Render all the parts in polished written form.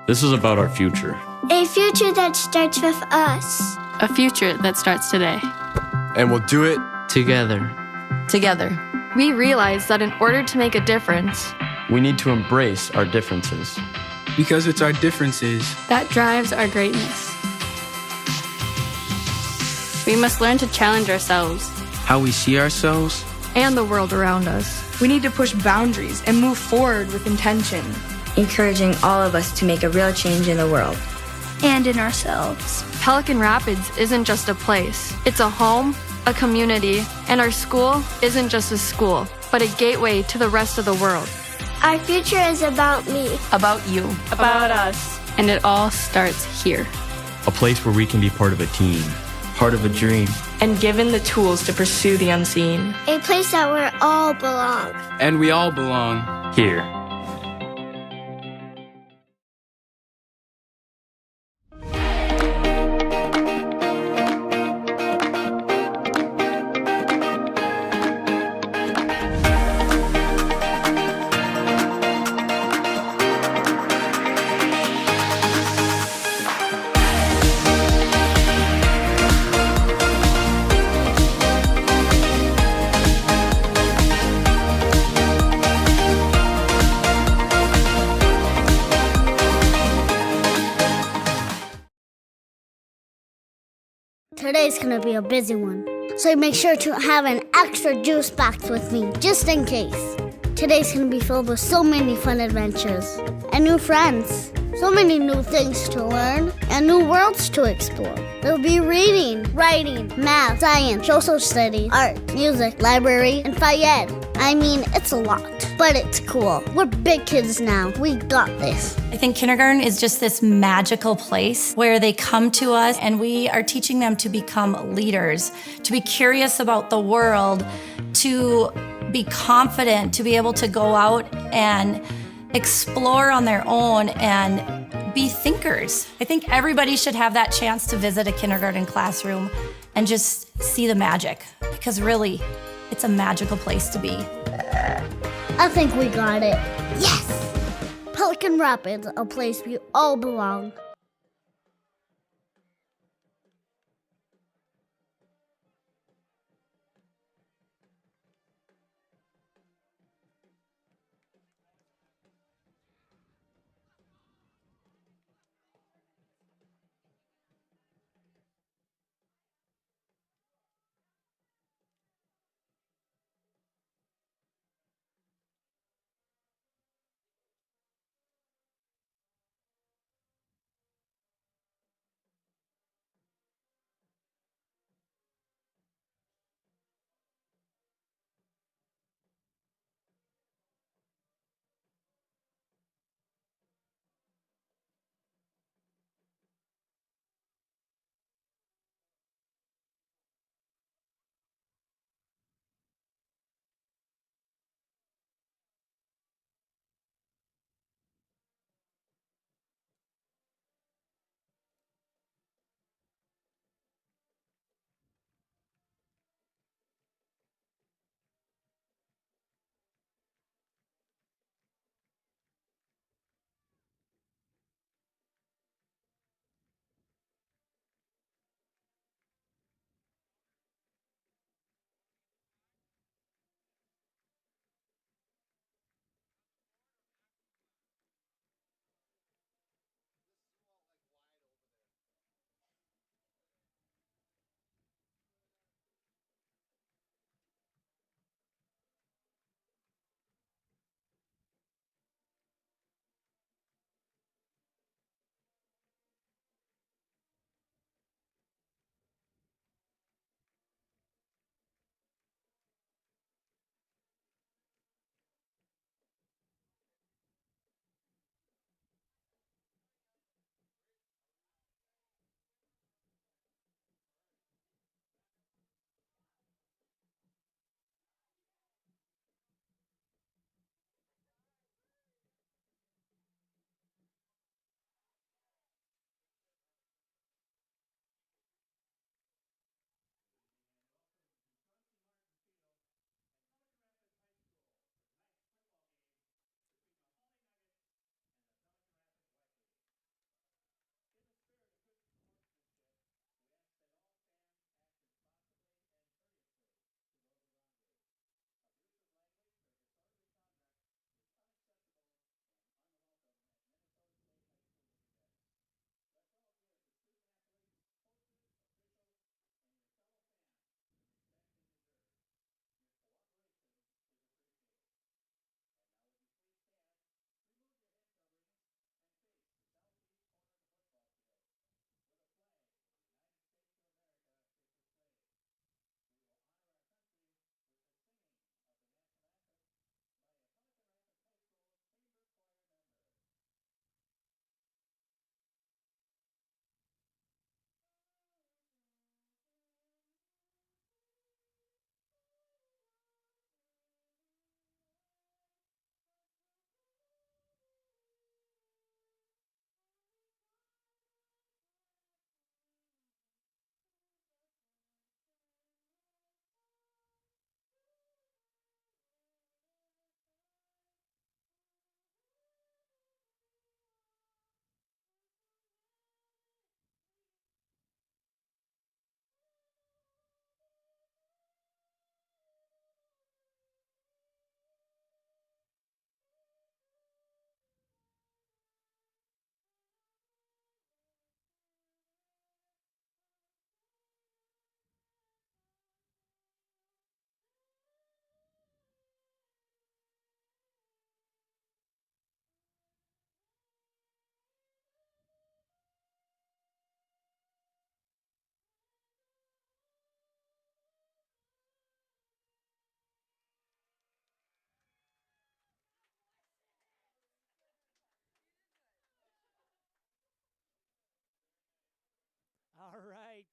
This is about our future. A future that starts with us. A future that starts today. And we'll do it together. Together. We realize that in order to make a difference, We need to embrace our differences. Because it's our differences that drives our greatness. We must learn to challenge ourselves How we see ourselves and the world around us. We need to push boundaries and move forward with intention. Encouraging all of us to make a real change in the world. And in ourselves. Pelican Rapids isn't just a place. It's a home, a community, and our school isn't just a school, but a gateway to the rest of the world. Our future is about me. About you. About us. And it all starts here. A place where we can be part of a team. part of a dream. And given the tools to pursue the unseen. A place that we all belong. and we all belong. Here. Today's gonna be a busy one, so make sure to have an extra juice box with me, just in case. Today's gonna be filled with so many fun adventures and new friends. So many new things to learn and new worlds to explore. There'll be reading, writing, math, science, social studies, art, music, library, and Fayed. I mean, it's a lot, but it's cool. We're big kids now. We got this. I think kindergarten is just this magical place where they come to us and we are teaching them to become leaders, to be curious about the world, to be confident, to be able to go out and explore on their own and be thinkers. I think everybody should have that chance to visit a kindergarten classroom and just see the magic, because really, it's a magical place to be. I think we got it. Yes! Pelican Rapids, a place we all belong.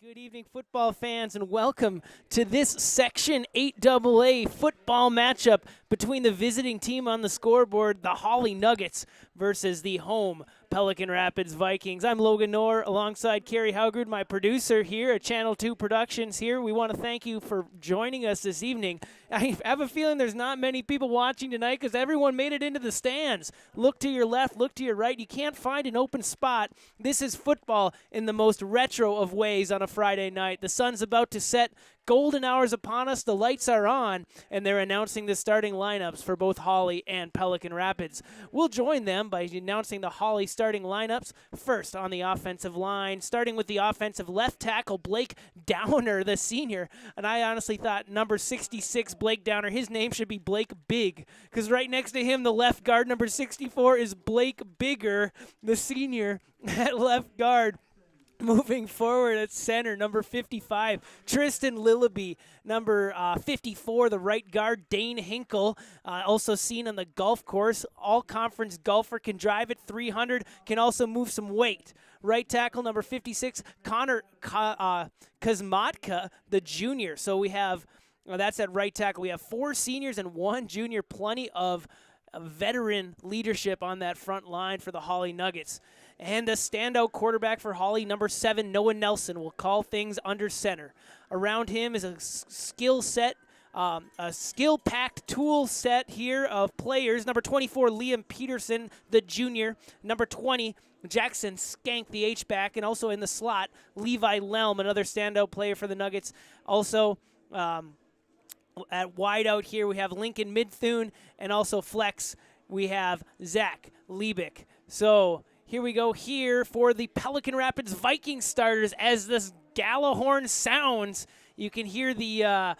Good evening, football fans, and welcome to this Section 8AA football matchup between the visiting team on the scoreboard, the Hawley Nuggets, versus the home Pelican Rapids Vikings. I'm Logan Knorr alongside Carrie Haugard, my producer here at Channel 2 Productions here. We want to thank you for joining us this evening. I have a feeling there's not many people watching tonight because everyone made it into the stands. Look to your left, look to your right. You can't find an open spot. This is football in the most retro of ways on a Friday night. The sun's about to set. Golden hours upon us, the lights are on, and they're announcing the starting lineups for both Hawley and Pelican Rapids. We'll join them by announcing the Hawley starting lineups. First on the offensive line, starting with the offensive left tackle, Blake Downer, the senior. And I honestly thought number 66, Blake Downer, his name should be Blake Big, because right next to him, the left guard, number 64, is Blake Bigger, the senior at left guard. Moving forward at center, number 55, Tristan Lillaby. Number 54, the right guard, Dane Hinkle, also seen on the golf course. All-conference golfer, can drive at 300, can also move some weight. Right tackle, number 56, Connor Kazmatka, the junior. So we have, that's at right tackle. We have 4 seniors and 1 junior, plenty of veteran leadership on that front line for the Hawley Nuggets. And the standout quarterback for Hawley, number 7, Noah Nelson, will call things under center. Around him is a skill-packed tool set here of players. Number 24, Liam Peterson, the junior. Number 20, Jackson Skank, the H-back. And also in the slot, Levi Lelm, another standout player for the Nuggets. Also, at wideout here, we have Lincoln Midthune, and also flex, we have Zach Liebig. So here we go here for the Pelican Rapids Vikings starters. As this Gallahorn sounds, you can hear the,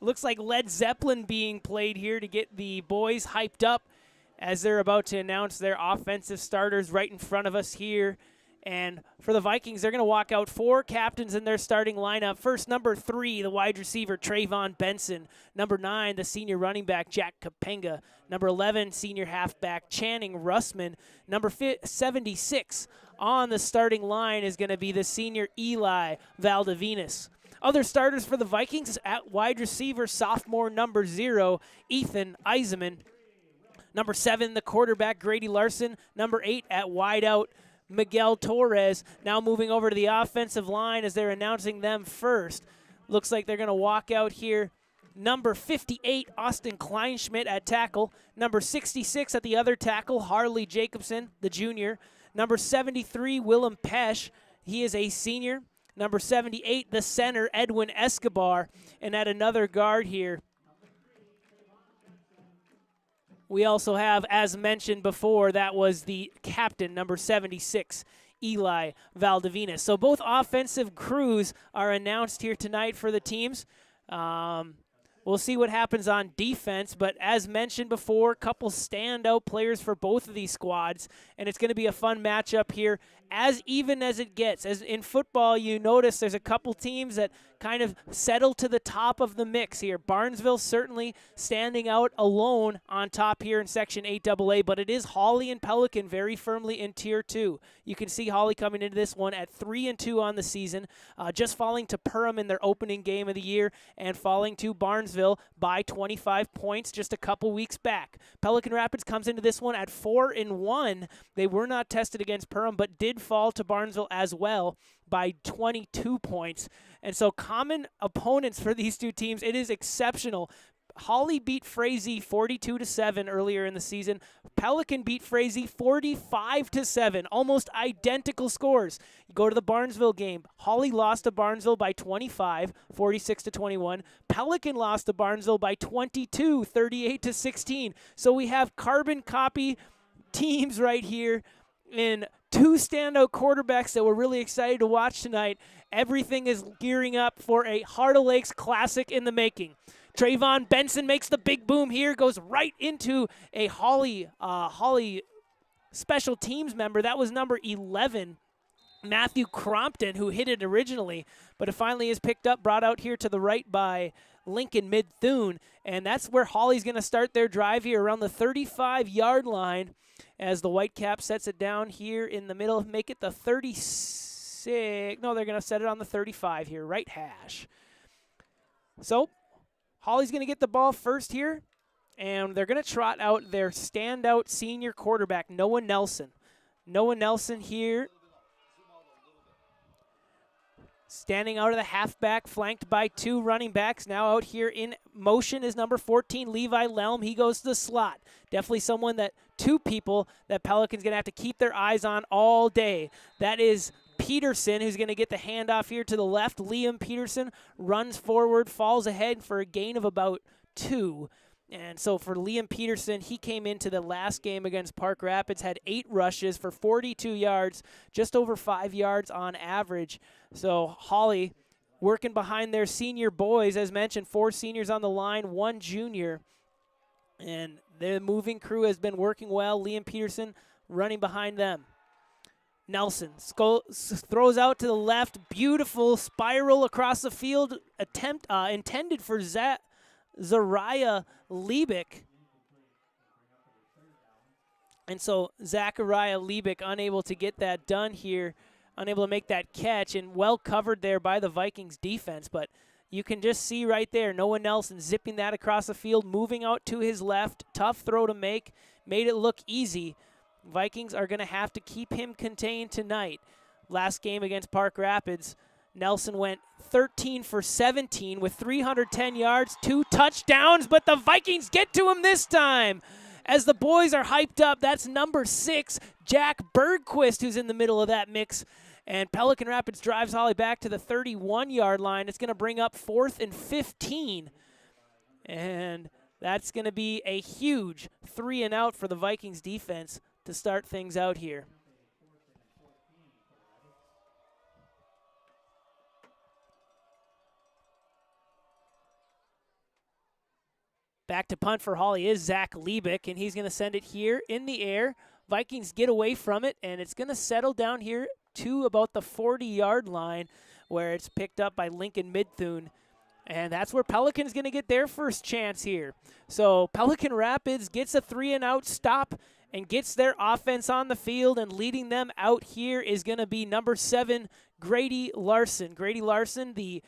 looks like Led Zeppelin being played here to get the boys hyped up as they're about to announce their offensive starters right in front of us here. And for the Vikings, they're going to walk out 4 captains in their starting lineup. First, number 3, the wide receiver, Trayvon Benson. Number 9, the senior running back, Jack Kapenga. Number 11, senior halfback, Channing Russman. Number 76 on the starting line is going to be the senior Eli Valdivinas. Other starters for the Vikings at wide receiver, sophomore number 0, Ethan Eisenman. Number 7, the quarterback, Grady Larson. Number 8 at wideout, Miguel Torres. Now moving over to the offensive line as they're announcing them first. Looks like they're going to walk out here. Number 58, Austin Kleinschmidt at tackle. Number 66 at the other tackle, Harley Jacobson, the junior. Number 73, Willem Pesch. He is a senior. Number 78, the center, Edwin Escobar. And at another guard here, we also have, as mentioned before, that was the captain, number 76, Eli Valdivinas. So both offensive crews are announced here tonight for the teams. We'll see what happens on defense, but as mentioned before, a couple standout players for both of these squads, and it's going to be a fun matchup here, as even as it gets. As in football, you notice there's a couple teams that kind of settle to the top of the mix here. Barnesville certainly standing out alone on top here in Section 8AA, but it is Hawley and Pelican very firmly in Tier 2. You can see Hawley coming into this one at 3-2 on the season, just falling to Perham in their opening game of the year and falling to Barnesville by 25 points just a couple weeks back. Pelican Rapids comes into this one at 4-1. They were not tested against Perham, but did fall to Barnesville as well by 22 points. And so common opponents for these two teams, it is exceptional. Hawley beat Frazee 42-7 earlier in the season. Pelican beat Frazee 45-7, almost identical scores. You go to the Barnesville game. Hawley lost to Barnesville by 25, 46-21. Pelican lost to Barnesville by 22, 38-16. So we have carbon copy teams right here in 2 standout quarterbacks that we're really excited to watch tonight. Everything is gearing up for a Heart of Lakes classic in the making. Trayvon Benson makes the big boom here, goes right into a Hawley special teams member. That was number 11, Matthew Crompton, who hit it originally, but it finally is picked up, brought out here to the right by Lincoln Midthune, and that's where Hawley's going to start their drive here around the 35-yard line as the Whitecap sets it down here in the middle, make it the 36 36. No, they're going to set it on the 35 here, right hash. So Hawley's going to get the ball first here, and they're going to trot out their standout senior quarterback, Noah Nelson. Noah Nelson here, standing out of the halfback, flanked by 2 running backs. Now out here in motion is number 14, Levi Lelm. He goes to the slot. Definitely someone that 2 people that Pelican's going to have to keep their eyes on all day. That is Peterson, who's going to get the handoff here to the left. Liam Peterson runs forward, falls ahead for a gain of about 2. And so for Liam Peterson, he came into the last game against Park Rapids, had 8 rushes for 42 yards, just over 5 yards on average. So Hawley working behind their senior boys, as mentioned, 4 seniors on the line, 1 junior. And the moving crew has been working well. Liam Peterson running behind them. Nelson throws out to the left. Beautiful spiral across the field, intended for Zariah Liebig. And so Zachariah Liebig unable to get that done here, unable to make that catch, and well covered there by the Vikings defense. But you can just see right there, Noah Nelson zipping that across the field, moving out to his left. Tough throw to make, made it look easy. Vikings are going to have to keep him contained tonight. Last game against Park Rapids, Nelson went 13 for 17 with 310 yards, 2 touchdowns, but the Vikings get to him this time. As the boys are hyped up, that's number 6, Jack Bergquist, who's in the middle of that mix. And Pelican Rapids drives Hawley back to the 31-yard line. It's going to bring up 4th and 15. And that's going to be a huge 3-and-out for the Vikings defense to start things out here. Back to punt for Hawley is Zach Liebig, and he's going to send it here in the air. Vikings get away from it, and it's going to settle down here to about the 40-yard line, where it's picked up by Lincoln Midthune. And that's where Pelican's going to get their first chance here. So Pelican Rapids gets a 3-and-out stop and gets their offense on the field, and leading them out here is going to be number 7, Grady Larson. Grady Larson, the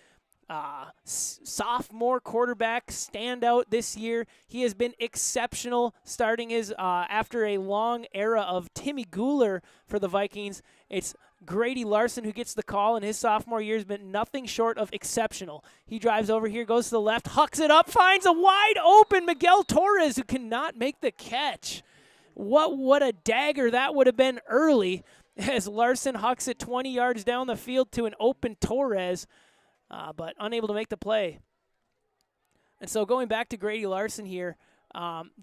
sophomore quarterback standout this year. He has been exceptional starting his after a long era of Timmy Guler for the Vikings. It's Grady Larson who gets the call, and his sophomore year has been nothing short of exceptional. He drives over here, goes to the left, hucks it up, finds a wide open Miguel Torres, who cannot make the catch. What a dagger that would have been early, as Larson hucks it 20 yards down the field to an open Torres, but unable to make the play. And so going back to Grady Larson here,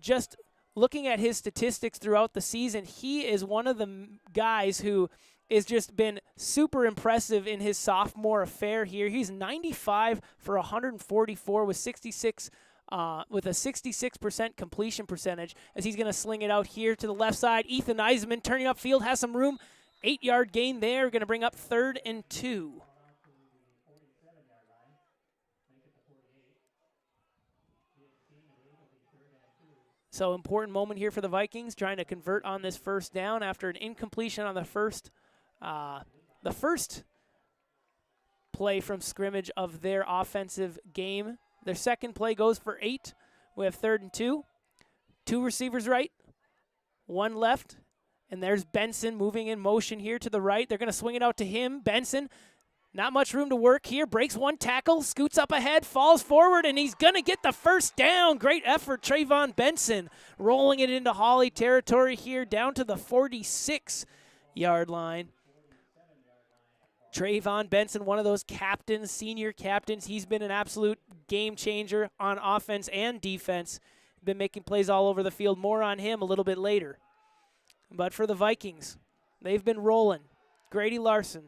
just looking at his statistics throughout the season, he is one of the guys who has just been super impressive in his sophomore affair here. He's 95 for 144 with 66 with a 66% completion percentage, as he's going to sling it out here to the left side. Ethan Eisenman turning upfield, has some room. 8-yard gain there, going to bring up 3rd and 2. So important moment here for the Vikings, trying to convert on this first down after an incompletion on the first play from scrimmage of their offensive game. Their second play goes for 8. We have 3rd and 2. 2 receivers right, 1 left, and there's Benson moving in motion here to the right. They're going to swing it out to him. Benson, not much room to work here, breaks 1 tackle, scoots up ahead, falls forward, and he's going to get the first down. Great effort, Trayvon Benson, rolling it into Hawley territory here down to the 46-yard line. Trayvon Benson, one of those captains, senior captains. He's been an absolute game changer on offense and defense. Been making plays all over the field. More on him a little bit later. But for the Vikings, they've been rolling. Grady Larson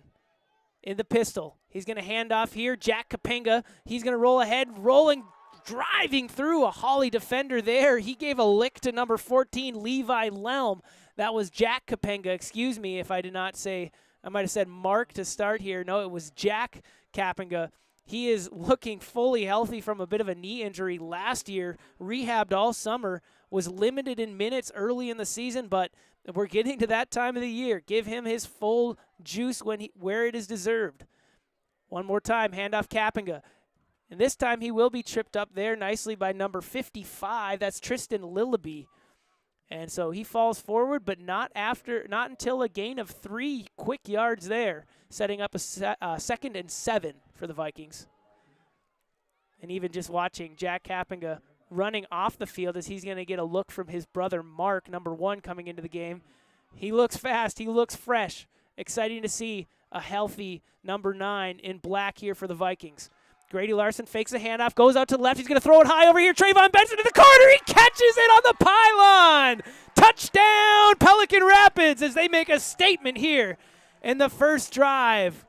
in the pistol. He's going to hand off here. Jack Kapenga, he's going to roll ahead, driving through a Hawley defender there. He gave a lick to number 14, Levi Lelm. That was Jack Kapenga. Excuse me if I did not say, I might have said Mark to start here. No, it was Jack Kapenga. He is looking fully healthy from a bit of a knee injury last year, rehabbed all summer, was limited in minutes early in the season, but We're getting to that time of the year. Give him his full juice where it is deserved. One more time, handoff Kapinga. And this time he will be tripped up there nicely by number 55. That's Tristan Lillaby. And so he falls forward, but not until a gain of 3 quick yards there, setting up a 2nd and 7 for the Vikings. And even just watching Jack Kapinga running off the field as he's going to get a look from his brother Mark, number 1, coming into the game. He looks fast. He looks fresh. Exciting to see a healthy number 9 in black here for the Vikings. Grady Larson fakes a handoff, goes out to the left. He's going to throw it high over here. Trayvon Benson to the corner. He catches it on the pylon. Touchdown, Pelican Rapids, as they make a statement here in the first drive.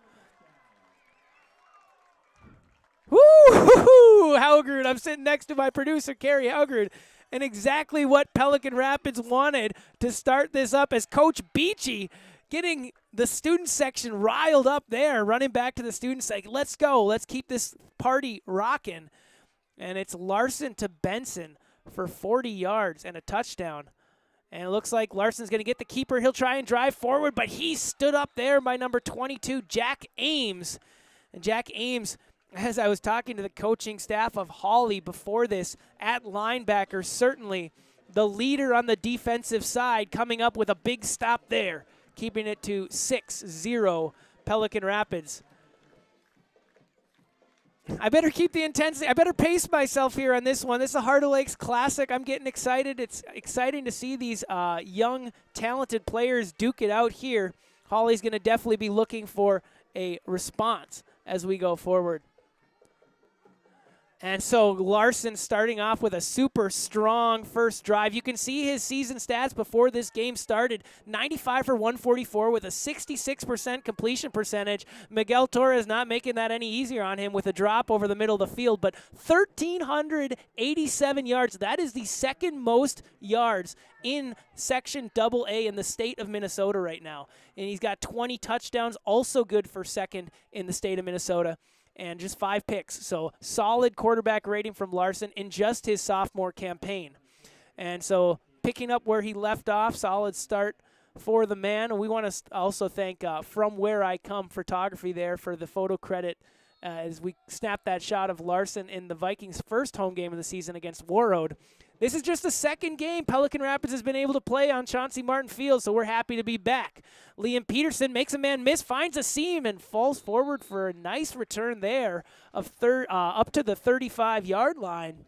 Woo-hoo-hoo, Haugard. I'm sitting next to my producer, Carrie Haugard, and exactly what Pelican Rapids wanted to start this up as Coach Beachy getting the student section riled up there, running back to the student section. Let's go. Let's keep this party rocking. And it's Larson to Benson for 40 yards and a touchdown. And it looks like Larson's going to get the keeper. He'll try and drive forward, but he stood up there by number 22, Jack Ames. And Jack Ames, as I was talking to the coaching staff of Hawley before this, at linebacker, certainly the leader on the defensive side, coming up with a big stop there, keeping it to 6-0 Pelican Rapids. I better keep the intensity. I better pace myself here on this one. This is a Heart of Lakes Classic. I'm getting excited. It's exciting to see these young, talented players duke it out here. Hawley's going to definitely be looking for a response as we go forward. And so Larson starting off with a super strong first drive. You can see his season stats before this game started. 95 for 144 with a 66% completion percentage. Miguel Torres not making that any easier on him with a drop over the middle of the field, but 1,387 yards. That is the second most yards in Section AA in the state of Minnesota right now. And he's got 20 touchdowns, also good for second in the state of Minnesota. And just 5 picks. So solid quarterback rating from Larson in just his sophomore campaign. And so picking up where he left off, solid start for the man. And we want to also thank From Where I Come Photography there for the photo credit as we snap that shot of Larson in the Vikings' first home game of the season against Warroad. This is just the second game Pelican Rapids has been able to play on Chauncey Martin Field, so we're happy to be back. Liam Peterson makes a man miss, finds a seam, and falls forward for a nice return there of up to the 35-yard line.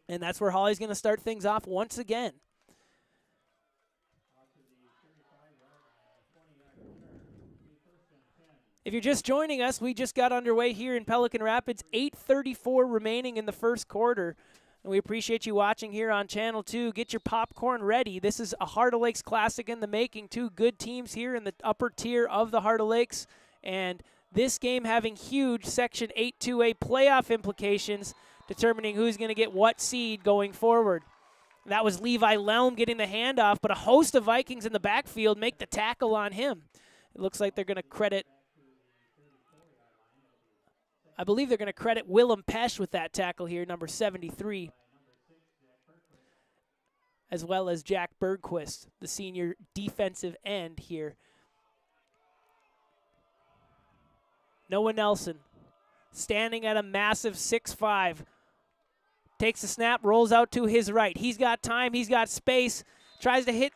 And that's where Hawley's going to start things off once again. If you're just joining us, we just got underway here in Pelican Rapids, 8:34 remaining in the first quarter. And we appreciate you watching here on Channel 2. Get your popcorn ready. This is a Heart of Lakes Classic in the making. 2 good teams here in the upper tier of the Heart of Lakes. And this game having huge Section 8-2A playoff implications, determining who's going to get what seed going forward. That was Levi Lelm getting the handoff, but a host of Vikings in the backfield make the tackle on him. It looks like they're going to credit, I believe they're going to credit Willem Pesch with that tackle here, number 73, as well as Jack Bergquist, the senior defensive end here. Noah Nelson, standing at a massive 6'5", takes a snap, rolls out to his right. He's got time, he's got space, tries to hit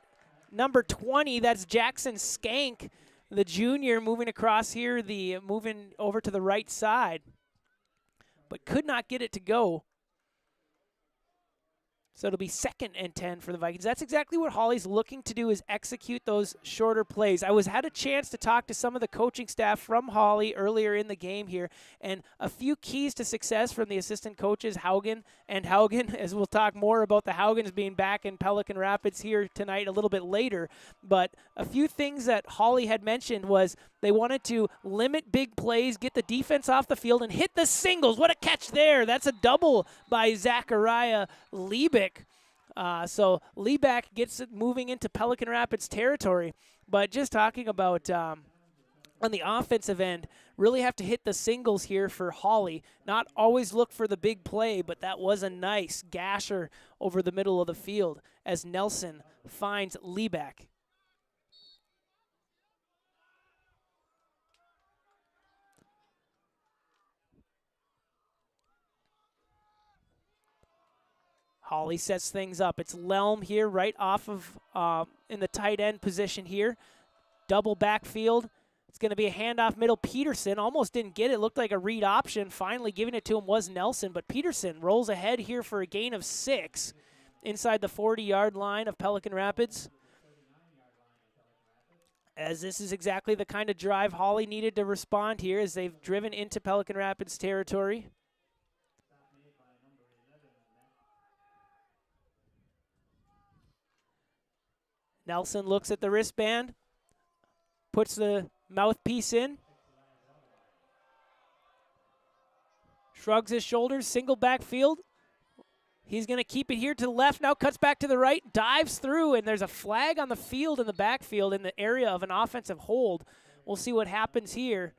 number 20, that's Jackson Skank, the junior, moving across here, moving over to the right side, but could not get it to go. So it'll be 2nd and 10 for the Vikings. That's exactly what Hawley's looking to do, is execute those shorter plays. I had a chance to talk to some of the coaching staff from Hawley earlier in the game here, and a few keys to success from the assistant coaches, Haugen, as we'll talk more about the Haugens being back in Pelican Rapids here tonight a little bit later. But a few things that Hawley had mentioned was they wanted to limit big plays, get the defense off the field, and hit the singles. What a catch there. That's a double by Zachariah Liebig. So Liebeck gets it moving into Pelican Rapids territory. But just talking about on the offensive end, really have to hit the singles here for Hawley. Not always look for the big play, but that was a nice gasher over the middle of the field as Nelson finds Liebeck. Hawley sets things up. It's Lelm here right off of in the tight end position here. Double backfield. It's going to be a handoff middle. Peterson almost didn't get it. Looked like a read option. Finally giving it to him was Nelson, but Peterson rolls ahead here for a gain of 6 inside the 40-yard line of Pelican Rapids. As this is exactly the kind of drive Hawley needed to respond here as they've driven into Pelican Rapids territory. Nelson looks at the wristband, puts the mouthpiece in, shrugs his shoulders, single backfield. He's going to keep it here to the left, now cuts back to the right, dives through, and there's a flag on the field in the backfield in the area of an offensive hold. We'll see what happens here.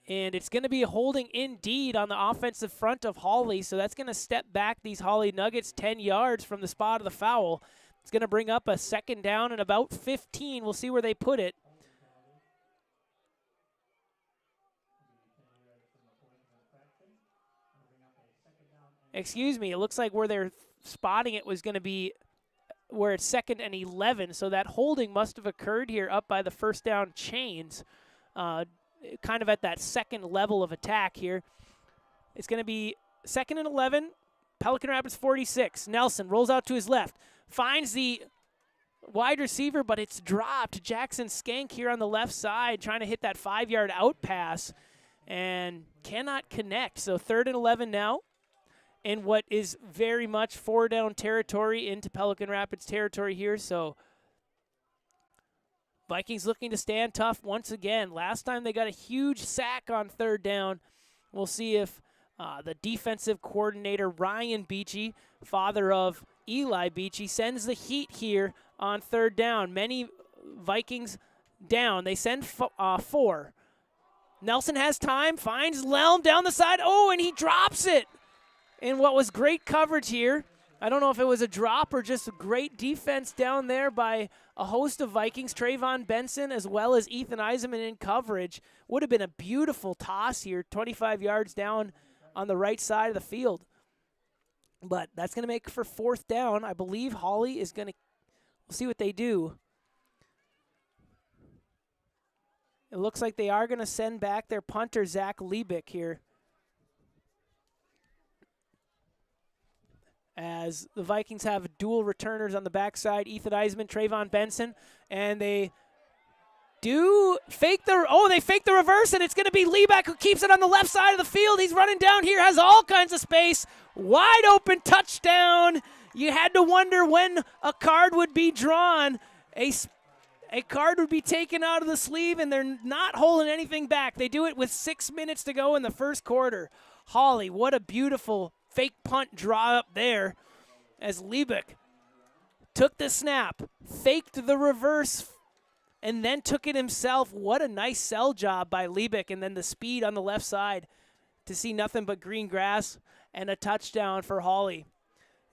And it's going to be a holding indeed on the offensive front of Hawley, so that's going to step back these Hawley Nuggets 10 yards from the spot of the foul. It's going to bring up a second down and about 15. We'll see where they put it. Excuse me, it looks like where they're spotting it was going to be where it's 2nd and 11, so that holding must have occurred here up by the first down chains, kind of at that second level of attack here. It's going to be 2nd and 11, Pelican Rapids 46. Nelson rolls out to his left, finds the wide receiver, but it's dropped. Jackson Skank here on the left side trying to hit that 5-yard out pass and cannot connect. So 3rd and 11 now in what is very much 4-down territory into Pelican Rapids territory here. So Vikings looking to stand tough once again. Last time they got a huge sack on 3rd down. We'll see if the defensive coordinator, Ryan Beachy, father of Eli Beachy, sends the heat here on 3rd down. Many Vikings down. They send 4. Nelson has time, finds Lelm down the side. Oh, and he drops it in what was great coverage here. I don't know if it was a drop or just a great defense down there by a host of Vikings, Trayvon Benson as well as Ethan Eisenman in coverage. Would have been a beautiful toss here, 25 yards down on the right side of the field. But that's going to make for 4th down. I believe Hawley is going to, we'll see what they do. It looks like they are going to send back their punter, Zach Liebick here, as the Vikings have dual returners on the backside, Ethan Eisman, Trayvon Benson, and they do fake they fake the reverse, and it's going to be Liebeck who keeps it on the left side of the field. He's running down here, has all kinds of space, wide open touchdown. You had to wonder when a card would be drawn. A card would be taken out of the sleeve, and they're not holding anything back. They do it with 6 minutes to go in the first quarter. Hawley, what a beautiful fake punt draw up there as Liebeck took the snap, faked the reverse, and then took it himself. What a nice sell job by Liebeck, and then the speed on the left side to see nothing but green grass and a touchdown for Hawley.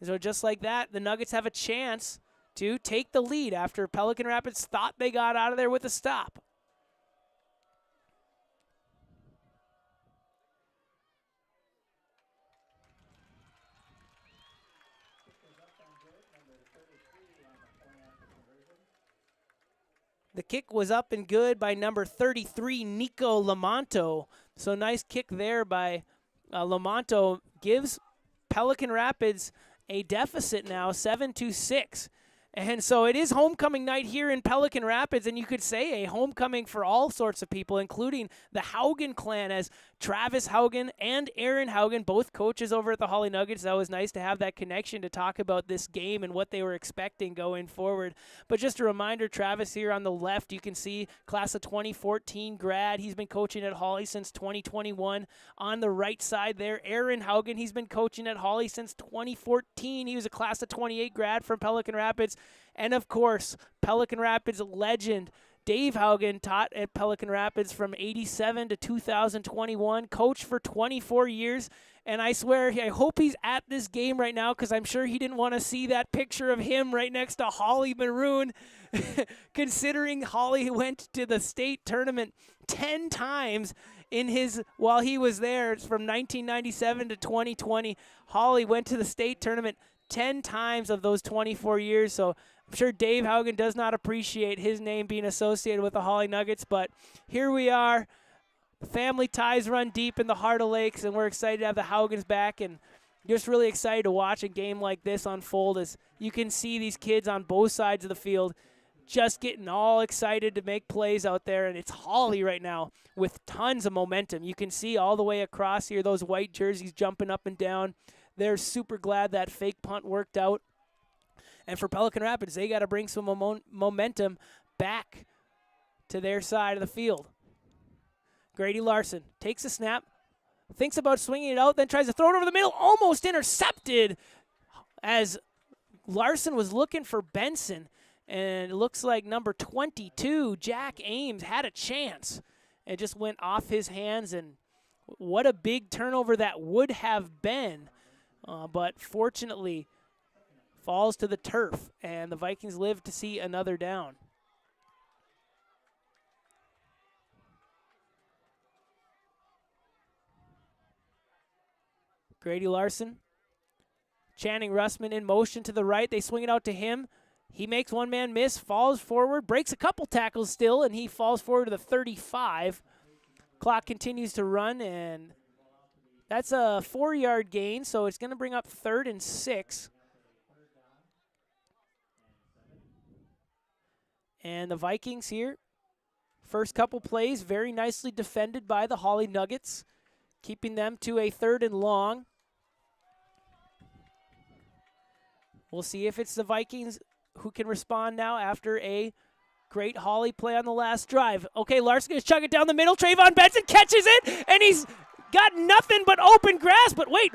So just like that, the Nuggets have a chance to take the lead after Pelican Rapids thought they got out of there with a stop. The kick was up and good by number 33, Nico Lamonto. So nice kick there by Lamonto. Gives Pelican Rapids a deficit now, 7-6. And so it is homecoming night here in Pelican Rapids, and you could say a homecoming for all sorts of people, including the Haugen clan, as Travis Haugen and Aaron Haugen, both coaches over at the Hawley Nuggets. That was nice to have that connection to talk about this game and what they were expecting going forward. But just a reminder, Travis here on the left, you can see class of 2014 grad. He's been coaching at Hawley since 2021. On the right side there, Aaron Haugen, he's been coaching at Hawley since 2014. He was a class of 28 grad from Pelican Rapids. And, of course, Pelican Rapids legend Dave Haugen taught at Pelican Rapids from 87 to 2021, coached for 24 years. And I swear, I hope he's at this game right now, because I'm sure he didn't want to see that picture of him right next to Hawley Maroon, considering Hawley went to the state tournament 10 times while he was there. It's from 1997 to 2020. Hawley went to the state tournament 10 times of those 24 years. So I'm sure Dave Haugen does not appreciate his name being associated with the Hawley Nuggets, but here we are. Family ties run deep in the heart of Lakes, and we're excited to have the Haugens back, and just really excited to watch a game like this unfold as you can see these kids on both sides of the field just getting all excited to make plays out there, and it's Hawley right now with tons of momentum. You can see all the way across here those white jerseys jumping up and down. They're super glad that fake punt worked out. And for Pelican Rapids, they got to bring some momentum back to their side of the field. Grady Larson takes a snap, thinks about swinging it out, then tries to throw it over the middle, almost intercepted as Larson was looking for Benson. And it looks like number 22, Jack Ames, had a chance. It just went off his hands, and what a big turnover that would have been. But fortunately, falls to the turf, and the Vikings live to see another down. Grady Larson, Channing Russman in motion to the right. They swing it out to him. He makes one man miss, falls forward, breaks a couple tackles still, and he falls forward to the 35. Clock continues to run, and that's a 4-yard gain, so it's going to bring up 3rd and 6. And the Vikings here, first couple plays, very nicely defended by the Hawley Nuggets, keeping them to a 3rd and long. We'll see if it's the Vikings who can respond now after a great Hawley play on the last drive. Okay, Larson is chugging it down the middle. Trayvon Benson catches it, and he's got nothing but open grass. But wait,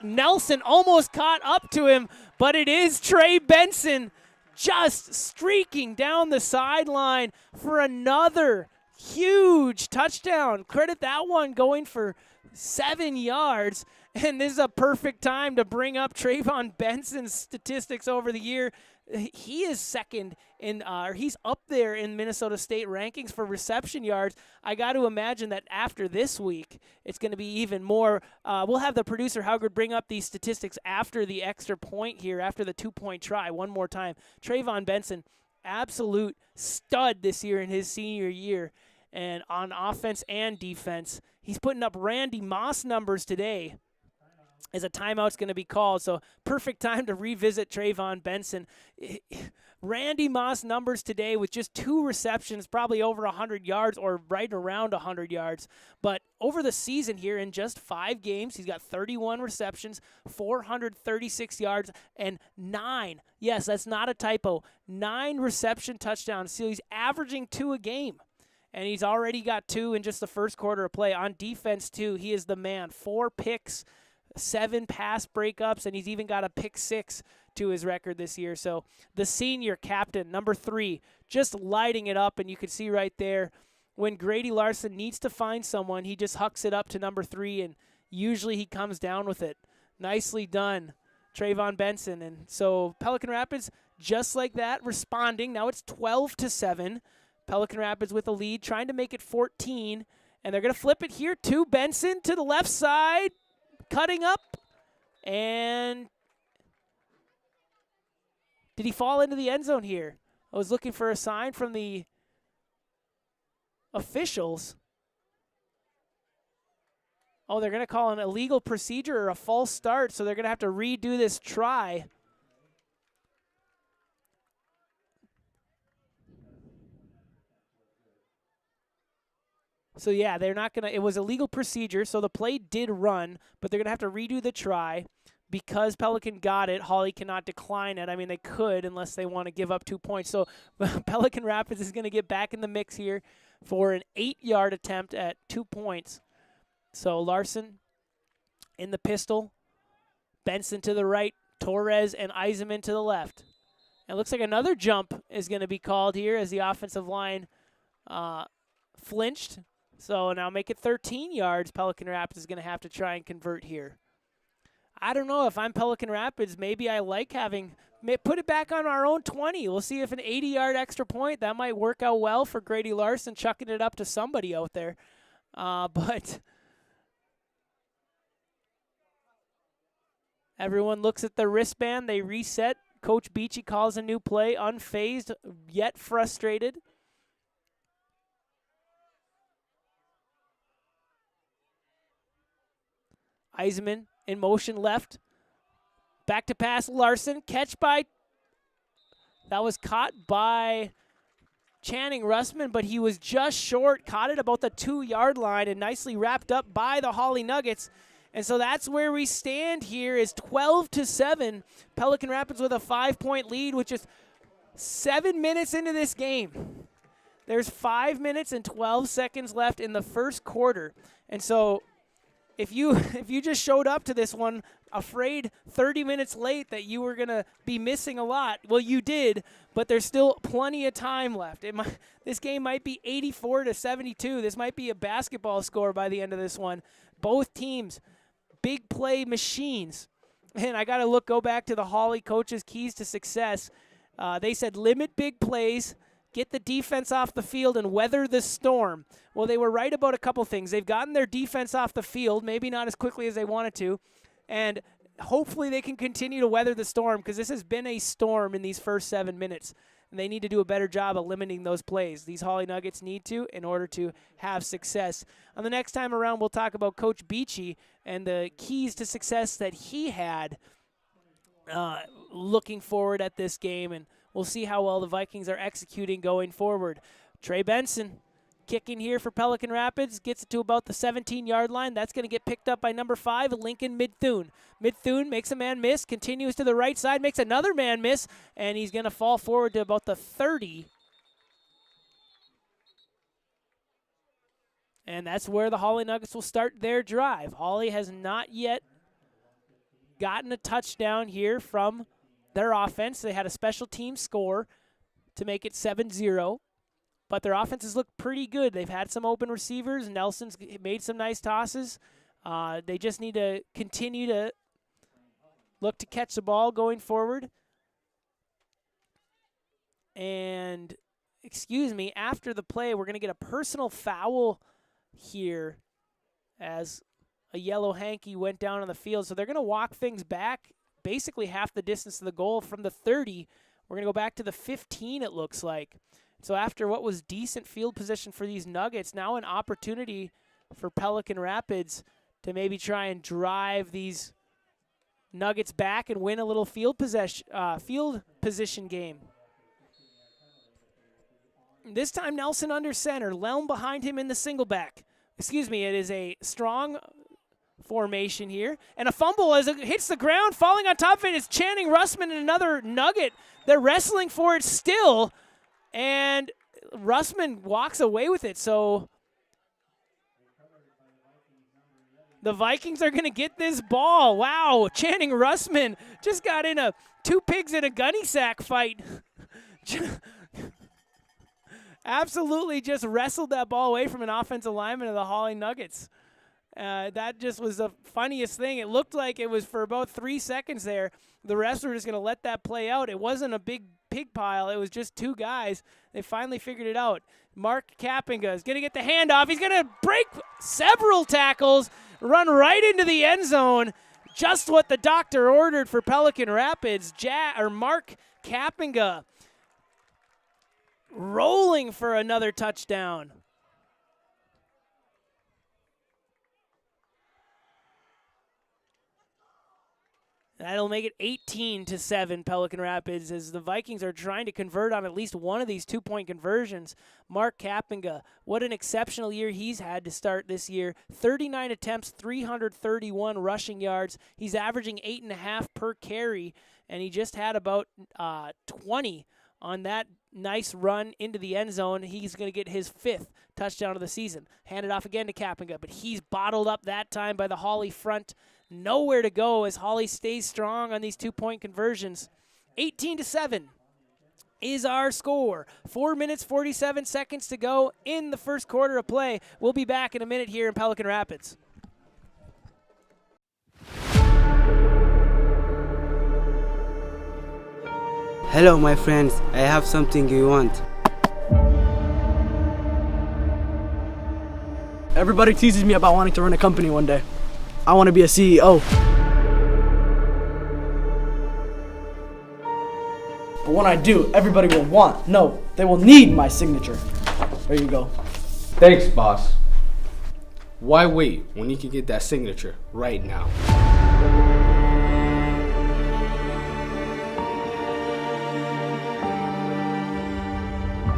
Nelson almost caught up to him, but it is Trey Benson just streaking down the sideline for another huge touchdown. Credit that one going for 7 yards. And this is a perfect time to bring up Trayvon Benson's statistics over the year. He is second in, he's up there in Minnesota State rankings for reception yards. I got to imagine that after this week, it's going to be even more. We'll have the producer, Howard, bring up these statistics after the extra point here, after the 2-point try one more time. Trayvon Benson, absolute stud this year in his senior year. And on offense and defense, he's putting up Randy Moss numbers today as a timeout's going to be called. So perfect time to revisit Trayvon Benson. Randy Moss numbers today with just 2 receptions, probably over 100 yards or right around 100 yards. But over the season here in just 5 games, he's got 31 receptions, 436 yards, and 9. Yes, that's not a typo. 9 reception touchdowns. So he's averaging 2 a game. And he's already got 2 in just the first quarter of play. On defense, too, he is the man. 4 picks, 7 pass breakups, and he's even got a pick 6 to his record this year. So the senior captain, number 3, just lighting it up. And you can see right there when Grady Larson needs to find someone, he just hucks it up to number 3, and usually he comes down with it. Nicely done, Trayvon Benson. And so Pelican Rapids, just like that, responding. Now it's 12-7. Pelican Rapids with a lead, trying to make it 14. And they're going to flip it here to Benson to the left side. Cutting up, and did he fall into the end zone here? I was looking for a sign from the officials. Oh, they're going to call an illegal procedure or a false start, so they're going to have to redo this try. So, yeah, they're not going to – it was a legal procedure, so the play did run, but they're going to have to redo the try. Because Pelican got it, Hawley cannot decline it. I mean, they could unless they want to give up 2 points. So Pelican Rapids is going to get back in the mix here for an 8-yard attempt at 2 points. So Larson in the pistol, Benson to the right, Torres and Eisenman to the left. And it looks like another jump is going to be called here as the offensive line flinched. So now make it 13 yards. Pelican Rapids is going to have to try and convert here. I don't know. If I'm Pelican Rapids, maybe I like put it back on our own 20. We'll see if an 80-yard extra point, that might work out well for Grady Larson, chucking it up to somebody out there. But everyone looks at the wristband. They reset. Coach Beachy calls a new play, unfazed, yet frustrated. Eisenman in motion left. Back to pass, Larson. Catch by, that was caught by Channing Russman, but he was just short. Caught it about the 2-yard line and nicely wrapped up by the Hawley Nuggets. And so that's where we stand here is 12-7. Pelican Rapids with a 5-point lead with just 7 minutes into this game. There's 5 minutes and 12 seconds left in the first quarter. And so if you just showed up to this one afraid 30 minutes late that you were going to be missing a lot, well, you did, but there's still plenty of time left. This game might be 84-72. This might be a basketball score by the end of this one. Both teams, big play machines. And I got to go back to the Hawley coaches' keys to success. They said limit big plays, get the defense off the field, and weather the storm. Well, they were right about a couple things. They've gotten their defense off the field, maybe not as quickly as they wanted to, and hopefully they can continue to weather the storm because this has been a storm in these first 7 minutes, and they need to do a better job of limiting those plays. These Hawley Nuggets need to in order to have success. On the next time around, we'll talk about Coach Beachy and the keys to success that he had looking forward at this game, and we'll see how well the Vikings are executing going forward. Trey Benson kicking here for Pelican Rapids, gets it to about the 17-yard line. That's going to get picked up by number 5, Lincoln Midthune. Midthune makes a man miss, continues to the right side, makes another man miss, and he's going to fall forward to about the 30. And that's where the Hawley Nuggets will start their drive. Hawley has not yet gotten a touchdown here from their offense. They had a special team score to make it 7-0. But their offenses look pretty good. They've had some open receivers. Nelson's made some nice tosses. They just need to continue to look to catch the ball going forward. And, after the play, we're going to get a personal foul here as a yellow hanky went down on the field. So they're going to walk things back basically half the distance to the goal from the 30. We're going to go back to the 15, it looks like. So after what was decent field position for these Nuggets, now an opportunity for Pelican Rapids to maybe try and drive these Nuggets back and win a little field position game. This time Nelson under center, Lelm behind him in the single back. It is a strong formation here. And a fumble as it hits the ground, falling on top of it is Channing Russman and another Nugget. They're wrestling for it still. And Russman walks away with it, so the Vikings are going to get this ball. Wow, Channing Russman just got in a 2 pigs in a gunny sack fight. Absolutely just wrestled that ball away from an offensive lineman of the Hawley Nuggets. That just was the funniest thing. It looked like it was for about 3 seconds there. The refs were just going to let that play out. It wasn't a big pig pile. It was just 2 guys. They finally figured it out. Mark Kappinga is going to get the handoff. He's going to break several tackles, run right into the end zone. Just what the doctor ordered for Pelican Rapids. Mark Kappinga rolling for another touchdown. That'll make it 18-7 Pelican Rapids as the Vikings are trying to convert on at least one of these 2-point conversions. Mark Kappinga, what an exceptional year he's had to start this year. 39 attempts, 331 rushing yards. He's averaging 8.5 per carry, and he just had about 20 on that nice run into the end zone. He's going to get his 5th touchdown of the season. Handed off again to Kappinga, but he's bottled up that time by the Hawley front. Nowhere to go as Hawley stays strong on these 2-point conversions. 18-7 is our score. 4 minutes, 47 seconds to go in the first quarter of play. We'll be back in a minute here in Pelican Rapids. Hello, my friends. I have something you want. Everybody teases me about wanting to run a company one day. I want to be a CEO. But when I do, everybody will want, no, they will need my signature. There you go. Thanks, boss. Why wait when you can get that signature right now?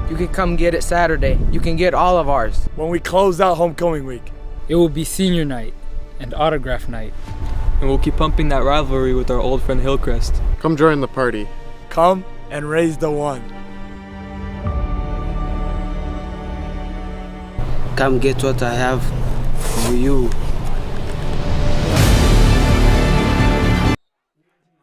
You can come get it Saturday. You can get all of ours. When we close out homecoming week. It will be senior night and autograph night. And we'll keep pumping that rivalry with our old friend Hillcrest. Come join the party. Come and raise the one. Come get what I have for you.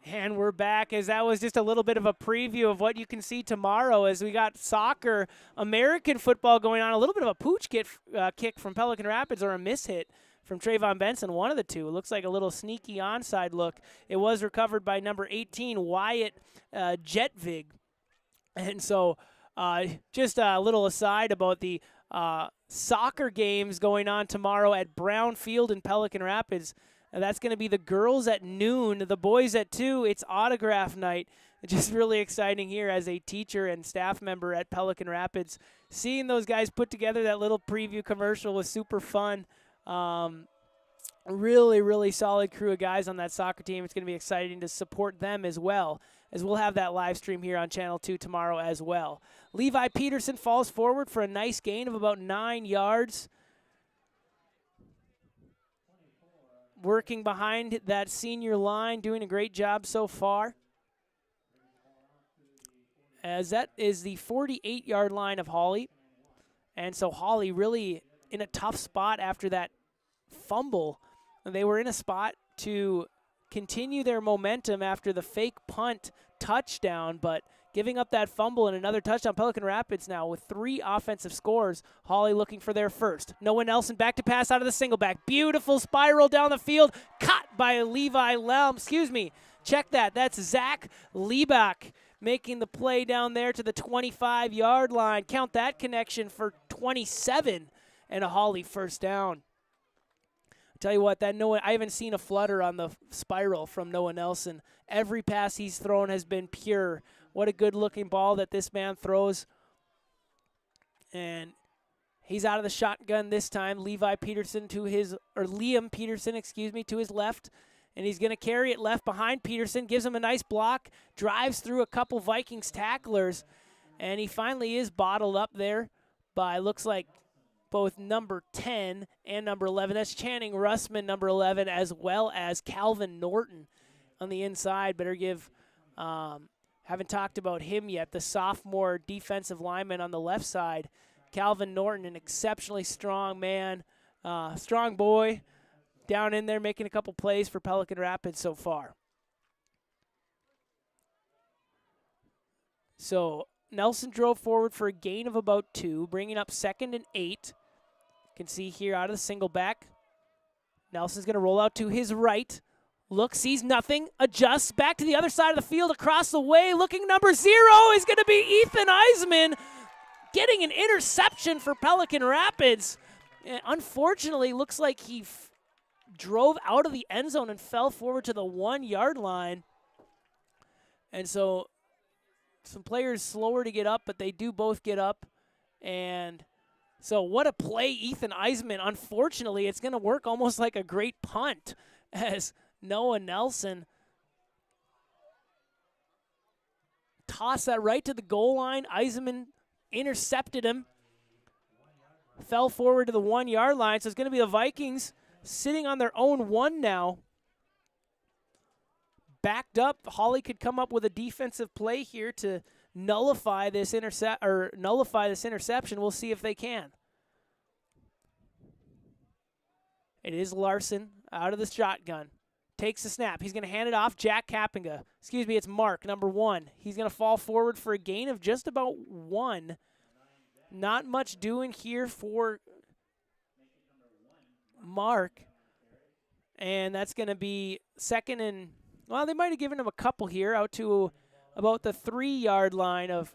And we're back, as that was just a little bit of a preview of what you can see tomorrow as we got soccer, American football going on, a little bit of a pooch kick from Pelican Rapids, or a mishit from Trayvon Benson, one of the two. It looks like a little sneaky onside look. It was recovered by number 18, Wyatt Jetvig. And so just a little aside about the soccer games going on tomorrow at Brown Field in Pelican Rapids. And that's going to be the girls at noon, the boys at 2. It's autograph night. It's just really exciting here as a teacher and staff member at Pelican Rapids. Seeing those guys put together that little preview commercial was super fun. Really, really solid crew of guys on that soccer team. It's going to be exciting to support them as well, as we'll have that live stream here on Channel 2 tomorrow as well. Levi Peterson falls forward for a nice gain of about 9 yards. Working behind that senior line, doing a great job so far. As that is the 48-yard line of Hawley. And so Hawley really in a tough spot after that fumble. They were in a spot to continue their momentum after the fake punt touchdown, but giving up that fumble and another touchdown. Pelican Rapids now with 3 offensive scores. Hawley looking for their first. Noah Nelson back to pass out of the single back. Beautiful spiral down the field. Caught by Levi Lelm. Check that. That's Zach Liebach making the play down there to the 25-yard line. Count that connection for 27 and a Hawley first down. I tell you what, I haven't seen a flutter on the spiral from Noah Nelson. Every pass he's thrown has been pure. What a good-looking ball that this man throws. And he's out of the shotgun this time. Liam Peterson, to his left. And he's going to carry it left behind Peterson. Gives him a nice block. Drives through a couple Vikings tacklers. And he finally is bottled up there by, looks like, both number 10 and number 11. That's Channing Russman, number 11, as well as Calvin Norton on the inside. Better give... haven't talked about him yet. The sophomore defensive lineman on the left side, Calvin Norton, an exceptionally strong man, strong boy, down in there making a couple plays for Pelican Rapids so far. So Nelson drove forward for a gain of about 2, bringing up 2nd and 8. You can see here out of the single back. Nelson's going to roll out to his right. Looks, sees nothing, adjusts, back to the other side of the field, across the way, looking, number 0 is going to be Ethan Eisman, getting an interception for Pelican Rapids. And unfortunately, looks like he drove out of the end zone and fell forward to the 1-yard line. And so some players slower to get up, but they do both get up. And so what a play, Ethan Eisman. Unfortunately, it's going to work almost like a great punt as Noah Nelson tossed that right to the goal line. Eisman intercepted him, fell forward to the 1-yard line. So it's going to be the Vikings sitting on their own 1 now. Backed up, Hawley could come up with a defensive play here to nullify this interception. We'll see if they can. It is Larson out of the shotgun. Takes the snap. He's going to hand it off. Jack Kappinga. It's Mark, number 1. He's going to fall forward for a gain of just about 1. Not much doing here for Mark. And that's going to be 2nd and, well, they might have given him a couple here out to about the 3-yard line of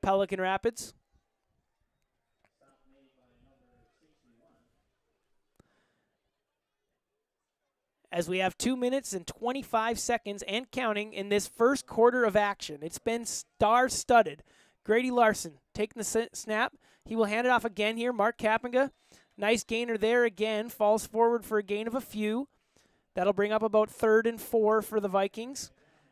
Pelican Rapids. as we have 2 minutes and 25 seconds and counting in this first quarter of action. It's been star-studded. Grady Larson taking the snap. He will hand it off again here. Mark Kapinga, nice gainer there again. Falls forward for a gain of a few. That'll bring up about 3rd and 4 for the Vikings.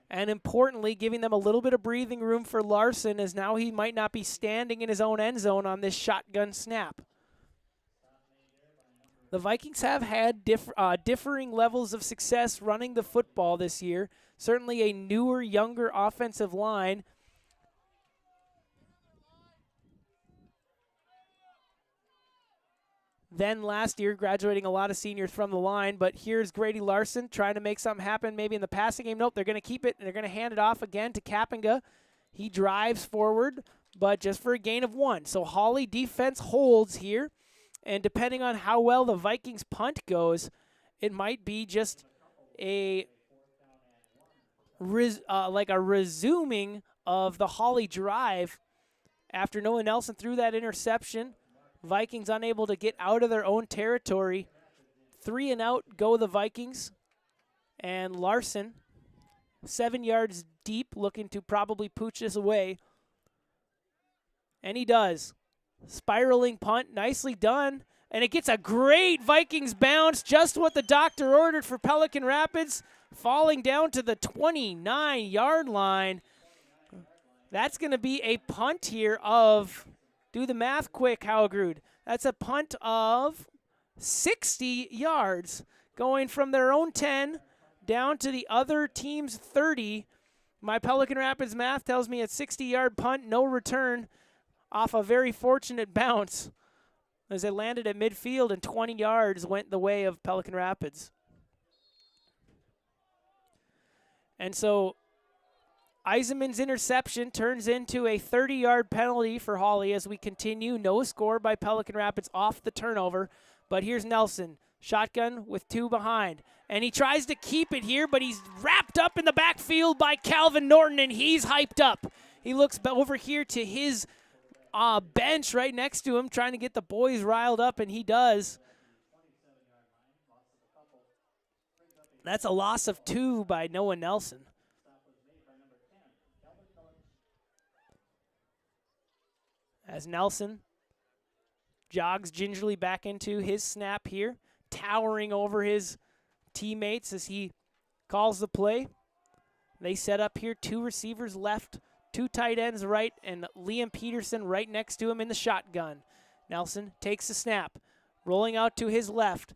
And importantly, giving them a little bit of breathing room for Larson, as now he might not be standing in his own end zone on this shotgun snap. The Vikings have had differing levels of success running the football this year. Certainly a newer, younger offensive line. Then last year, graduating a lot of seniors from the line. But here's Grady Larson trying to make something happen maybe in the passing game. Nope, they're going to keep it, and they're going to hand it off again to Kapinga. He drives forward, but just for a gain of 1. So Hawley defense holds here. And depending on how well the Vikings punt goes, it might be just a resuming of the Hawley drive after Noah Nelson threw that interception. Vikings unable to get out of their own territory. 3 and out go the Vikings. And Larson, 7 yards deep, looking to probably pooch this away. And he does. Spiraling punt, nicely done. And it gets a great Vikings bounce, just what the doctor ordered for Pelican Rapids, falling down to the 29-yard line. That's going to be a punt here of, do the math quick, Haugrud. That's a punt of 60 yards, going from their own 10 down to the other team's 30. My Pelican Rapids math tells me a 60-yard punt, no return, off a very fortunate bounce as it landed at midfield, and 20 yards went the way of Pelican Rapids. And so Eisenman's interception turns into a 30-yard penalty for Hawley as we continue. No score by Pelican Rapids off the turnover. But here's Nelson, shotgun with 2 behind. And he tries to keep it here, but he's wrapped up in the backfield by Calvin Norton, and he's hyped up. He looks over here to his bench right next to him, trying to get the boys riled up, and he does. That's a loss of 2 by Noah Nelson. As Nelson jogs gingerly back into his snap here, towering over his teammates as he calls the play. They set up here, 2 receivers left, 2 tight ends right, and Liam Peterson right next to him in the shotgun. Nelson takes the snap, rolling out to his left.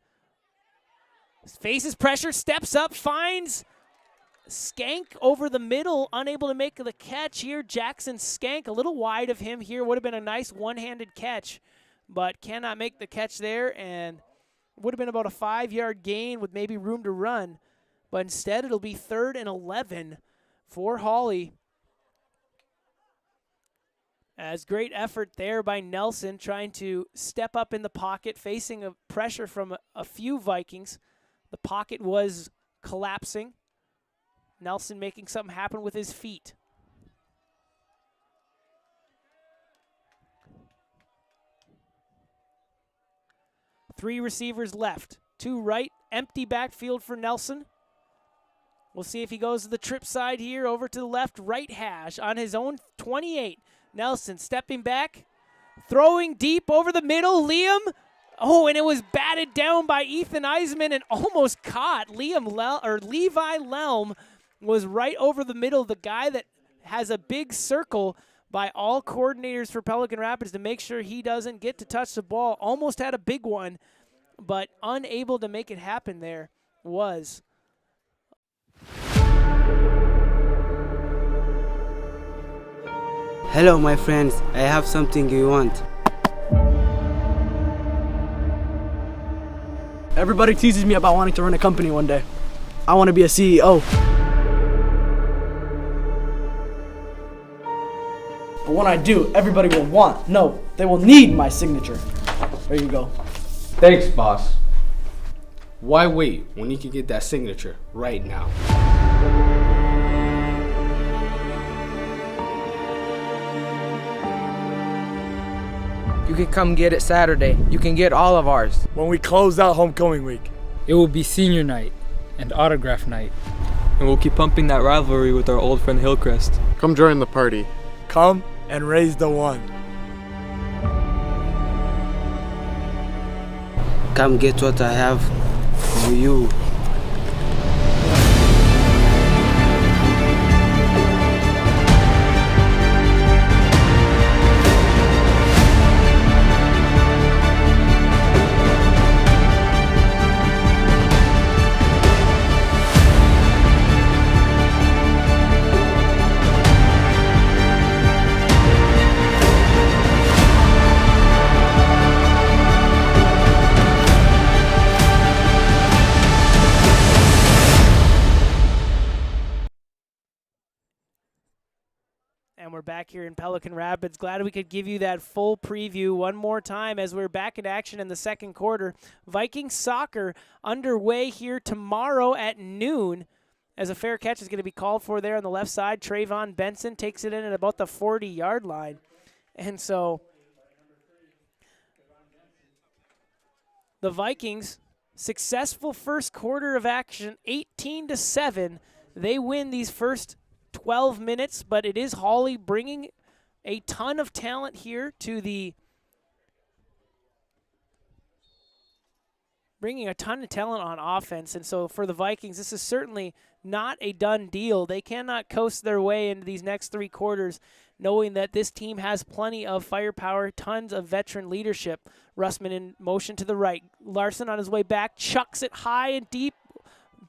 Faces pressure, steps up, finds Skank over the middle, unable to make the catch here. Jackson Skank a little wide of him here. Would have been a nice one-handed catch, but cannot make the catch there, and would have been about a 5-yard gain with maybe room to run. But instead, it'll be 3rd and 11 for Hawley. As great effort there by Nelson, trying to step up in the pocket, facing a pressure from a few Vikings. The pocket was collapsing. Nelson making something happen with his feet. Three receivers left. 2 right, empty backfield for Nelson. We'll see if he goes to the trip side here, over to the left, right hash on his own 28. Nelson stepping back, throwing deep over the middle. Liam, and it was batted down by Ethan Eisman and almost caught. Levi Lelm was right over the middle, the guy that has a big circle by all coordinators for Pelican Rapids to make sure he doesn't get to touch the ball. Almost had a big one, but unable to make it happen there was. Hello, my friends. I have something you want. Everybody teases me about wanting to run a company one day. I want to be a CEO. But when I do, everybody will want, no, they will need my signature. There you go. Thanks, boss. Why wait when you can get that signature right now? You can come get it Saturday. You can get all of ours. When we close out homecoming week. It will be senior night, and autograph night. And we'll keep pumping that rivalry with our old friend Hillcrest. Come join the party. Come and raise the one. Come get what I have for you. And we're back here in Pelican Rapids. Glad we could give you that full preview one more time as we're back in action in the second quarter. Vikings soccer underway here tomorrow at noon as a fair catch is going to be called for there on the left side. Trayvon Benson takes it in at about the 40-yard line. And so the Vikings, successful first quarter of action, 18-7. They win these first 12 minutes, but it is Hawley bringing a ton of talent here to the on offense. And so for the Vikings, this is certainly not a done deal. They cannot coast their way into these next three quarters knowing that this team has plenty of firepower, tons of veteran leadership. Russman in motion to the right. Larson on his way back, chucks it high and deep.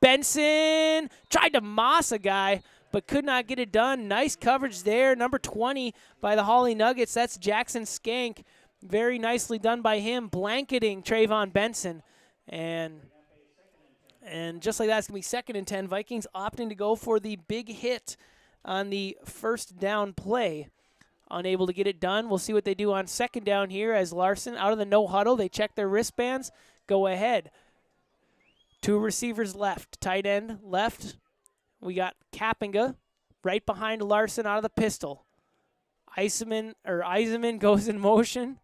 Benson tried to moss a guy, but could not get it done. Nice coverage there. Number 20 by the Hawley Nuggets. That's Jackson Skank. Very nicely done by him, blanketing Trayvon Benson. And just like that, it's going to be 2nd and 10. Vikings opting to go for the big hit on the first down play. Unable to get it done. We'll see what they do on 2nd down here as Larson out of the no huddle. They check their wristbands. Go ahead. 2 receivers left. Tight end left. We got Kappinga right behind Larson out of the pistol. Eisenman goes in motion,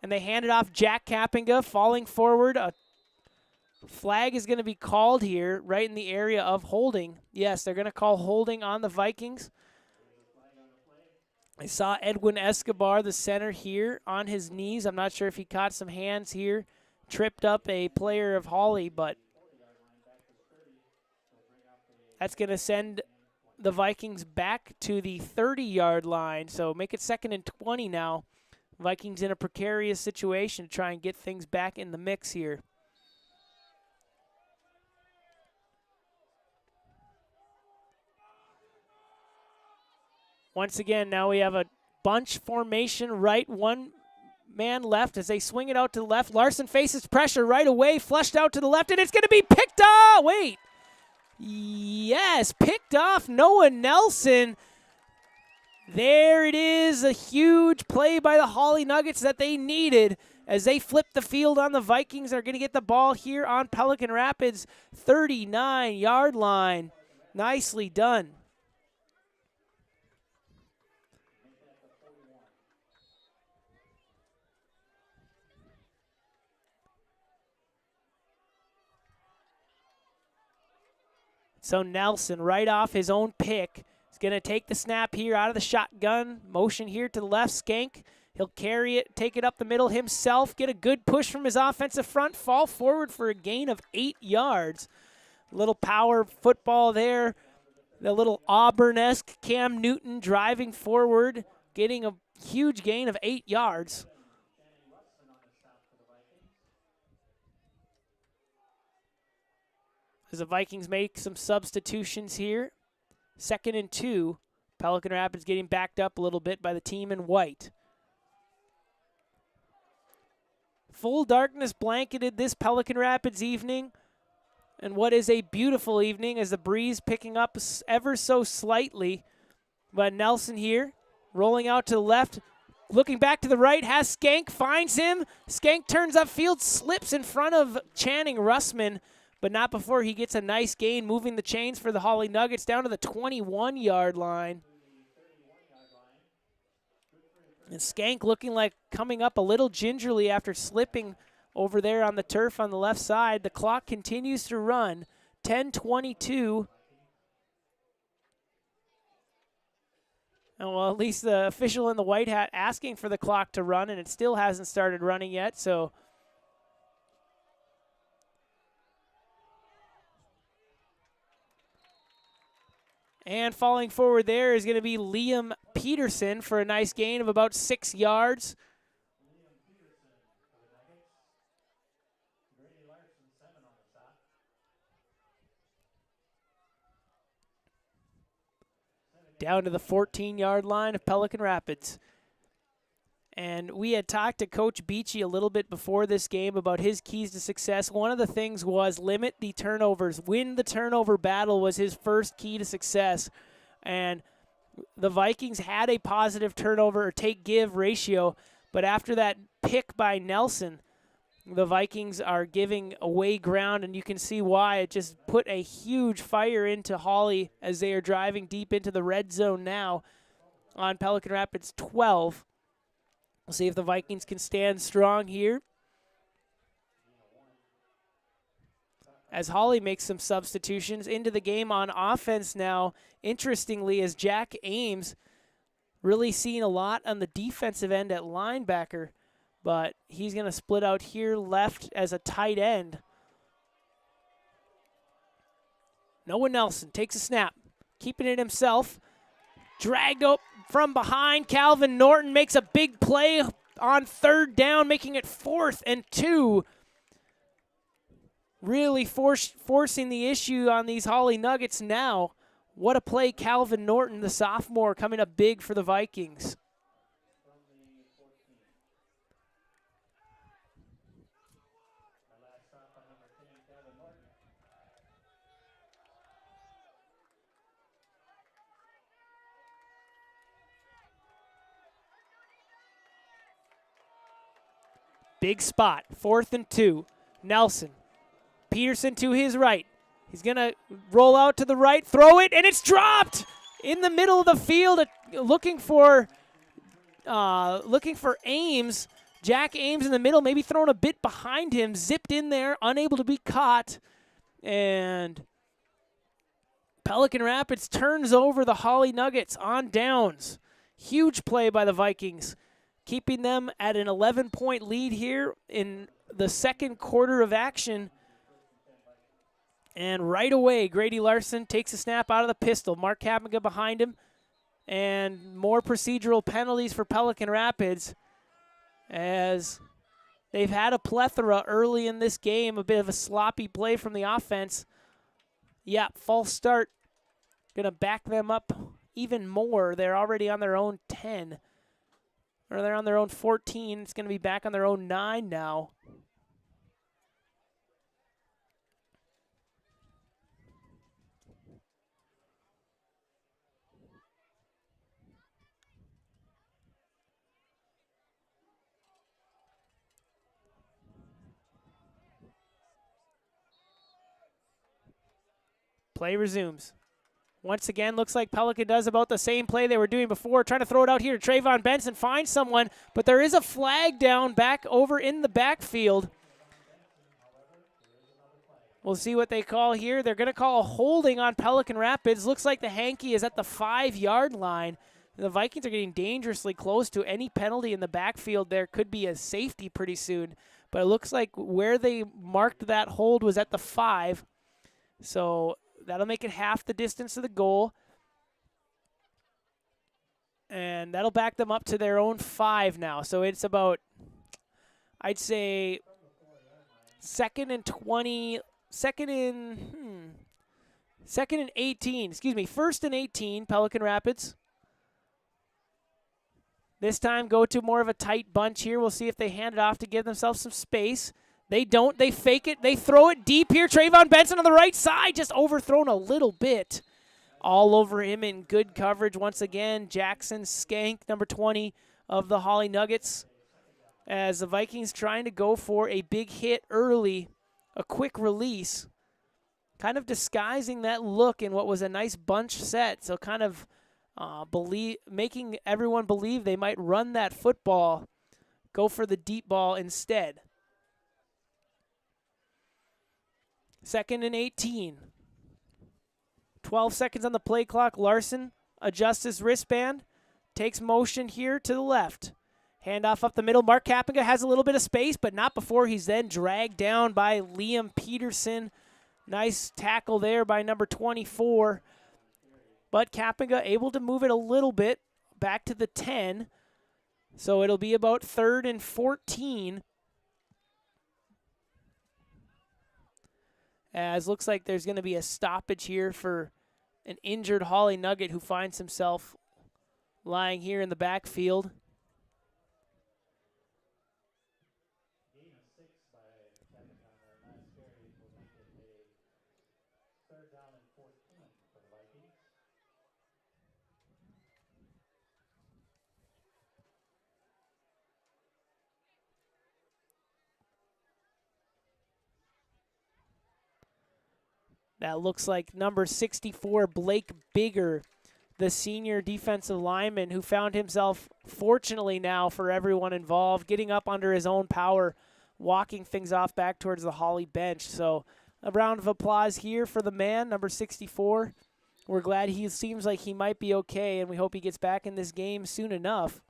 and they hand it off. Jack Kappinga falling forward. A flag is going to be called here right in the area of holding. Yes, they're going to call holding on the Vikings. I saw Edwin Escobar, the center here, on his knees. I'm not sure if he caught some hands here. Tripped up a player of Hawley, but that's going to send the Vikings back to the 30-yard line. So make it 2nd and 20 now. Vikings in a precarious situation to try and get things back in the mix here. Once again, now we have a bunch formation right, one man left as they swing it out to the left. Larson faces pressure right away, flushed out to the left, and it's going to be picked off. Wait. Yes, picked off Noah Nelson. There it is, a huge play by the Hawley Nuggets that they needed as they flip the field on the Vikings. Are going to get the ball here on Pelican Rapids 39-yard line. Nicely done. So Nelson, right off his own pick, is going to take the snap here out of the shotgun. Motion here to the left. Skank, he'll carry it, take it up the middle himself, get a good push from his offensive front, fall forward for a gain of 8 yards. A little power football there. The little Auburn-esque Cam Newton driving forward, getting a huge gain of 8 yards. As the Vikings make some substitutions here. 2nd and 2. Pelican Rapids getting backed up a little bit by the team in white. Full darkness blanketed this Pelican Rapids evening. And what is a beautiful evening as the breeze picking up ever so slightly. But Nelson here, rolling out to the left. Looking back to the right, has Skank, finds him. Skank turns upfield, slips in front of Channing Russman, but not before he gets a nice gain, moving the chains for the Hawley Nuggets down to the 21-yard line. And Skank looking like coming up a little gingerly after slipping over there on the turf on the left side. The clock continues to run. 10:22. And well, at least the official in the white hat asking for the clock to run, and it still hasn't started running yet. So and falling forward there is going to be Liam Peterson for a nice gain of about 6 yards. Down to the 14-yard line of Pelican Rapids. And we had talked to Coach Beachy a little bit before this game about his keys to success. One of the things was limit the turnovers. Win the turnover battle was his first key to success. And the Vikings had a positive turnover or take-give ratio, but after that pick by Nelson, the Vikings are giving away ground, and you can see why. It just put a huge fire into Hawley as they are driving deep into the red zone now on Pelican Rapids 12. We'll see if the Vikings can stand strong here. As Hawley makes some substitutions into the game on offense now, interestingly, as Jack Ames really seeing a lot on the defensive end at linebacker, but he's going to split out here left as a tight end. Noah Nelson takes a snap, keeping it himself. Dragged up from behind. Calvin Norton makes a big play on third down, making it 4th and 2. Really forcing the issue on these Hawley Nuggets now. What a play, Calvin Norton, the sophomore, coming up big for the Vikings. Big spot, 4th and 2. Nelson. Peterson to his right. He's going to roll out to the right, throw it, and it's dropped in the middle of the field, looking for Ames. Jack Ames in the middle, maybe thrown a bit behind him, zipped in there, unable to be caught. And Pelican Rapids turns over the Hawley Nuggets on downs. Huge play by the Vikings, keeping them at an 11-point lead here in the second quarter of action. And right away, Grady Larson takes a snap out of the pistol. Mark Kapaga behind him. And more procedural penalties for Pelican Rapids, as they've had a plethora early in this game, a bit of a sloppy play from the offense. Yeah, false start. Going to back them up even more. They're already on their own 10. Or they're on their own 14. It's going to be back on their own 9 now. Play resumes. Once again, looks like Pelican does about the same play they were doing before, trying to throw it out here to Trayvon Benson, finds someone, but there is a flag down back over in the backfield. We'll see what they call here. They're going to call a holding on Pelican Rapids. Looks like the hanky is at the 5-yard line. The Vikings are getting dangerously close to any penalty in the backfield. There could be a safety pretty soon, but it looks like where they marked that hold was at the 5. So that'll make it half the distance of the goal. And that'll back them up to their own 5 now. So it's about, I'd say, second and 18. Excuse me, 1st and 18, Pelican Rapids. This time go to more of a tight bunch here. We'll see if they hand it off to give themselves some space. They don't. They fake it. They throw it deep here. Trayvon Benson on the right side, just overthrown a little bit. All over him in good coverage once again. Jackson Skank, number 20 of the Hawley Nuggets. As the Vikings trying to go for a big hit early, a quick release. Kind of disguising that look in what was a nice bunch set. So kind of making everyone believe they might run that football. Go for the deep ball instead. 2nd and 18. 12 seconds on the play clock. Larson adjusts his wristband, takes motion here to the left. Handoff up the middle. Mark Kapinga has a little bit of space, but not before he's then dragged down by Liam Peterson. Nice tackle there by number 24. But Kapinga able to move it a little bit back to the 10. So it'll be about 3rd and 14. As looks like there's going to be a stoppage here for an injured Hawley Nugget who finds himself lying here in the backfield. That looks like number 64, Blake Bigger, the senior defensive lineman who found himself, fortunately now for everyone involved, getting up under his own power, walking things off back towards the Hawley bench. So a round of applause here for the man, number 64. We're glad he seems like he might be okay, and we hope he gets back in this game soon enough.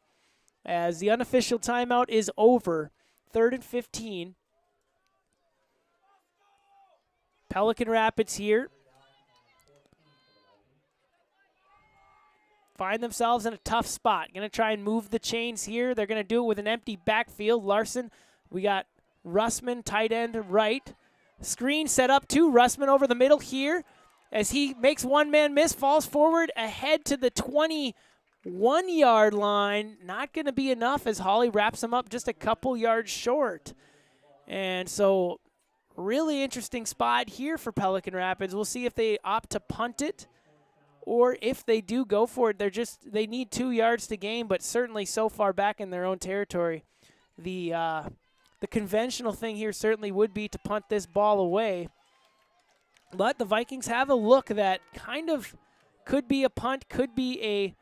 As the unofficial timeout is over, 3rd and 15. Pelican Rapids here find themselves in a tough spot. Going to try and move the chains here. They're going to do it with an empty backfield. Larson, we got Russman, tight end right. Screen set up to Russman over the middle here as he makes one-man miss, falls forward ahead to the 21-yard line. Not going to be enough as Hawley wraps him up just a couple yards short. And so really interesting spot here for Pelican Rapids. We'll see if they opt to punt it or if they do go for it. They need 2 yards to gain, but certainly so far back in their own territory. The conventional thing here certainly would be to punt this ball away. But the Vikings have a look that kind of could be a punt, could be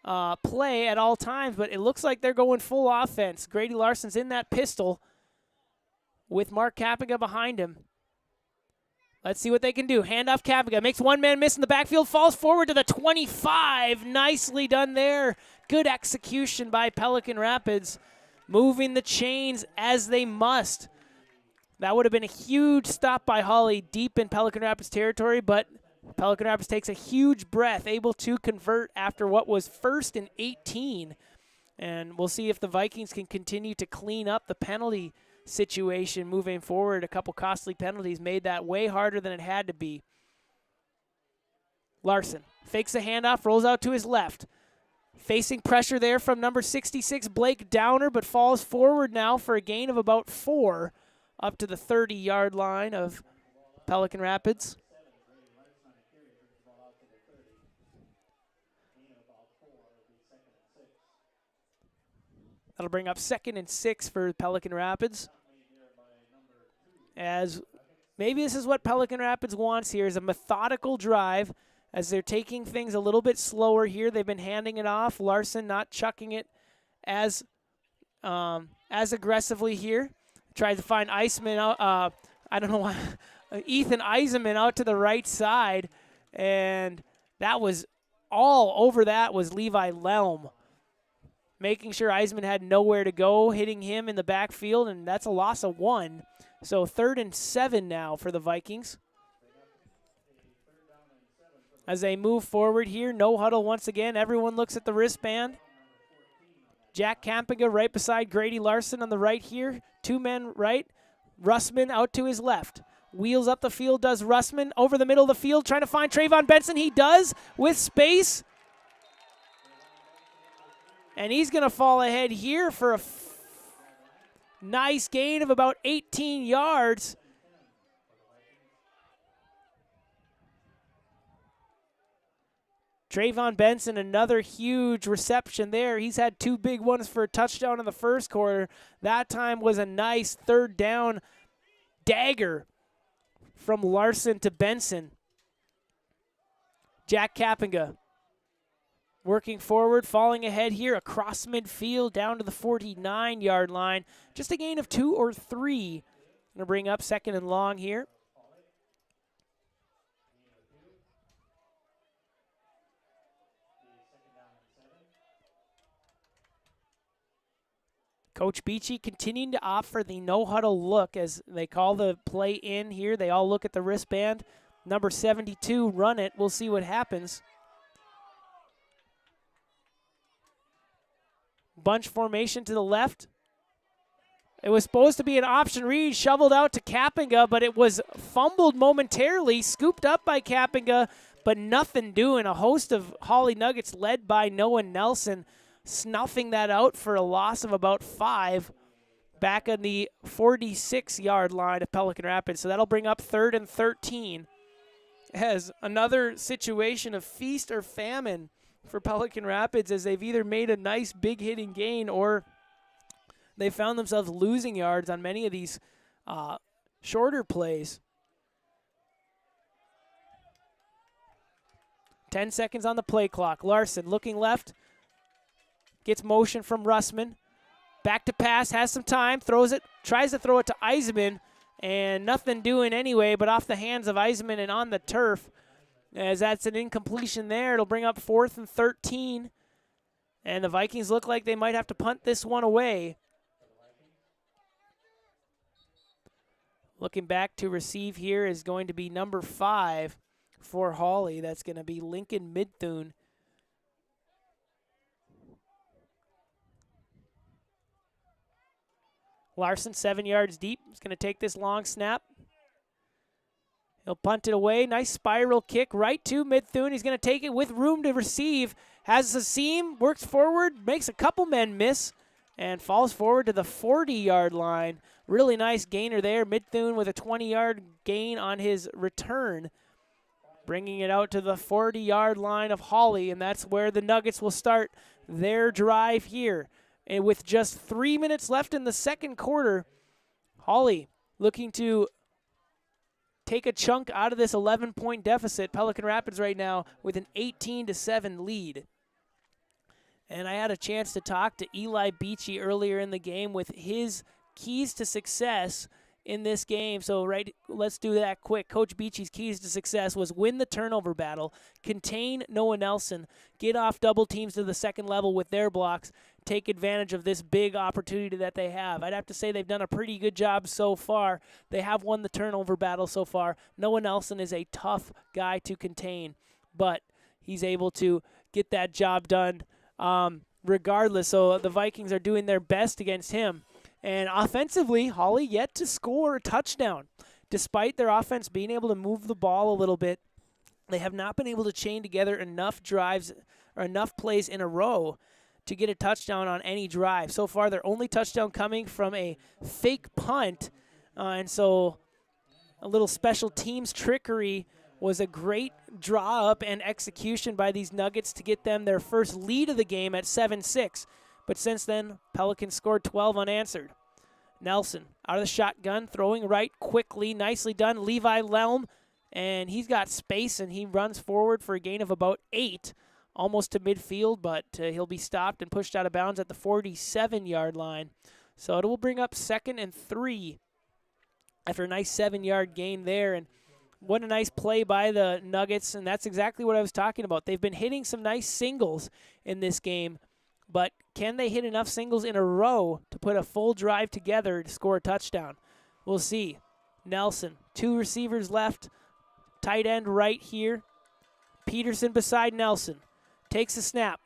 a play at all times, but it looks like they're going full offense. Grady Larson's in that pistol with Mark Kapinga behind him. Let's see what they can do. Handoff Kapinga. Makes one-man miss in the backfield. Falls forward to the 25. Nicely done there. Good execution by Pelican Rapids. Moving the chains as they must. That would have been a huge stop by Hawley deep in Pelican Rapids territory, but Pelican Rapids takes a huge breath, able to convert after what was 1st and 18. And we'll see if the Vikings can continue to clean up the penalty situation moving forward. A couple costly penalties made that way harder than it had to be. Larson fakes a handoff, rolls out to his left. Facing pressure there from number 66, Blake Downer, but falls forward now for a gain of about 4 up to the 30-yard line of Pelican Rapids. That'll bring up 2nd and 6 for Pelican Rapids. As maybe this is what Pelican Rapids wants here, is a methodical drive as they're taking things a little bit slower here. They've been handing it off. Larson not chucking it as aggressively here. Tries to find Eisman out. I don't know why. Ethan Eisenman out to the right side, and that was all over. That was Levi Lelm, making sure Eisman had nowhere to go, hitting him in the backfield, and that's a loss of 1. So 3rd and 7 now for the Vikings. As they move forward here, no huddle once again. Everyone looks at the wristband. Jack Kapinga right beside Grady Larson on the right here. 2 men right. Russman out to his left. Wheels up the field, does Russman. Over the middle of the field, trying to find Trayvon Benson. He does with space. And he's going to fall ahead here for a nice gain of about 18 yards. Trayvon Benson, another huge reception there. He's had 2 big ones for a touchdown in the first quarter. That time was a nice 3rd down dagger from Larson to Benson. Jack Kapinga working forward, falling ahead here across midfield down to the 49-yard line. Just a gain of 2 or 3. Going to bring up 2nd and long here. Coach Beachy continuing to opt for the no-huddle look as they call the play in here. They all look at the wristband. Number 72, run it. We'll see what happens. Bunch formation to the left. It was supposed to be an option read, shoveled out to Kappinga, but it was fumbled momentarily, scooped up by Kappinga, but nothing doing. A host of Hawley Nuggets led by Noah Nelson, snuffing that out for a loss of about 5 back on the 46-yard line of Pelican Rapids. So that'll bring up 3rd and 13 as another situation of feast or famine for Pelican Rapids, as they've either made a nice big hitting gain or they found themselves losing yards on many of these shorter plays. 10 seconds on the play clock. Larson looking left. Gets motion from Russman. Back to pass, has some time, throws it, tries to throw it to Eisenman, and nothing doing anyway, but off the hands of Eisenman and on the turf. As that's an incompletion there, it'll bring up 4th and 13. And the Vikings look like they might have to punt this one away. Looking back to receive here is going to be number 5 for Hawley. That's going to be Lincoln Midthune. Larson 7 yards deep. He's going to take this long snap. He'll punt it away. Nice spiral kick right to Midthune. He's going to take it with room to receive. Has a seam, works forward, makes a couple men miss, and falls forward to the 40-yard line. Really nice gainer there. Midthune with a 20-yard gain on his return, bringing it out to the 40-yard line of Hawley, and that's where the Nuggets will start their drive here. And with just 3 minutes left in the second quarter, Hawley looking to take a chunk out of this 11-point deficit. Pelican Rapids right now with an 18-7 lead. And I had a chance to talk to Eli Beachy earlier in the game with his keys to success in this game. So let's do that quick. Coach Beachy's keys to success was win the turnover battle, contain Noah Nelson, get off double teams to the second level with their blocks, take advantage of this big opportunity that they have. I'd have to say they've done a pretty good job so far. They have won the turnover battle so far. Noah Nelson is a tough guy to contain, but he's able to get that job done regardless. So the Vikings are doing their best against him. And offensively, Hawley yet to score a touchdown. Despite their offense being able to move the ball a little bit, they have not been able to chain together enough drives or enough plays in a row to get a touchdown on any drive. So far, their only touchdown coming from a fake punt. And so a little special teams trickery was a great draw up and execution by these Nuggets to get them their first lead of the game at 7-6. But since then, Pelicans scored 12 unanswered. Nelson out of the shotgun, throwing right quickly. Nicely done. Levi Lelm, and he's got space, and he runs forward for a gain of about 8, almost to midfield, but he'll be stopped and pushed out of bounds at the 47-yard line. So it will bring up 2nd and 3 after a nice 7-yard gain there. And what a nice play by the Nuggets, and that's exactly what I was talking about. They've been hitting some nice singles in this game, but can they hit enough singles in a row to put a full drive together to score a touchdown? We'll see. Nelson, 2 receivers left. Tight end right here. Peterson beside Nelson. Takes a snap.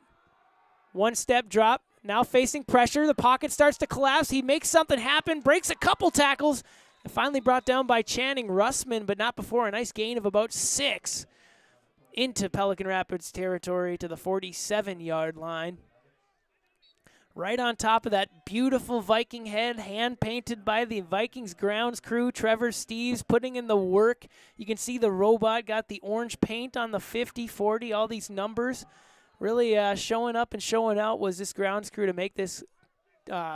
1-step drop. Now facing pressure. The pocket starts to collapse. He makes something happen. Breaks a couple tackles. And finally brought down by Channing Russman, but not before a nice gain of about 6 into Pelican Rapids territory to the 47-yard line. Right on top of that beautiful Viking head, hand-painted by the Vikings grounds crew, Trevor Steves putting in the work. You can see the robot got the orange paint on the 50, 40, all these numbers. Really showing up and showing out was this grounds crew to make this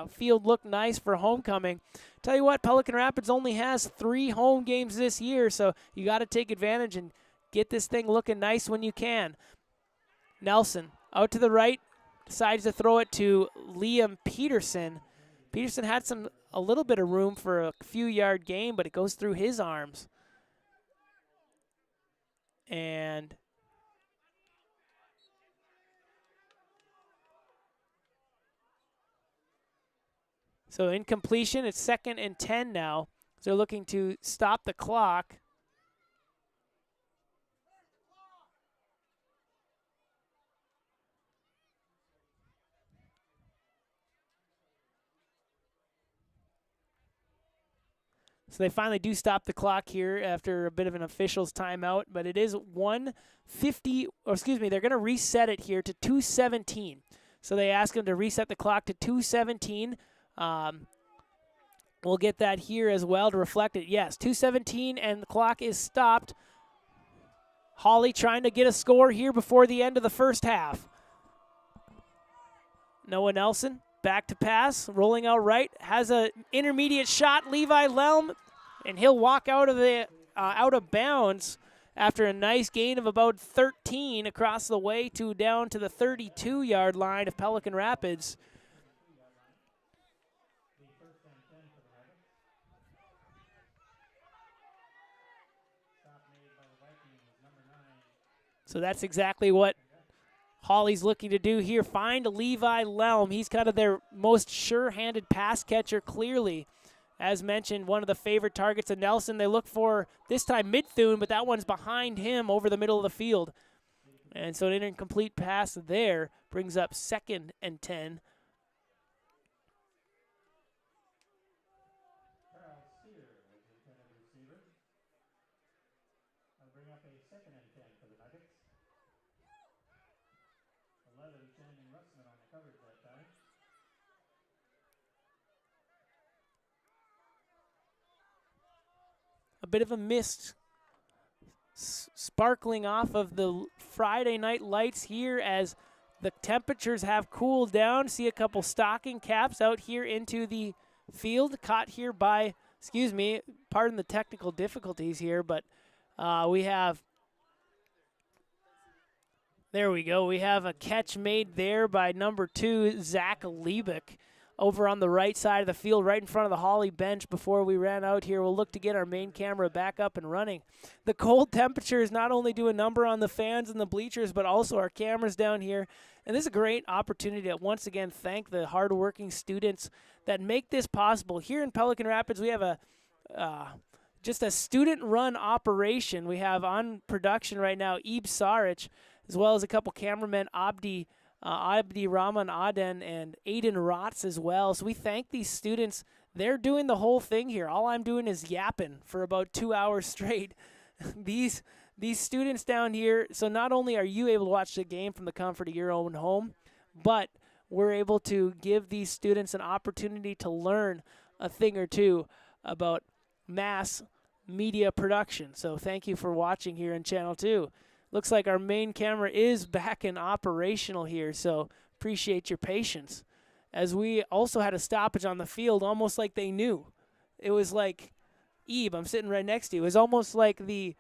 field look nice for homecoming. Tell you what, Pelican Rapids only has 3 home games this year, so you got to take advantage and get this thing looking nice when you can. Nelson out to the right. Decides to throw it to Liam Peterson. Peterson had a little bit of room for a few-yard gain, but it goes through his arms. And So incompletion, it's 2nd and 10 now. So they're looking to stop the clock. So they finally do stop the clock here after a bit of an official's timeout, but it is 1:50, or excuse me, they're going to reset it here to 2:17. So they ask them to reset the clock to 2:17. We'll get that here as well to reflect it. Yes, 2:17, and the clock is stopped. Hawley trying to get a score here before the end of the first half. Noah Nelson. Back to pass, rolling out right, has an intermediate shot, Levi Lelm, and he'll walk out of bounds after a nice gain of about 13 across the way to down to the 32-yard line of Pelican Rapids. So that's exactly what Hawley's looking to do here, find Levi Lelm. He's kind of their most sure-handed pass catcher, clearly. As mentioned, one of the favorite targets of Nelson. They look for, this time, Midthune, but that one's behind him over the middle of the field. And so an incomplete pass there brings up 2nd and 10. A bit of a mist sparkling off of the Friday night lights here as the temperatures have cooled down. See a couple stocking caps out here into the field, caught here by, excuse me, pardon the technical difficulties here, but we have, there we go. We have a catch made there by number 2, Zach Liebig, over on the right side of the field, right in front of the Hawley bench before we ran out here. We'll look to get our main camera back up and running. The cold temperatures not only do a number on the fans and the bleachers, but also our cameras down here. And this is a great opportunity to once again thank the hardworking students that make this possible. Here in Pelican Rapids, we have a just a student-run operation. We have on production right now Ebe Sarich, as well as a couple cameramen, Abdi Rahman Aden and Aiden Rotz as well. So we thank these students. They're doing the whole thing here. All I'm doing is yapping for about 2 hours straight. These students down here, so not only are you able to watch the game from the comfort of your own home, but we're able to give these students an opportunity to learn a thing or two about mass media production. So thank you for watching here on Channel 2. Looks like our main camera is back and operational here, so appreciate your patience. As we also had a stoppage on the field, almost like they knew. It was like, Ebe, I'm sitting right next to you. It was almost like the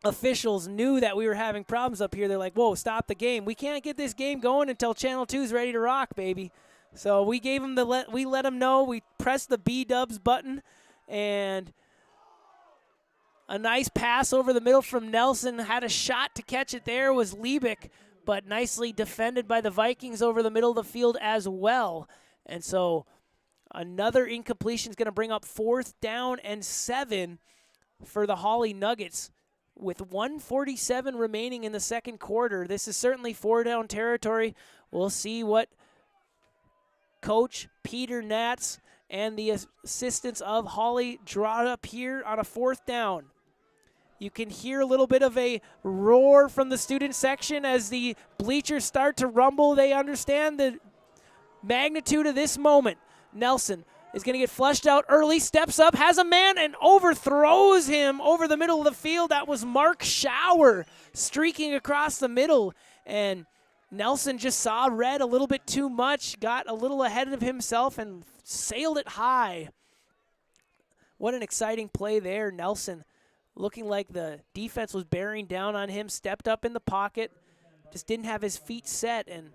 officials knew that we were having problems up here. They're like, whoa, stop the game. We can't get this game going until Channel 2 is ready to rock, baby. So we gave them we let them know. We pressed the B-dubs button, and a nice pass over the middle from Nelson. Had a shot to catch it there, was Liebig, but nicely defended by the Vikings over the middle of the field as well. And so another incompletion is going to bring up 4th down and 7 for the Hawley Nuggets. With 1:47 remaining in the second quarter, this is certainly 4-down territory. We'll see what Coach Peter Natz and the assistants of Hawley draw up here on a 4th down. You can hear a little bit of a roar from the student section as the bleachers start to rumble. They understand the magnitude of this moment. Nelson is going to get flushed out early, steps up, has a man, and overthrows him over the middle of the field. That was Mark Schauer streaking across the middle, and Nelson just saw red a little bit too much, got a little ahead of himself, and sailed it high. What an exciting play there. Nelson, looking like the defense was bearing down on him, stepped up in the pocket, just didn't have his feet set, and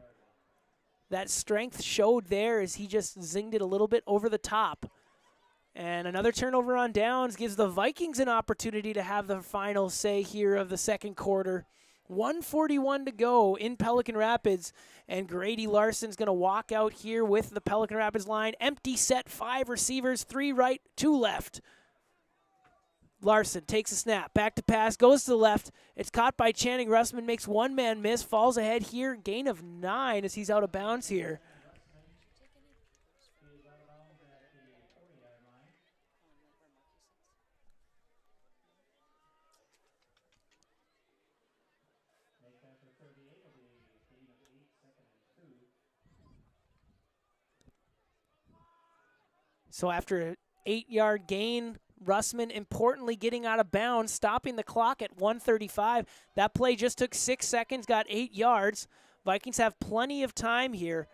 that strength showed there as he just zinged it a little bit over the top. And another turnover on downs gives the Vikings an opportunity to have the final say here of the second quarter. 1:41 to go in Pelican Rapids, and Grady Larson's going to walk out here with the Pelican Rapids line. Empty set, 5 receivers, 3 right, 2 left. Larson takes a snap, back to pass, goes to the left. It's caught by Channing Russman, makes one man miss, falls ahead here, gain of 9 as he's out of bounds here. So after an 8-yard gain, Russman importantly getting out of bounds, stopping the clock at 1:35. That play just took 6 seconds, got 8 yards. Vikings have plenty of time here.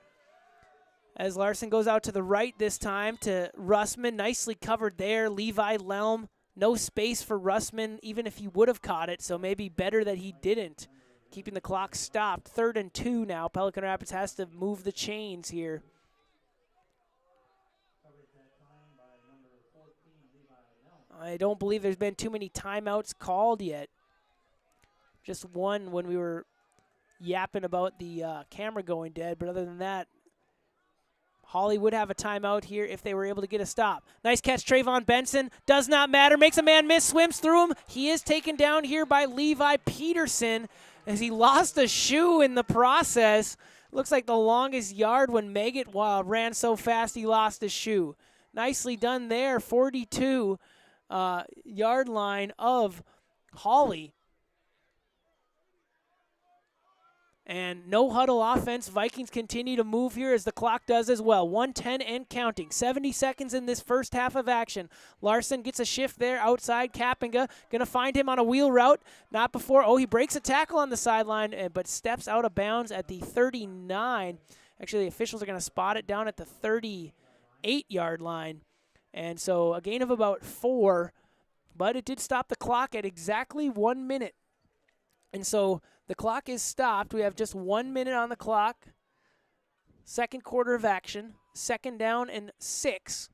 As Larson goes out to the right this time to Russman, nicely covered there. Levi Lelm, no space for Russman, even if he would have caught it, so maybe better that he didn't. Keeping the clock stopped. 3rd and 2 now. Pelican Rapids has to move the chains here. I don't believe there's been too many timeouts called yet. Just one when we were yapping about the camera going dead, but other than that, Hawley would have a timeout here if they were able to get a stop. Nice catch, Trayvon Benson. Does not matter. Makes a man miss, swims through him. He is taken down here by Levi Peterson as he lost a shoe in the process. Looks like the longest yard when Maggot ran so fast he lost his shoe. Nicely done there, 42 yard line of Hawley. And no huddle offense. Vikings continue to move here as the clock does as well. 1:10 and counting. 70 seconds in this first half of action. Larson gets a shift there outside. Kappinga going to find him on a wheel route. Not before. Oh, he breaks a tackle on the sideline, but steps out of bounds at the 39. Actually, the officials are going to spot it down at the 38-yard line. And so a gain of about 4, but it did stop the clock at exactly 1 minute. And so the clock is stopped. We have just 1 minute on the clock. Second quarter of action. 2nd down and 6.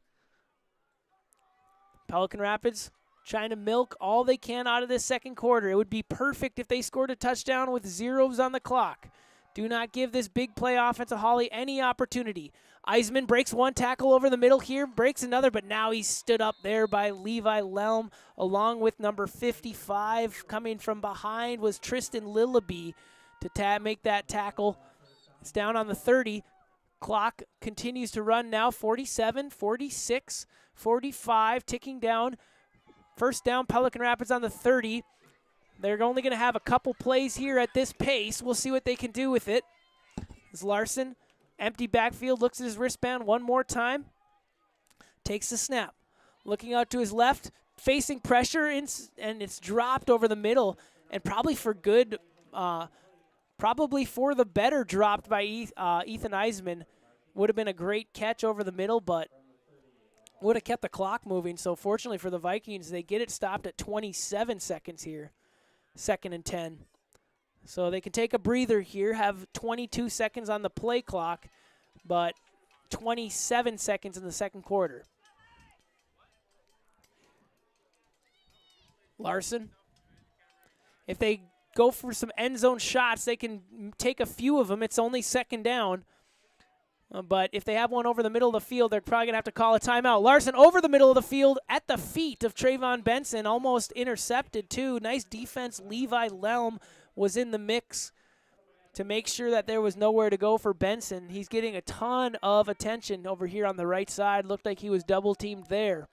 Pelican Rapids trying to milk all they can out of this second quarter. It would be perfect if they scored a touchdown with zeros on the clock. Do not give this big play offense of Hawley any opportunity. Eisman breaks one tackle over the middle here, breaks another, but now he's stood up there by Levi Lelm, along with number 55. Coming from behind was Tristan Lillaby to make that tackle. It's down on the 30. Clock continues to run now, 47, 46, 45, ticking down. First down, Pelican Rapids on the 30. They're only going to have a couple plays here at this pace. We'll see what they can do with it. As Larson, empty backfield, looks at his wristband one more time. Takes the snap. Looking out to his left, facing pressure, and it's dropped over the middle. And probably for good, probably for the better, dropped by Ethan Eisman. Would have been a great catch over the middle, but would have kept the clock moving. So fortunately for the Vikings, they get it stopped at 27 seconds here. 2nd and 10. So they can take a breather here, have 22 seconds on the play clock, but 27 seconds in the second quarter. Larson, if they go for some end zone shots, they can take a few of them. It's only 2nd down. But if they have one over the middle of the field, they're probably going to have to call a timeout. Larson over the middle of the field at the feet of Trayvon Benson, almost intercepted too. Nice defense. Levi Lelm was in the mix to make sure that there was nowhere to go for Benson. He's getting a ton of attention over here on the right side. Looked like he was double teamed there.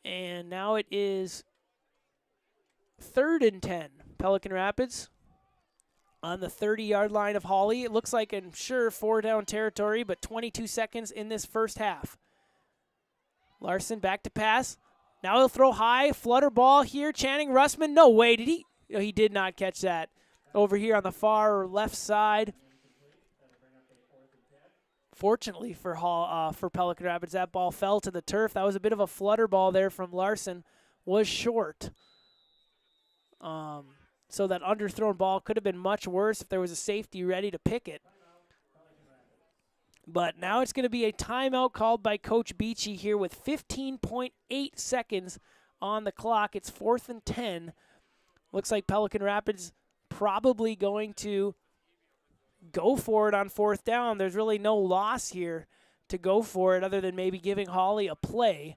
And now it is 3rd and 10. Pelican Rapids on the 30-yard line of Hawley. It looks like in sure 4-down territory, but 22 seconds in this first half. Larson back to pass. Now he'll throw high, flutter ball here. Channing Russman, no way, did he? No, he did not catch that. Over here on the far left side. Fortunately for Pelican Rapids, that ball fell to the turf. That was a bit of a flutter ball there from Larson. Was short. So that underthrown ball could have been much worse if there was a safety ready to pick it. But now it's going to be a timeout called by Coach Beachy here with 15.8 seconds on the clock. It's 4th and 10. Looks like Pelican Rapids probably going to go for it on 4th down. There's really no loss here to go for it other than maybe giving Hawley a play.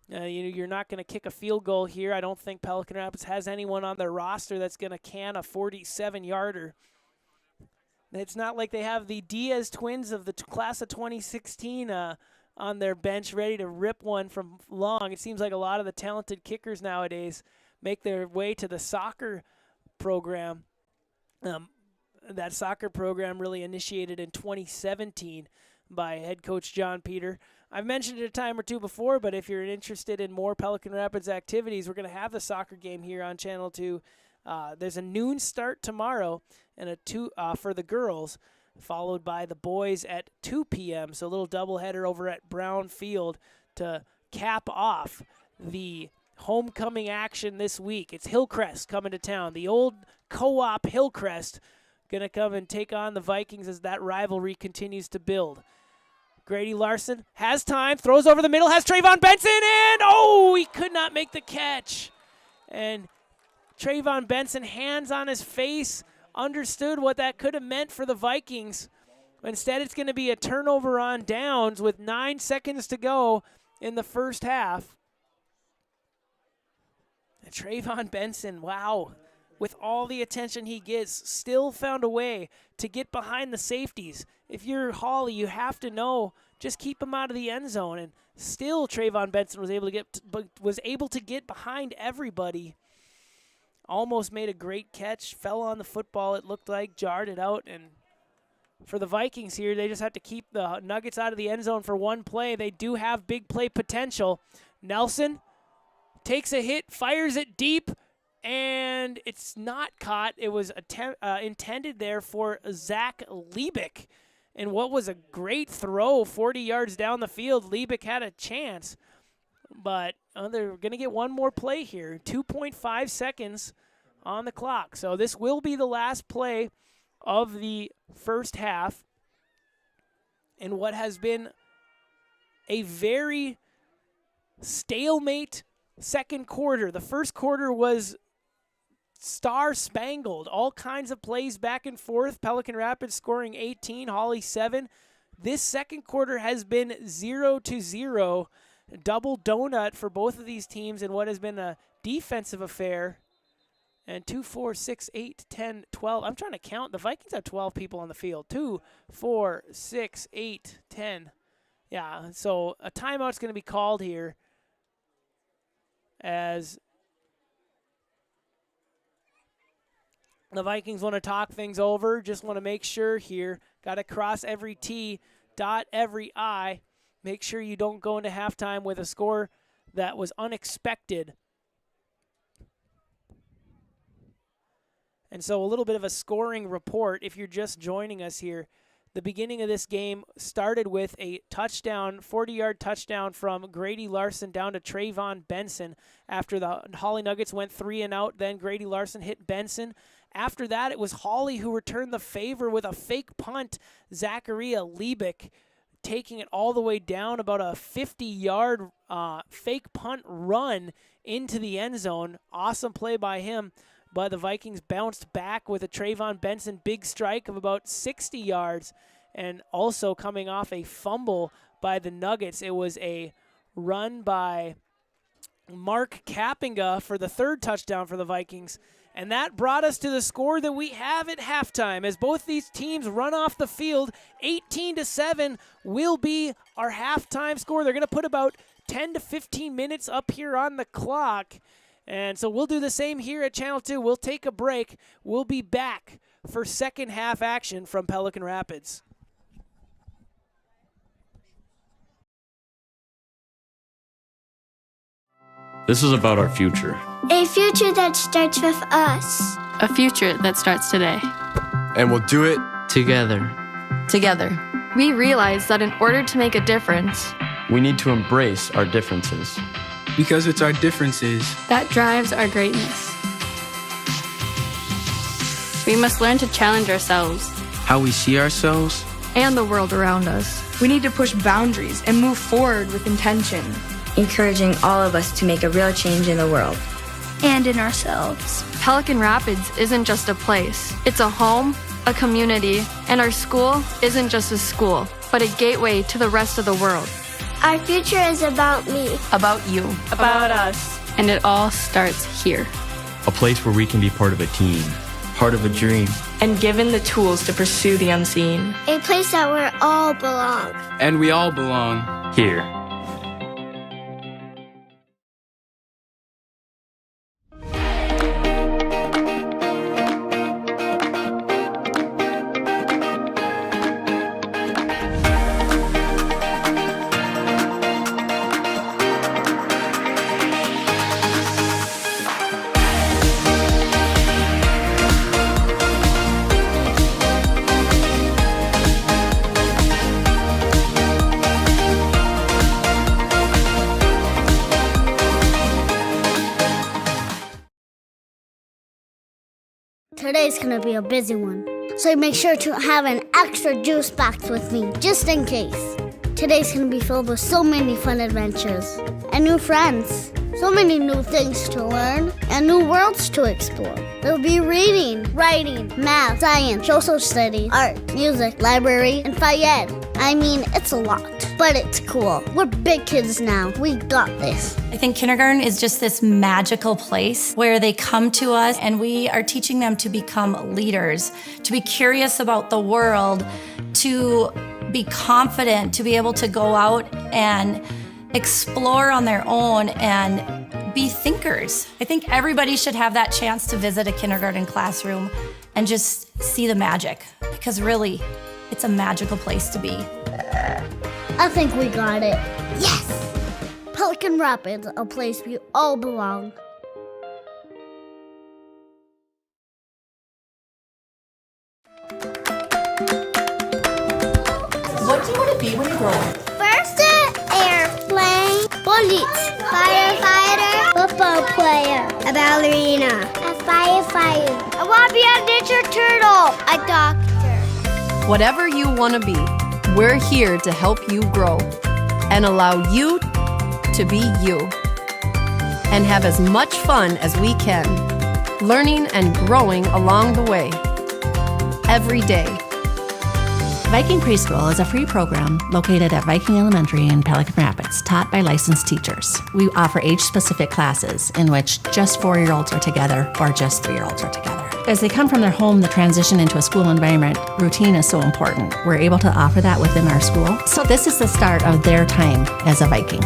You're not going to kick a field goal here. I don't think Pelican Rapids has anyone on their roster that's going to can a 47-yarder. It's not like they have the Diaz twins of the class of 2016 on their bench ready to rip one from long. It seems like a lot of the talented kickers nowadays make their way to the soccer program. That soccer program really initiated in 2017 by head coach John Peter. I've mentioned it a time or two before, but if you're interested in more Pelican Rapids activities, we're going to have the soccer game here on Channel 2. There's a noon start tomorrow and a 2 for the girls, followed by the boys at 2 p.m. So a little doubleheader over at Brown Field to cap off the homecoming action this week. It's Hillcrest coming to town. The old co-op Hillcrest going to come and take on the Vikings as that rivalry continues to build. Grady Larson has time, throws over the middle, has Trayvon Benson, and he could not make the catch. And Trayvon Benson, hands on his face, understood what that could have meant for the Vikings. Instead, it's going to be a turnover on downs with 9 seconds to go in the first half. And Trayvon Benson, wow, with all the attention he gets, still found a way to get behind the safeties. If you're Hawley, you have to know, just keep him out of the end zone. And still Trayvon Benson was able to get behind everybody. Almost made a great catch, fell on the football, it looked like, jarred it out. And for the Vikings here, they just have to keep the Nuggets out of the end zone for one play. They do have big play potential. Nelson takes a hit, fires it deep, and it's not caught. It was intended there for Zach Liebig. And what was a great throw, 40 yards down the field. Liebig had a chance. But they're going to get one more play here. 2.5 seconds on the clock. So this will be the last play of the first half. And what has been a very stalemate second quarter. The first quarter was star-spangled. All kinds of plays back and forth. Pelican Rapids scoring 18, Hawley 7. This second quarter has been 0-0. Double donut for both of these teams in what has been a defensive affair. And 2, 4, 6, 8, 10, 12. I'm trying to count. The Vikings have 12 people on the field. 2, 4, 6, 8, 10. Yeah, so a timeout's going to be called here as the Vikings want to talk things over. Just want to make sure here. Got to cross every T, dot every I. Make sure you don't go into halftime with a score that was unexpected. And so a little bit of a scoring report if you're just joining us here. The beginning of this game started with a touchdown, 40-yard touchdown from Grady Larson down to Trayvon Benson. After the Hawley Nuggets went 3 and out, then Grady Larson hit Benson. After that, it was Hawley who returned the favor with a fake punt. Zachariah Liebig taking it all the way down, about a 50-yard fake punt run into the end zone. Awesome play by him, but the Vikings bounced back with a Trayvon Benson big strike of about 60 yards, and also coming off a fumble by the Nuggets. It was a run by Mark Kappinga for the third touchdown for the Vikings. And that brought us to the score that we have at halftime. As both these teams run off the field, 18-7 will be our halftime score. They're going to put about 10 to 15 minutes up here on the clock. And so we'll do the same here at Channel 2. We'll take a break. We'll be back for second half action from Pelican Rapids. This is about our future. A future that starts with us. A future that starts today. And we'll do it together. Together. We realize that in order to make a difference, we need to embrace our differences. Because it's our differences that drives our greatness. We must learn to challenge ourselves, how we see ourselves, and the world around us. We need to push boundaries and move forward with intention. Encouraging all of us to make a real change in the world. and in ourselves. Pelican Rapids isn't just a place. It's a home, a community, and our school isn't just a school, but a gateway to the rest of the world. Our future is about me. About you. About us. And it all starts here. A place where we can be part of a team. Part of a dream. And given the tools to pursue the unseen. A place that we all belong. And we all belong Here. Today's gonna be a busy one, so make sure to have an extra juice box with me, just in case. Today's gonna be filled with so many fun adventures and new friends. So many new things to learn and new worlds to explore. There'll be reading, writing, math, science, social studies, art, music, library, and Fayed. I mean, it's a lot, but it's cool. We're big kids now. We got this. I think kindergarten is just this magical place where they come to us and we are teaching them to become leaders, to be curious about the world, to be confident, to be able to go out and explore on their own and be thinkers. I think everybody should have that chance to visit a kindergarten classroom and just see the magic, because really, it's a magical place to be. I think we got it. Yes! Pelican Rapids, a place we all belong. What do you want to be when you grow up? First, an airplane. Police. Firefighter. Football player. A ballerina. A firefighter. I want to be a Ninja Turtle. A doctor. Whatever you want to be, we're here to help you grow and allow you to be you and have as much fun as we can, learning and growing along the way, every day. Viking Preschool is a free program located at Viking Elementary in Pelican Rapids, taught by licensed teachers. We offer age-specific classes in which just 4-year-olds are together or just 3-year-olds are together. As they come from their home, the transition into a school environment, routine is so important. We're able to offer that within our school. So this is the start of their time as a Viking.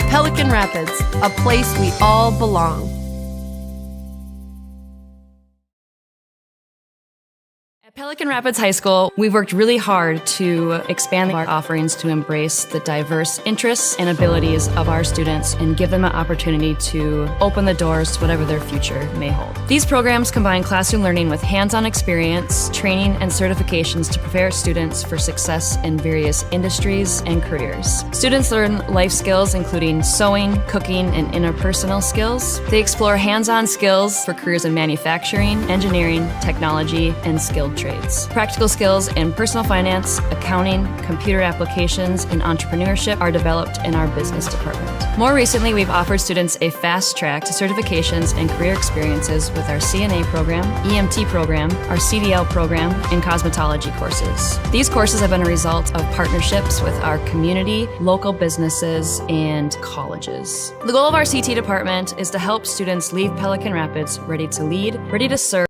Pelican Rapids, a place we all belong. At Pelican Rapids High School, we've worked really hard to expand our offerings to embrace the diverse interests and abilities of our students and give them an opportunity to open the doors to whatever their future may hold. These programs combine classroom learning with hands-on experience, training, and certifications to prepare students for success in various industries and careers. Students learn life skills including sewing, cooking, and interpersonal skills. They explore hands-on skills for careers in manufacturing, engineering, technology, and skilled trades. Practical skills in personal finance, accounting, computer applications, and entrepreneurship are developed in our business department. More recently, we've offered students a fast track to certifications and career experiences with our CNA program, EMT program, our CDL program, and cosmetology courses. These courses have been a result of partnerships with our community, local businesses, and colleges. The goal of our CT department is to help students leave Pelican Rapids ready to lead, ready to serve,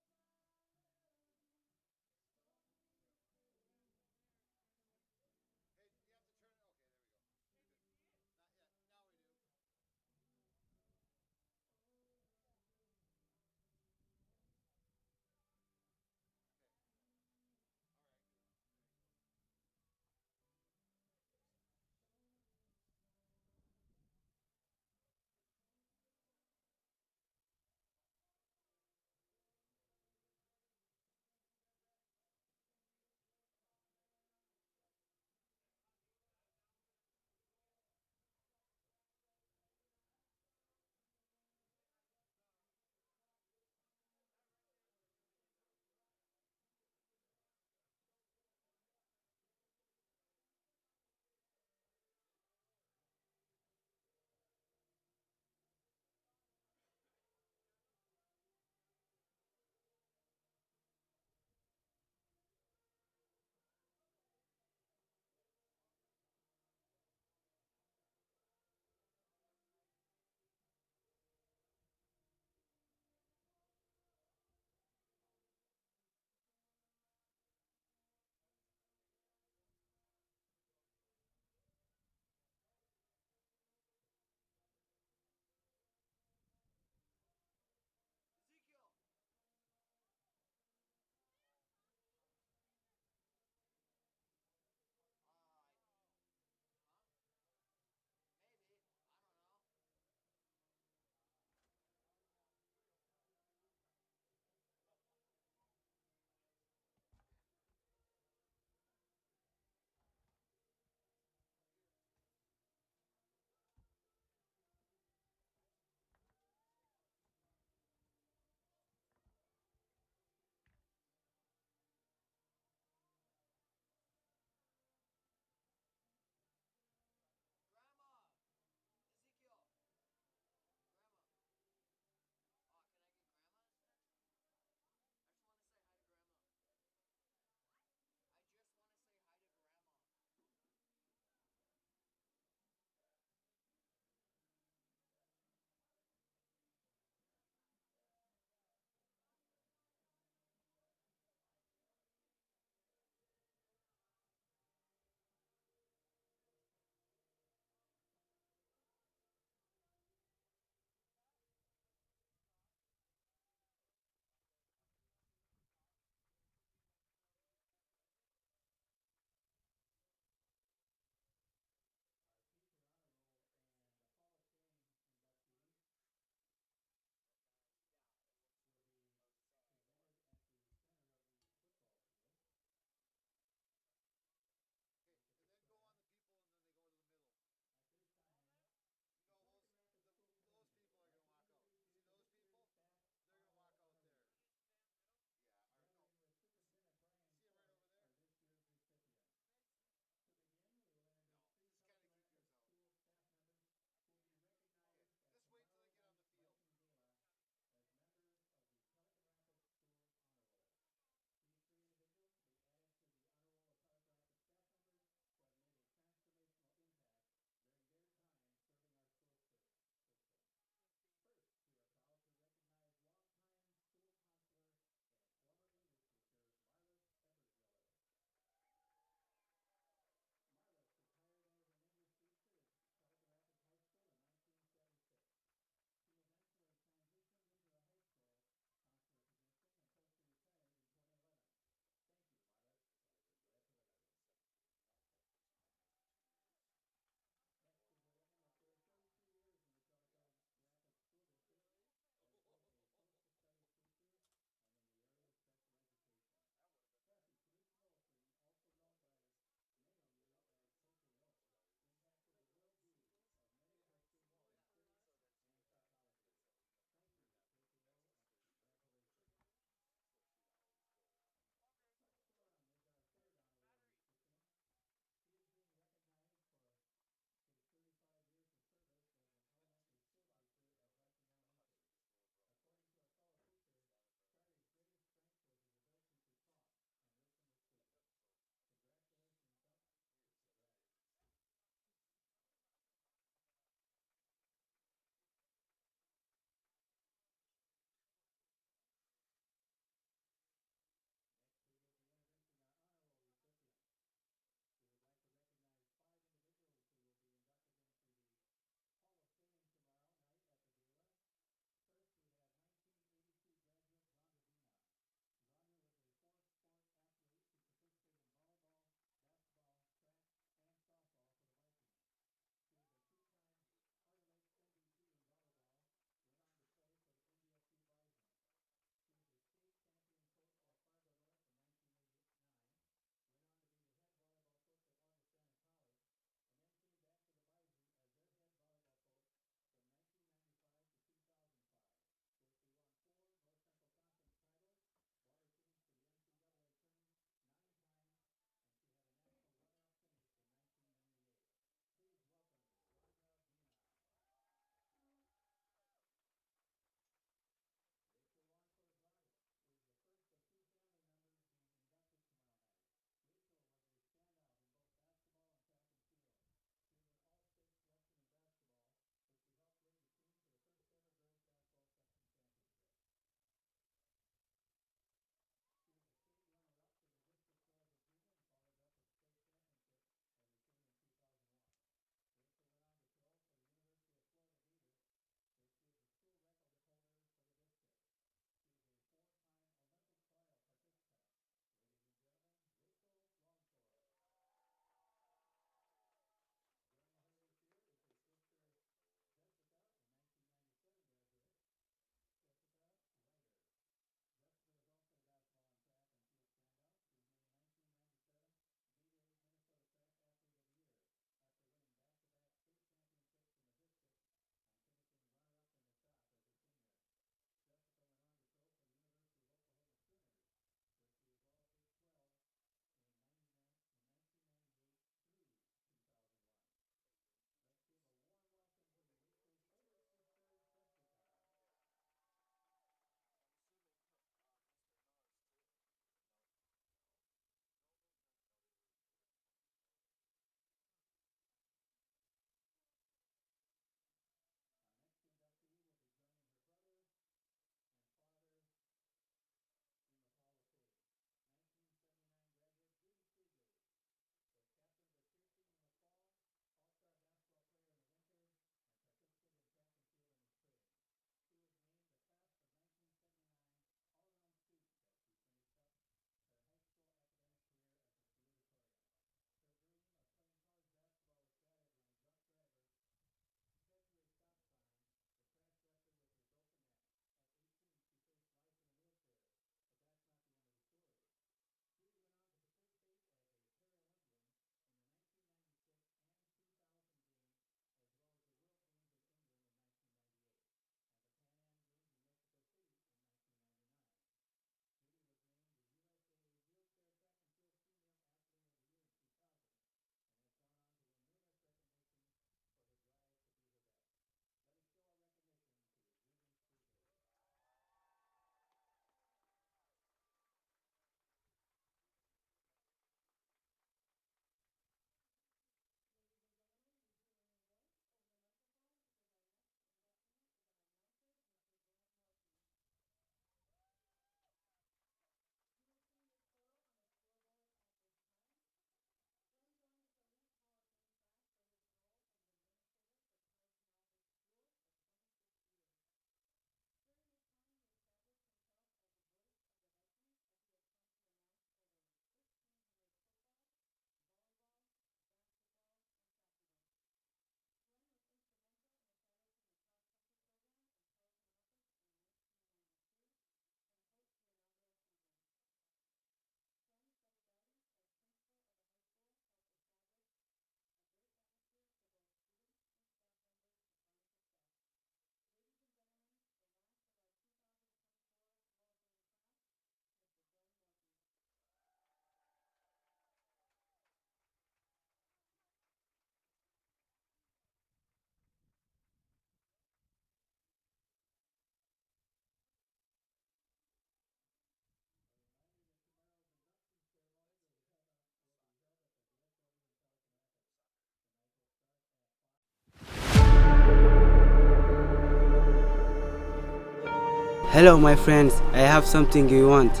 Hello, my friends. I have something you want.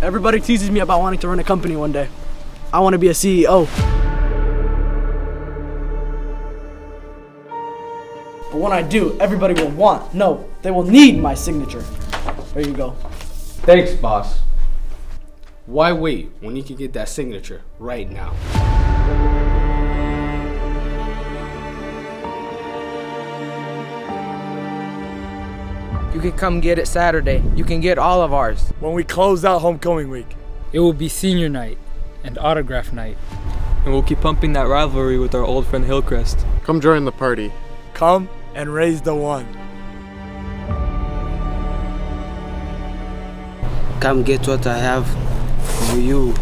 Everybody teases me about wanting to run a company one day. I want to be a CEO. But when I do, everybody will want, no, they will need my signature. There you go. Thanks, boss. Why wait when you can get that signature right now? You can come get it Saturday. You can get all of ours. When we close out homecoming week. It will be senior night and autograph night. And we'll keep pumping that rivalry with our old friend Hillcrest. Come join the party. Come and raise the one. Come get what I have for you.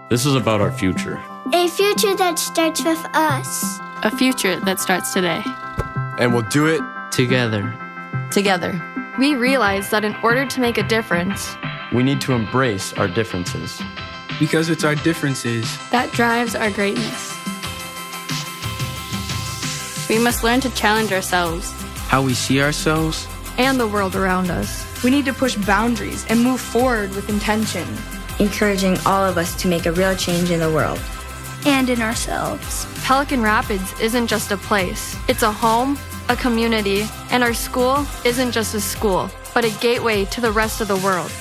This is about our future. A future that starts with us. A future that starts today. And we'll do it Together. Together. We realize that in order to make a difference, We need to embrace our differences. Because it's our differences that drives our greatness. We must learn to challenge ourselves How we see ourselves. and the world around us. We need to push boundaries and move forward with intention. Encouraging all of us to make a real change in the world. And in ourselves. Pelican Rapids isn't just a place. It's a home, a community, and our school isn't just a school, but a gateway to the rest of the world.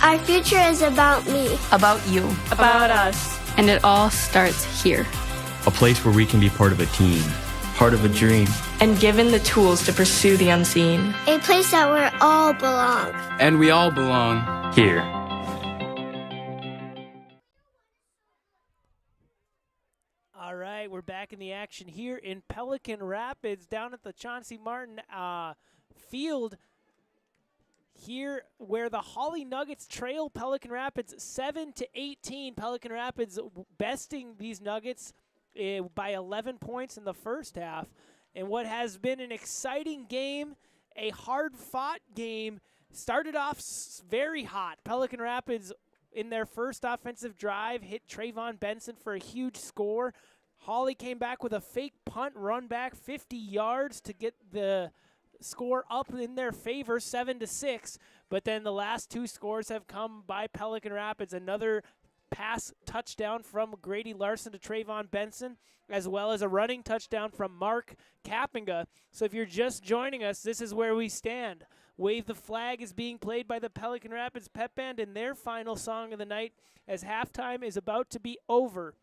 Our future is about me. About you. About us. And it all starts here. A place where we can be part of a team. Part of a dream. And given the tools to pursue the unseen. A place that we all belong. And we all belong Here. All right, we're back in the action here in Pelican Rapids, down at the Chauncey Martin field here where the Hawley Nuggets trail Pelican Rapids 7-18. Pelican Rapids besting these Nuggets by 11 points in the first half. And what has been an exciting game, a hard-fought game, started off very hot. Pelican Rapids, in their first offensive drive, hit Trayvon Benson for a huge score. Hawley came back with a fake punt run back 50 yards to get the score up in their favor, 7-6. But then the last two scores have come by Pelican Rapids. Another pass touchdown from Grady Larson to Trayvon Benson, as well as a running touchdown from Mark Kappinga. So if you're just joining us, this is where we stand. Wave the Flag is being played by the Pelican Rapids Pep Band in their final song of the night as halftime is about to be over.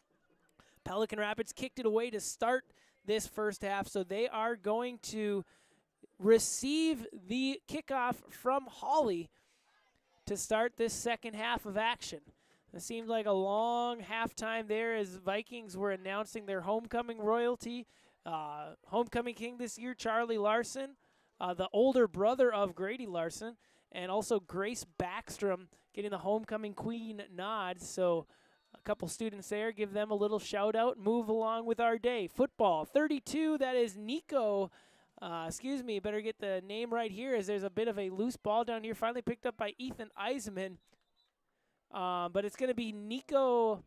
Pelican Rapids kicked it away to start this first half, so they are going to receive the kickoff from Hawley to start this second half of action. It seemed like a long halftime there as Vikings were announcing their homecoming royalty. Homecoming king this year, Charlie Larson, the older brother of Grady Larson, and also Grace Backstrom getting the homecoming queen nod. So a couple students there, give them a little shout out, move along with our day. Football 32, that is Nico. Better get the name right here as there's a bit of a loose ball down here, finally picked up by Ethan Eisenman. But it's going to be Nico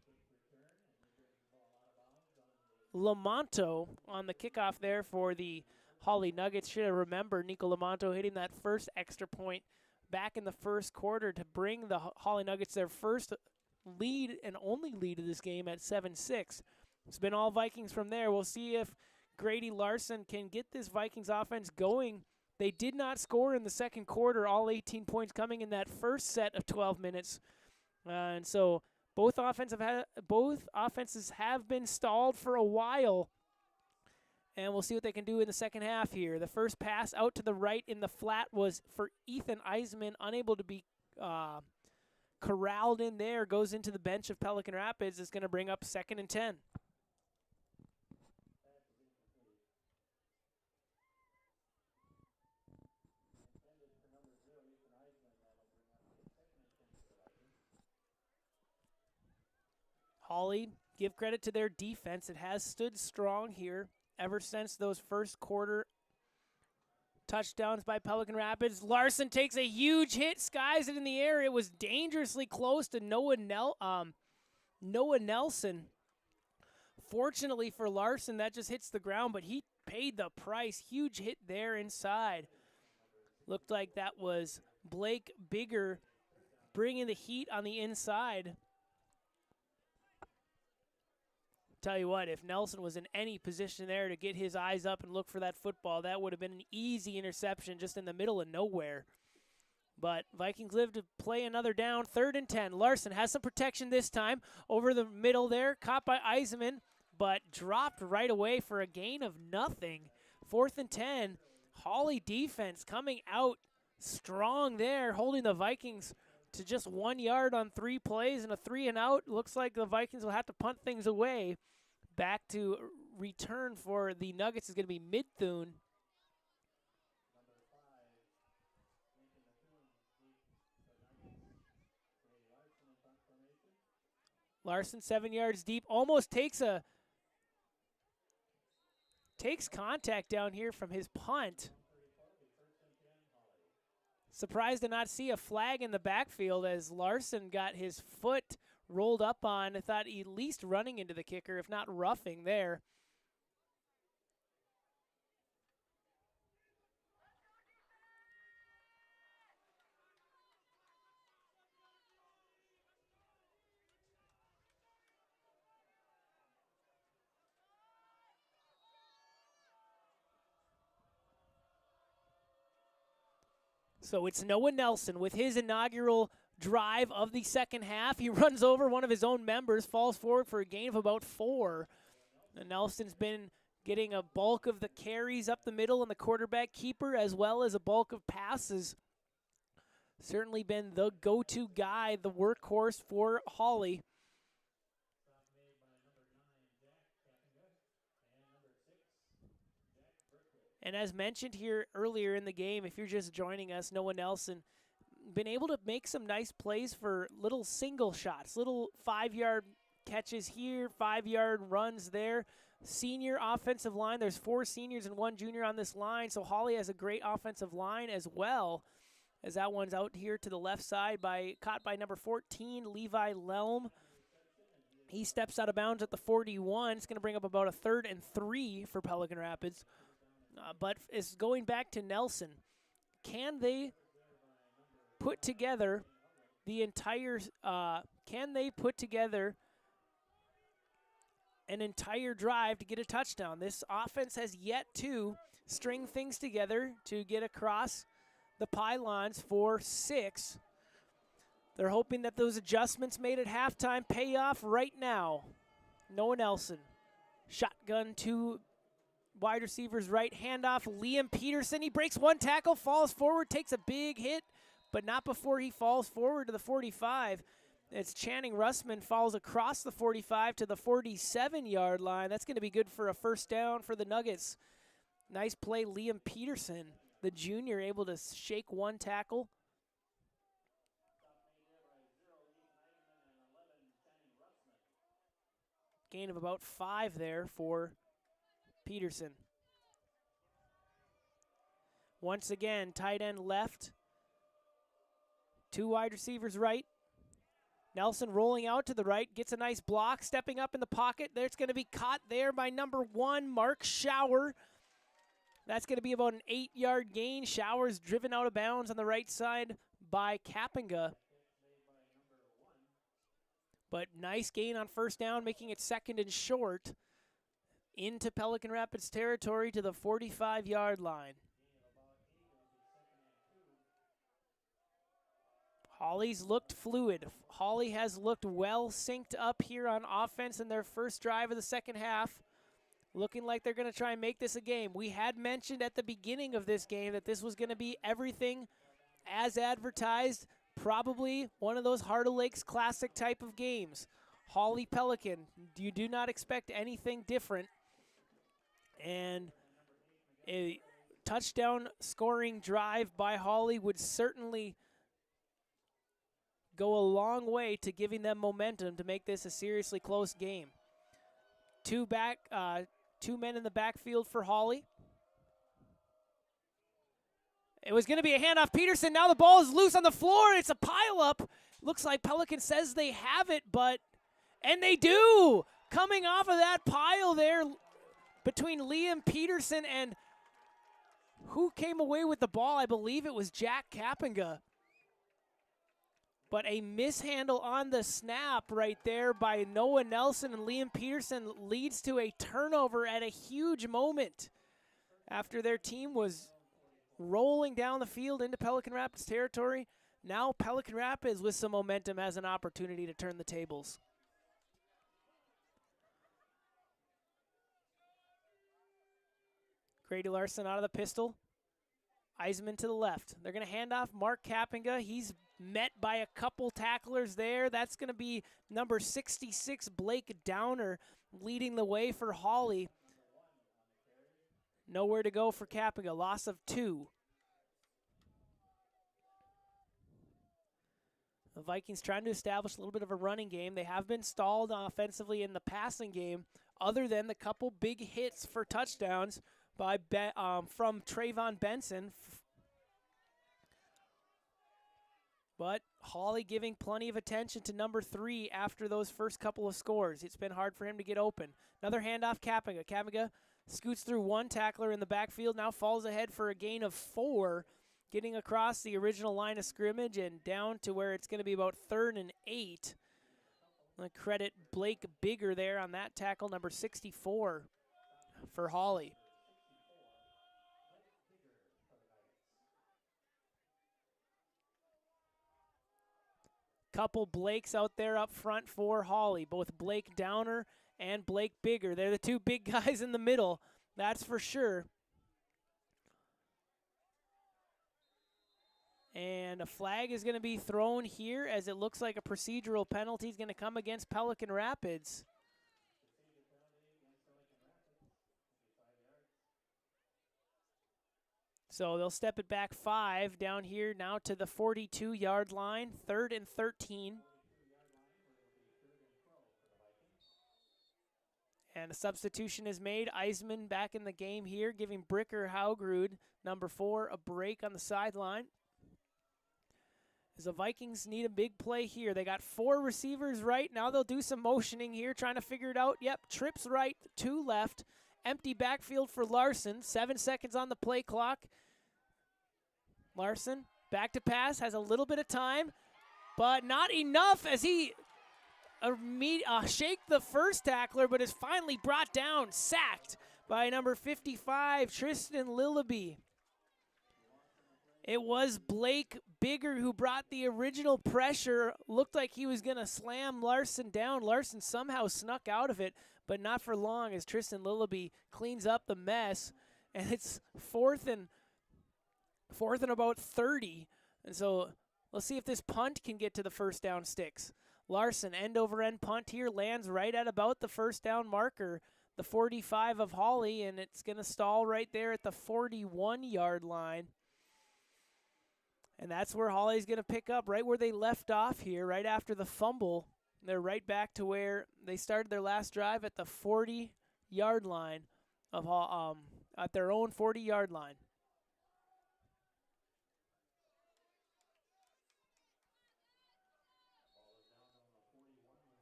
Lamonto on the kickoff there for the Hawley Nuggets. Should have remembered Nico Lamonto hitting that first extra point back in the first quarter to bring the Hawley Nuggets their first lead and only lead of this game at 7-6. It's been all Vikings from there. We'll see if Grady Larson can get this Vikings offense going. They did not score in the second quarter, all 18 points coming in that first set of 12 minutes. And so both offenses have been stalled for a while. And we'll see what they can do in the second half here. The first pass out to the right in the flat was for Ethan Eisenman, unable to be corralled in there, goes into the bench of Pelican Rapids. It's going to bring up 2nd and 10. Hawley, give credit to their defense. It has stood strong here ever since those first quarter touchdowns by Pelican Rapids. Larson takes a huge hit, skies it in the air. It was dangerously close to Noah Nelson. Fortunately for Larson, that just hits the ground, but he paid the price. Huge hit there inside. Looked like that was Blake Bigger bringing the heat on the inside. Tell you what, if Nelson was in any position there to get his eyes up and look for that football, that would have been an easy interception just in the middle of nowhere. But Vikings live to play another down, 3rd and 10. Larson has some protection this time over the middle there, caught by Eisenman, but dropped right away for a gain of nothing. 4th and 10. Hawley defense coming out strong there, holding the Vikings to just 1 yard on 3 plays and a 3 and out. Looks like the Vikings will have to punt things away. Back to return for the Nuggets is going to be Midthune. Larson 7 yards deep, almost takes contact down here from his punt. Surprised to not see a flag in the backfield as Larson got his foot rolled up on. I thought at least running into the kicker, if not roughing there. So it's Noah Nelson with his inaugural drive of the second half. He runs over one of his own members, falls forward for a gain of about 4. And Nelson's been getting a bulk of the carries up the middle and the quarterback keeper, as well as a bulk of passes. Certainly been the go-to guy, the workhorse for Hawley. And as mentioned here earlier in the game, if you're just joining us, Noah Nelson been able to make some nice plays for little single shots, little 5-yard catches here, 5-yard runs there. Senior offensive line, there's 4 seniors and 1 junior on this line, so Hawley has a great offensive line as well, as that one's out here to the left side, caught by number 14, Levi Lelm. He steps out of bounds at the 41. It's going to bring up about a 3rd and 3 for Pelican Rapids. But it's going back to Nelson. Can they put together the entire? Can they put together an entire drive to get a touchdown? This offense has yet to string things together to get across the pylons for 6. They're hoping that those adjustments made at halftime pay off right now. Noah Nelson, shotgun to wide receivers right, handoff, Liam Peterson. He breaks 1 tackle, falls forward, takes a big hit, but not before he falls forward to the 45. It's Channing Russman falls across the 45 to the 47-yard line. That's going to be good for a first down for the Nuggets. Nice play, Liam Peterson, the junior, able to shake 1 tackle. Gain of about 5 there for Peterson. Once again, tight end left. 2 wide receivers right. Nelson rolling out to the right, gets a nice block, stepping up in the pocket. There's going to be caught there by number 1, Mark Schauer. That's going to be about an 8-yard gain. Schauer's driven out of bounds on the right side by Kapinga. But nice gain on first down, making it 2nd and short. Into Pelican Rapids territory to the 45-yard line. Hawley's looked fluid. Hawley has looked well synced up here on offense in their first drive of the second half. Looking like they're going to try and make this a game. We had mentioned at the beginning of this game that this was going to be everything as advertised. Probably one of those Heart of Lakes Classic type of games. Hawley Pelican, you do not expect anything different. And a touchdown scoring drive by Hawley would certainly go a long way to giving them momentum to make this a seriously close game. Two men in the backfield for Hawley. It was going to be a handoff. Peterson, now the ball is loose on the floor. It's a pileup. Looks like Pelican says they have it, and they do. Coming off of that pile there between Liam Peterson and who came away with the ball? I believe it was Jack Kapinga. But a mishandle on the snap right there by Noah Nelson, and Liam Peterson leads to a turnover at a huge moment after their team was rolling down the field into Pelican Rapids territory. Now Pelican Rapids, with some momentum, has an opportunity to turn the tables. Grady Larson out of the pistol. Eisman to the left. They're going to hand off Mark Kapinga. He's met by a couple tacklers there. That's going to be number 66, Blake Downer, leading the way for Hawley. Nowhere to go for Kapinga. Loss of 2. The Vikings trying to establish a little bit of a running game. They have been stalled offensively in the passing game, other than the couple big hits for touchdowns by from Trayvon Benson. But Hawley giving plenty of attention to number 3 after those first couple of scores. It's been hard for him to get open. Another handoff, Kapinga. Kapinga scoots through one tackler in the backfield, now falls ahead for a gain of 4, getting across the original line of scrimmage and down to where it's going to be about 3rd and 8. I credit Blake Bigger there on that tackle, number 64 for Hawley. Couple Blakes out there up front for Hawley, both Blake Downer and Blake Bigger. They're the two big guys in the middle, that's for sure. And a flag is going to be thrown here, as it looks like a procedural penalty is going to come against Pelican Rapids. So they'll step it back 5 down here now to the 42-yard line, 3rd and 13. And a substitution is made. Eisman back in the game here, giving Bricker Haugrud, number 4, a break on the sideline. As the Vikings need a big play here. They got 4 receivers right. Now they'll do some motioning here, trying to figure it out. Yep, trips right, 2 left. Empty backfield for Larson. 7 seconds on the play clock. Larson, back to pass, has a little bit of time, but not enough as he shaked the first tackler, but is finally brought down, sacked by number 55, Tristan Lillaby. It was Blake Bigger who brought the original pressure. Looked like he was going to slam Larson down. Larson somehow snuck out of it, but not for long, as Tristan Lillaby cleans up the mess. And it's fourth and about 30. And so let's see if this punt can get to the first down sticks. Larson, end-over-end punt here, lands right at about the first down marker, the 45 of Hawley, and it's going to stall right there at the 41-yard line. And that's where Hawley's going to pick up, right where they left off here, right after the fumble. They're right back to where they started their last drive at the 40-yard line of at their own 40-yard line.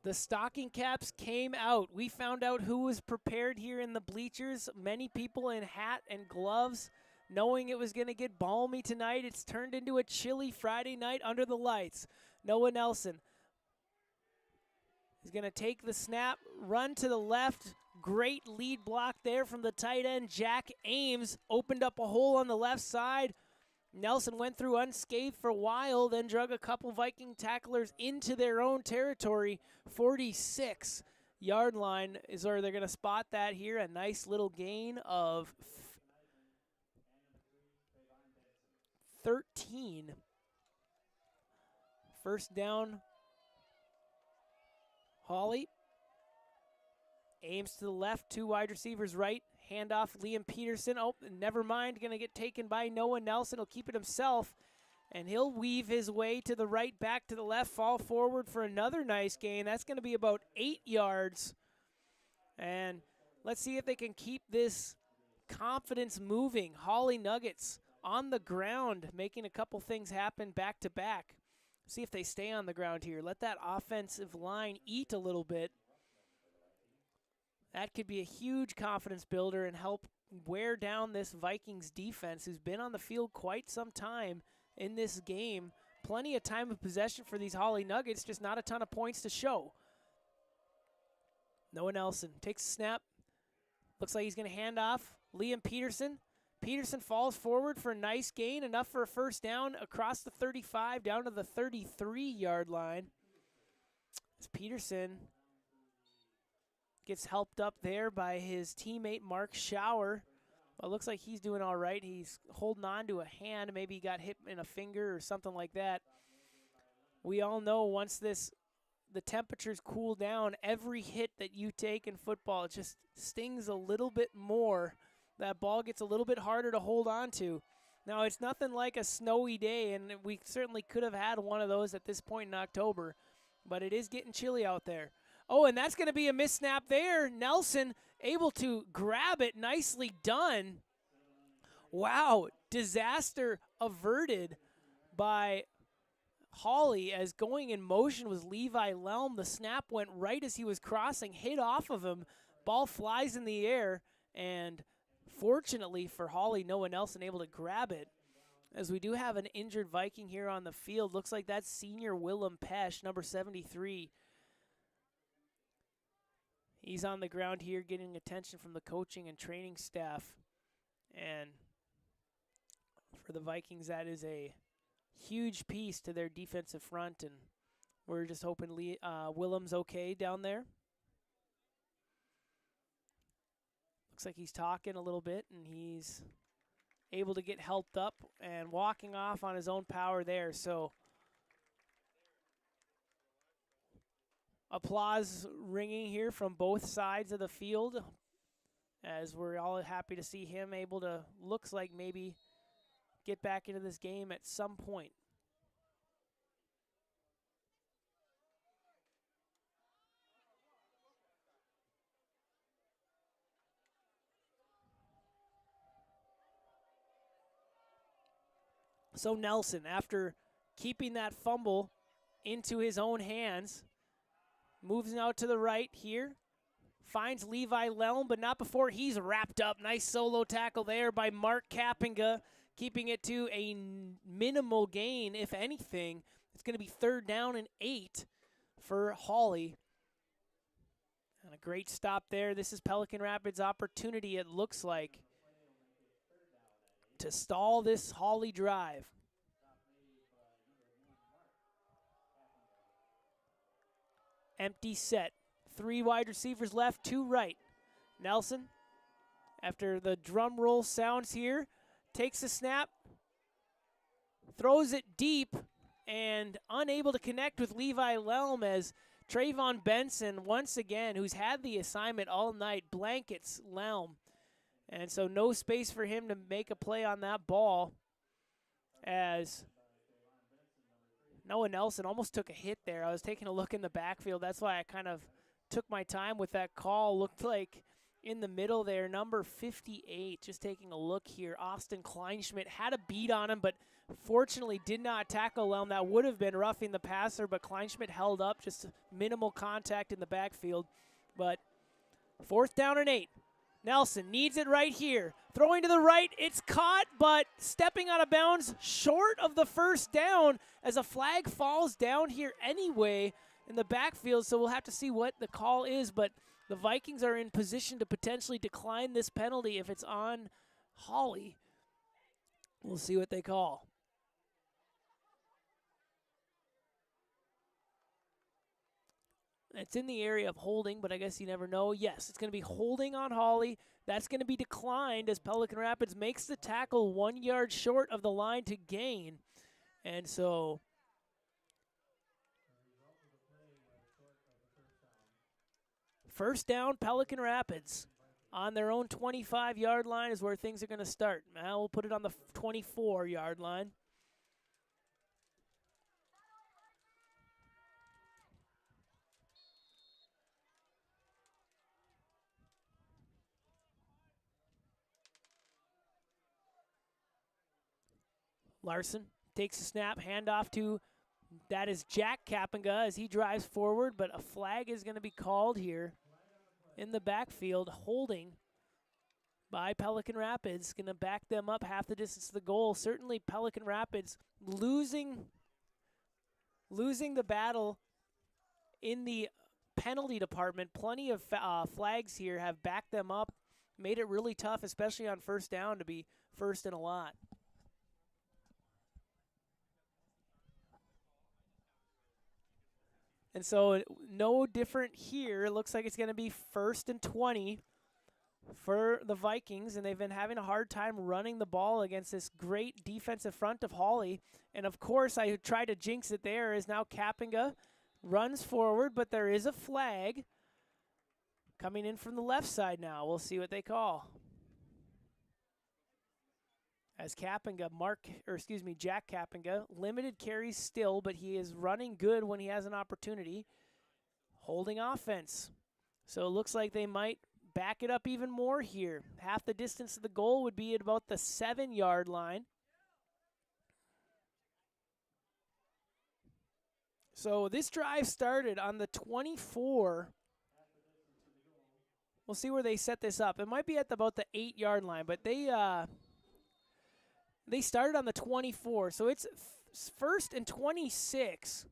The stocking caps came out. We found out who was prepared here in the bleachers. Many people in hat and gloves, knowing it was going to get balmy tonight. It's turned into a chilly Friday night under the lights. Noah Nelson is going to take the snap, run to the left. Great lead block there from the tight end. Jack Ames opened up a hole on the left side. Nelson went through unscathed for a while, then drug a couple Viking tacklers into their own territory. 46-yard line is where they're going to spot that here. A nice little gain of 13. First down, Hawley. Ames to the left, 2 wide receivers right. Handoff, Liam Peterson. Oh, never mind. Going to get taken by Noah Nelson. He'll keep it himself And he'll weave his way to the right, back to the left, fall forward for another nice gain. That's going to be about 8 yards. And let's see if they can keep this confidence moving. Hawley Nuggets on the ground, making a couple things happen back to back. See if they stay on the ground here. Let that offensive line eat a little bit. That could be a huge confidence builder and help wear down this Vikings defense, who's been on the field quite some time in this game. Plenty of time of possession for these Hawley Nuggets, just not a ton of points to show. Noah Nelson takes a snap. Looks like he's going to hand off. Liam Peterson. Peterson falls forward for a nice gain, enough for a first down across the 35 down to the 33-yard line. As Peterson gets helped up there by his teammate Mark Schauer. Well, it looks like he's doing all right. He's holding on to a hand. Maybe he got hit in a finger or something like that. We all know once the temperatures cool down, every hit that you take in football, it just stings a little bit more. That ball gets a little bit harder to hold on to. Now, it's nothing like a snowy day, and we certainly could have had one of those at this point in October, but it is getting chilly out there. Oh, and that's going to be a missed snap there. Nelson able to grab it. Nicely done. Wow, disaster averted by Hawley, as going in motion was Levi Lelm. The snap went right as he was crossing, hit off of him. Ball flies in the air, and fortunately for Hawley, Noah Nelson able to grab it. As we do have an injured Viking here on the field. Looks like that's senior Willem Pesch, number 73. He's on the ground here getting attention from the coaching and training staff. And for the Vikings, that is a huge piece to their defensive front. And we're just hoping Willem's okay down there. Looks like he's talking a little bit, and he's able to get helped up and walking off on his own power there. So applause ringing here from both sides of the field, as we're all happy to see him able to, looks like maybe, get back into this game at some point. So Nelson, after keeping that fumble into his own hands, moves out to the right here, finds Levi Lelm, but not before he's wrapped up. Nice solo tackle there by Mark Kappinga, keeping it to a minimal gain, if anything. It's going to be 3rd down and 8 for Hawley. And a great stop there. This is Pelican Rapids' opportunity, it looks like, to stall this Hawley drive. Empty set. 3 wide receivers left, 2 right. Nelson, after the drum roll sounds here, takes a snap, throws it deep, and unable to connect with Levi Lelm, as Trayvon Benson, once again, who's had the assignment all night, blankets Lelm. And so no space for him to make a play on that ball, as Noah Nelson almost took a hit there. I was taking a look in the backfield. That's why I kind of took my time with that call. Looked like in the middle there, number 58, just taking a look here. Austin Kleinschmidt had a beat on him, but fortunately did not tackle Lelm. That would have been roughing the passer, but Kleinschmidt held up, just minimal contact in the backfield. But 4th down and 8. Nelson needs it right here. Throwing to the right, it's caught, but stepping out of bounds short of the first down, as a flag falls down here anyway in the backfield. So we'll have to see what the call is, but the Vikings are in position to potentially decline this penalty if it's on Hawley. We'll see what they call. It's in the area of holding, but I guess you never know. Yes, it's going to be holding on Hawley. That's going to be declined as Pelican Rapids makes the tackle 1 yard short of the line to gain. And so first down, Pelican Rapids on their own 25-yard line is where things are going to start. Now we'll put it on the 24-yard line. Larson takes a snap, handoff to, that is Jack Kapinga as he drives forward, but a flag is going to be called here in the backfield, holding by Pelican Rapids, going to back them up half the distance to the goal. Certainly Pelican Rapids losing the battle in the penalty department. Plenty of flags here have backed them up, made it really tough, especially on first down, to be first and a lot. And so no different here. It looks like it's going to be 1st and 20 for the Vikings, and they've been having a hard time running the ball against this great defensive front of Hawley. And, of course, I tried to jinx it there, as now Kapinga runs forward, but there is a flag coming in from the left side now. We'll see what they call. As Kapinga, Jack Kapinga, limited carries still, but he is running good when he has an opportunity. Holding offense. So it looks like they might back it up even more here. Half the distance to the goal would be at about the 7-yard line. So this drive started on the 24. We'll see where they set this up. It might be at about the 8-yard line, but they started on the 24, so it's 1st and 26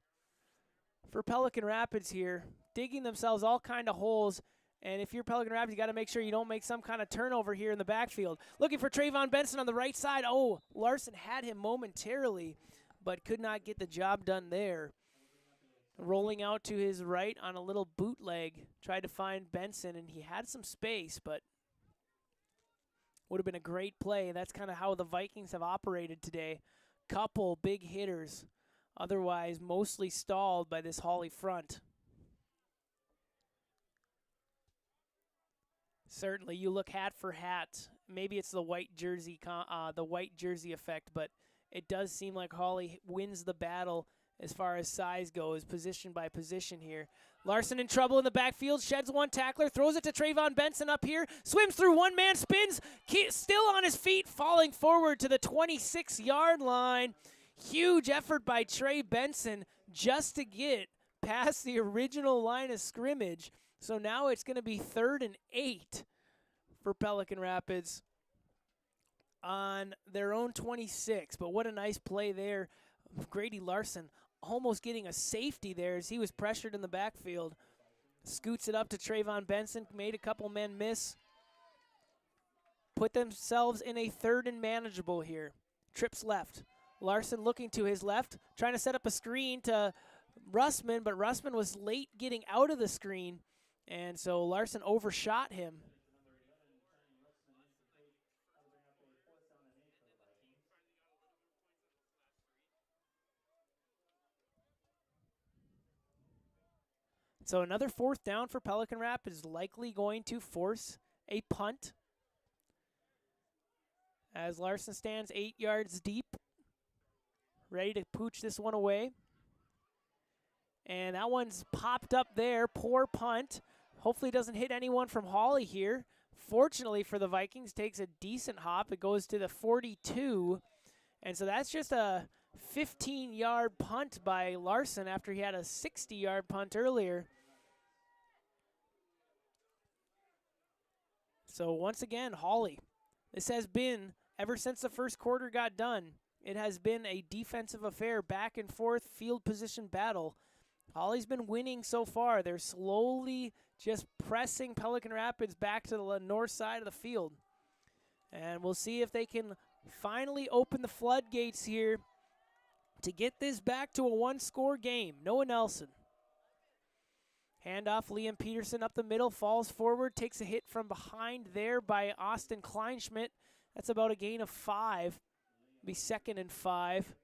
for Pelican Rapids here, digging themselves all kind of holes. And if you're Pelican Rapids, you got to make sure you don't make some kind of turnover here in the backfield. Looking for Trayvon Benson on the right side. Oh, Larson had him momentarily, but could not get the job done there. Rolling out to his right on a little bootleg, tried to find Benson, and he had some space, but would have been a great play. That's kind of how the Vikings have operated today. Couple big hitters, otherwise mostly stalled by this Hawley front. Certainly, you look hat for hat. Maybe it's the white jersey effect, but it does seem like Hawley wins the battle as far as size goes, position by position here. Larson in trouble in the backfield, sheds one tackler, throws it to Trayvon Benson up here, swims through one man, spins, still on his feet, falling forward to the 26-yard line. Huge effort by Trey Benson just to get past the original line of scrimmage. So now it's going to be 3rd and 8 for Pelican Rapids on their own 26. But what a nice play there. Grady Larson almost getting a safety there as he was pressured in the backfield. Scoots it up to Trayvon Benson, made a couple men miss. Put themselves in a 3rd and manageable here. Trips left. Larson looking to his left, trying to set up a screen to Russman, but Russman was late getting out of the screen, and so Larson overshot him. So another 4th down for Pelican Rapids is likely going to force a punt as Larson stands 8 yards deep, ready to pooch this one away. And that one's popped up there. Poor punt. Hopefully it doesn't hit anyone from Hawley here. Fortunately for the Vikings, takes a decent hop. It goes to the 42. And so that's just a 15-yard punt by Larson after he had a 60-yard punt earlier. So once again, Hawley. This has been, ever since the first quarter got done, it has been a defensive affair, back and forth, field position battle. Hawley's been winning so far. They're slowly just pressing Pelican Rapids back to the north side of the field. And we'll see if they can finally open the floodgates here to get this back to a one-score game. Noah Nelson. Handoff, Liam Peterson up the middle, falls forward, takes a hit from behind there by Austin Kleinschmidt. That's about a gain of 5. Be 2nd and 5.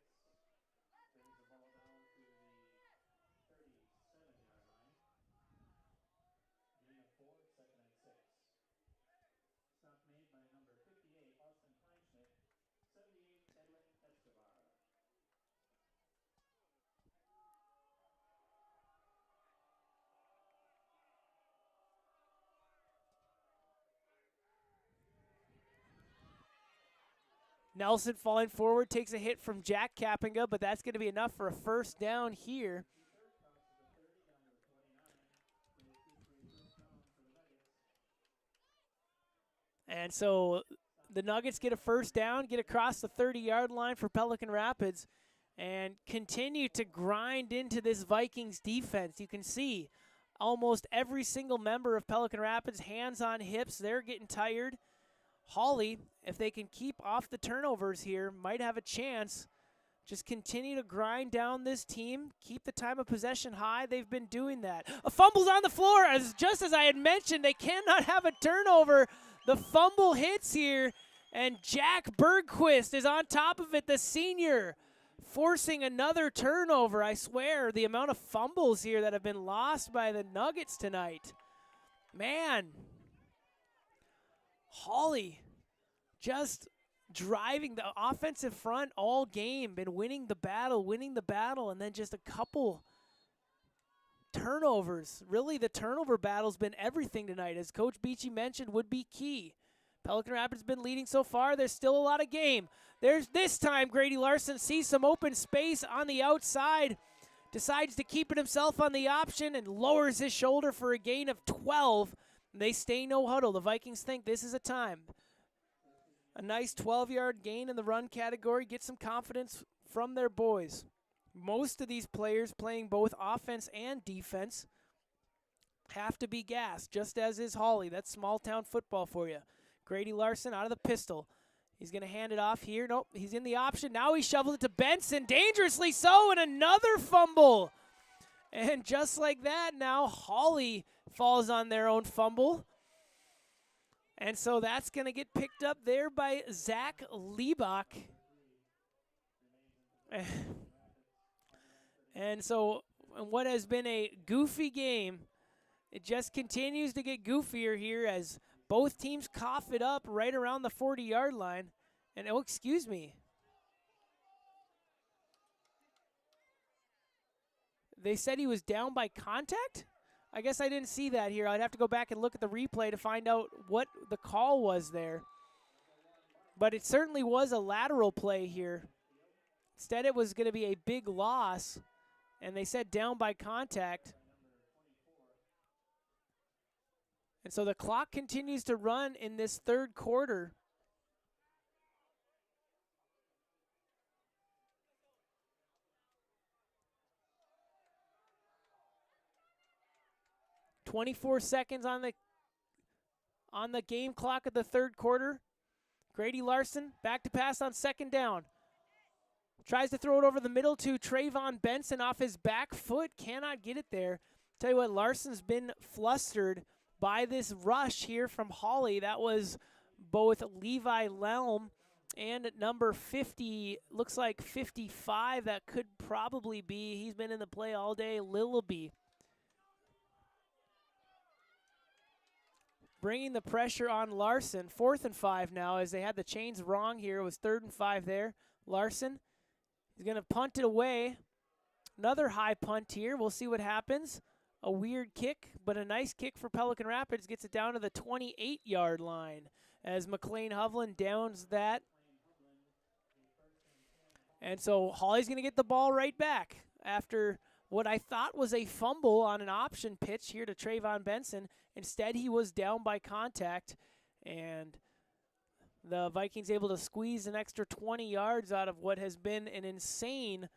Nelson falling forward, takes a hit from Jack Kappinga, but that's going to be enough for a first down here. And so the Nuggets get a first down, get across the 30-yard line for Pelican Rapids, and continue to grind into this Vikings defense. You can see almost every single member of Pelican Rapids, hands on hips. They're getting tired. Hawley, if they can keep off the turnovers here, might have a chance. Just continue to grind down this team, keep the time of possession high. They've been doing that. A fumble's on the floor. Just as I had mentioned, they cannot have a turnover. The fumble hits here, and Jack Bergquist is on top of it, the senior, forcing another turnover. I swear, the amount of fumbles here that have been lost by the Nuggets tonight. Man, Hawley just driving the offensive front all game, been winning the battle, and then just a couple turnovers. Really, the turnover battle's been everything tonight, as Coach Beachy mentioned, would be key. Pelican Rapids been leading so far. There's still a lot of game. There's this time Grady Larson sees some open space on the outside, decides to keep it himself on the option, and lowers his shoulder for a gain of 12. They stay no huddle. The Vikings think this is a time. A nice 12-yard gain in the run category. Get some confidence from their boys. Most of these players playing both offense and defense have to be gassed, just as is Hawley. That's small-town football for you. Grady Larson out of the pistol. He's going to hand it off here. Nope, he's in the option. Now he shovels it to Benson, dangerously so, and another fumble. And just like that, now Hawley falls on their own fumble. And so that's going to get picked up there by Zach Liebach. And so what has been a goofy game, it just continues to get goofier here as both teams cough it up right around the 40-yard line. And, oh, excuse me. They said he was down by contact? I guess I didn't see that here. I'd have to go back and look at the replay to find out what the call was there. But it certainly was a lateral play here. Instead, it was going to be a big loss. And they said down by contact. And so the clock continues to run in this third quarter. .24 seconds on the game clock of the third quarter. Grady Larson back to pass on second down. Tries to throw it over the middle to Trayvon Benson off his back foot. Cannot get it there. Tell you what, Larson's been flustered by this rush here from Hawley. That was both Levi Lelm and number 50, looks like 55. That could probably be, he's been in the play all day, Lillaby. Bringing the pressure on Larson. 4th and 5 now as they had the chains wrong here. It was 3rd and 5 there. Larson. He's going to punt it away. Another high punt here. We'll see what happens. A weird kick, but a nice kick for Pelican Rapids. Gets it down to the 28-yard line as McLean Hovland downs that. And so Hawley's going to get the ball right back after what I thought was a fumble on an option pitch here to Trayvon Benson. Instead, he was down by contact, and the Vikings able to squeeze an extra 20 yards out of what has been an insane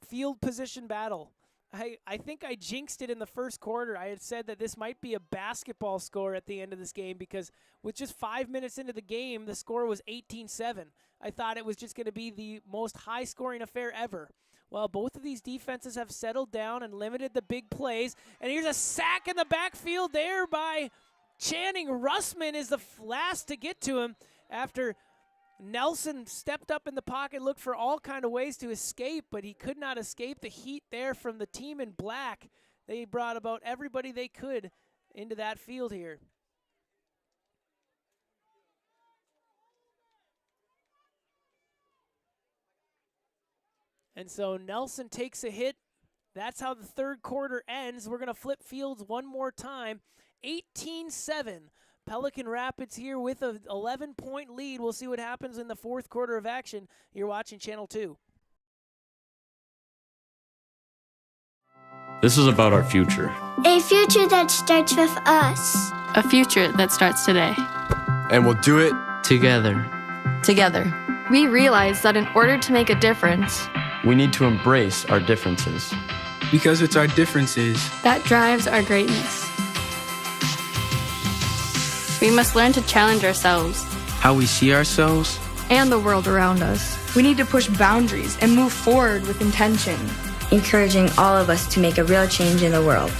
field position battle. I think I jinxed it in the first quarter. I had said that this might be a basketball score at the end of this game because with just 5 minutes into the game, the score was 18-7. I thought it was just going to be the most high-scoring affair ever. Well, both of these defenses have settled down and limited the big plays. And here's a sack in the backfield there by Channing. Russman is the last to get to him after Nelson stepped up in the pocket, looked for all kind of ways to escape, but he could not escape the heat there from the team in black. They brought about everybody they could into that field here. And so Nelson takes a hit. That's how the third quarter ends. We're going to flip fields one more time. 18-7. Pelican Rapids here with an 11-point lead. We'll see what happens in the fourth quarter of action. You're watching Channel 2. This is about our future. A future that starts with us. A future that starts today. And we'll do it Together. Together. We realize that in order to make a difference, We need to embrace our differences. Because it's our differences that drives our greatness. We must learn to challenge ourselves How we see ourselves and the world around us. We need to push boundaries and move forward with intention. Encouraging all of us to make a real change in the world.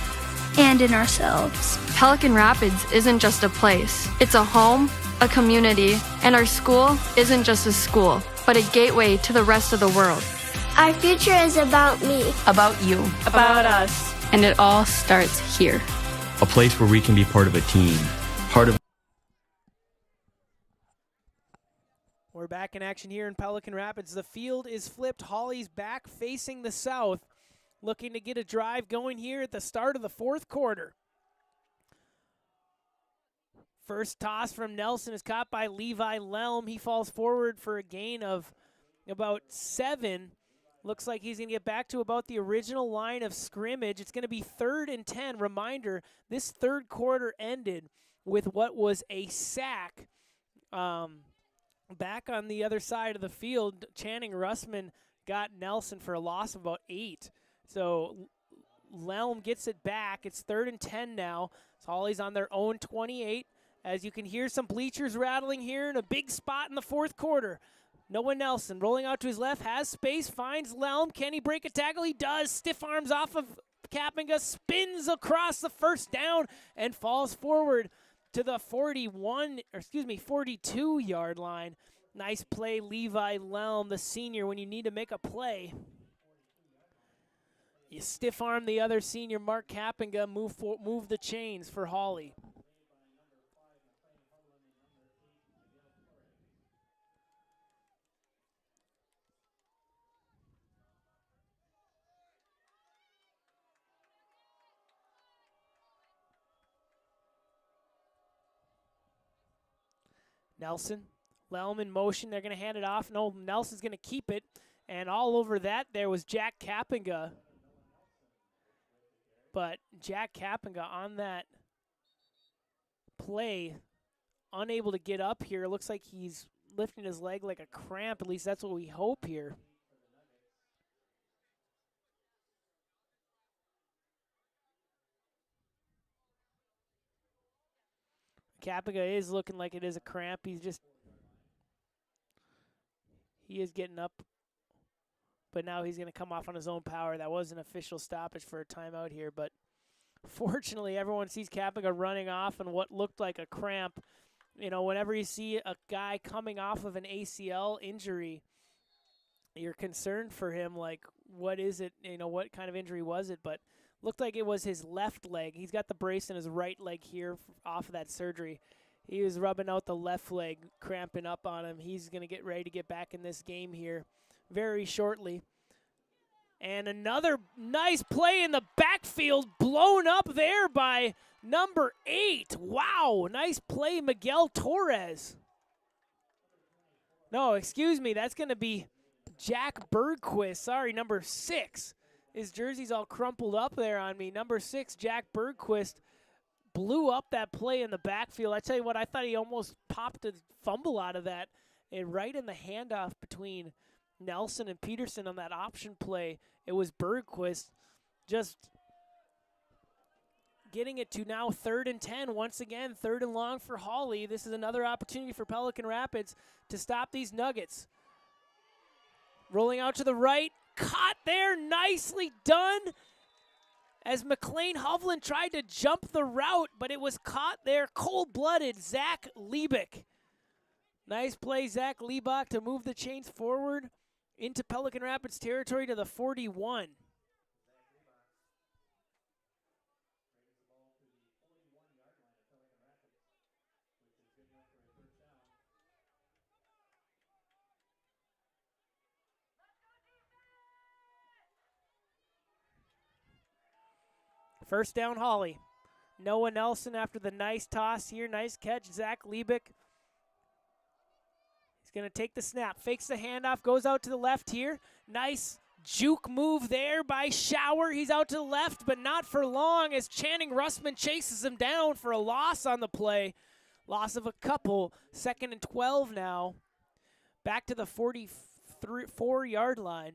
And in ourselves. Pelican Rapids isn't just a place. It's a home, a community, and our school isn't just a school, but a gateway to the rest of the world. Our future is about me. About you. About us. And it all starts here. A place where we can be part of a team. Part of We're back in action here in Pelican Rapids. The field is flipped. Hawley's back facing the south, looking to get a drive going here at the start of the fourth quarter. First toss from Nelson is caught by Levi Lelm. He falls forward for a gain of about 7. Looks like he's going to get back to about the original line of scrimmage. It's going to be 3rd and 10. Reminder, this third quarter ended with what was a sack. Back on the other side of the field, Channing Russman got Nelson for a loss of about 8. So Lelm gets it back. It's 3rd and 10 now. So Hawley's on their own 28. As you can hear some bleachers rattling here in a big spot in the fourth quarter. Noah Nelson rolling out to his left, has space, finds Lelm. Can he break a tackle? He does. Stiff arms off of Kapinga, spins across the first down, and falls forward to the 42-yard line. Nice play, Levi Lelm, the senior, when you need to make a play. You stiff arm the other senior, Mark Kapinga, move the chains for Hawley. Nelson, Lelm in motion. They're going to hand it off. No, Nelson's going to keep it. And all over that there was Jack Kapinga. But Jack Kapinga on that play, unable to get up here. It looks like he's lifting his leg like a cramp. At least that's what we hope here. Kapinga is looking like it is a cramp. He is getting up, but now he's going to come off on his own power. That was an official stoppage for a timeout here, but fortunately everyone sees Kapinga running off and what looked like a cramp. You know, whenever you see a guy coming off of an ACL injury, you're concerned for him, like, what is it? You know, what kind of injury was it? But looked like it was his left leg. He's got the brace in his right leg here off of that surgery. He was rubbing out the left leg, cramping up on him. He's going to get ready to get back in this game here very shortly. And another nice play in the backfield, blown up there by number 8. Wow, nice play, Miguel Torres. No, excuse me, that's going to be Jack Bergquist. Sorry, number 6. His jersey's all crumpled up there on me. Number 6, Jack Bergquist, blew up that play in the backfield. I tell you what, I thought he almost popped a fumble out of that. And right in the handoff between Nelson and Peterson on that option play, it was Bergquist just getting it to now 3rd and 10. Once again, 3rd and long for Hawley. This is another opportunity for Pelican Rapids to stop these Nuggets. Rolling out to the right. Caught there, nicely done. As McLean Hovland tried to jump the route, but it was caught there, cold-blooded, Zach Liebach. Nice play, Zach Liebach, to move the chains forward into Pelican Rapids territory to the 41. First down, Hawley. Noah Nelson after the nice toss here. Nice catch, Zach Liebig. He's going to take the snap, fakes the handoff, goes out to the left here. Nice juke move there by Schauer. He's out to the left, but not for long as Channing Russman chases him down for a loss on the play. Loss of a couple. 2nd and 12 now. Back to the 44-yard line.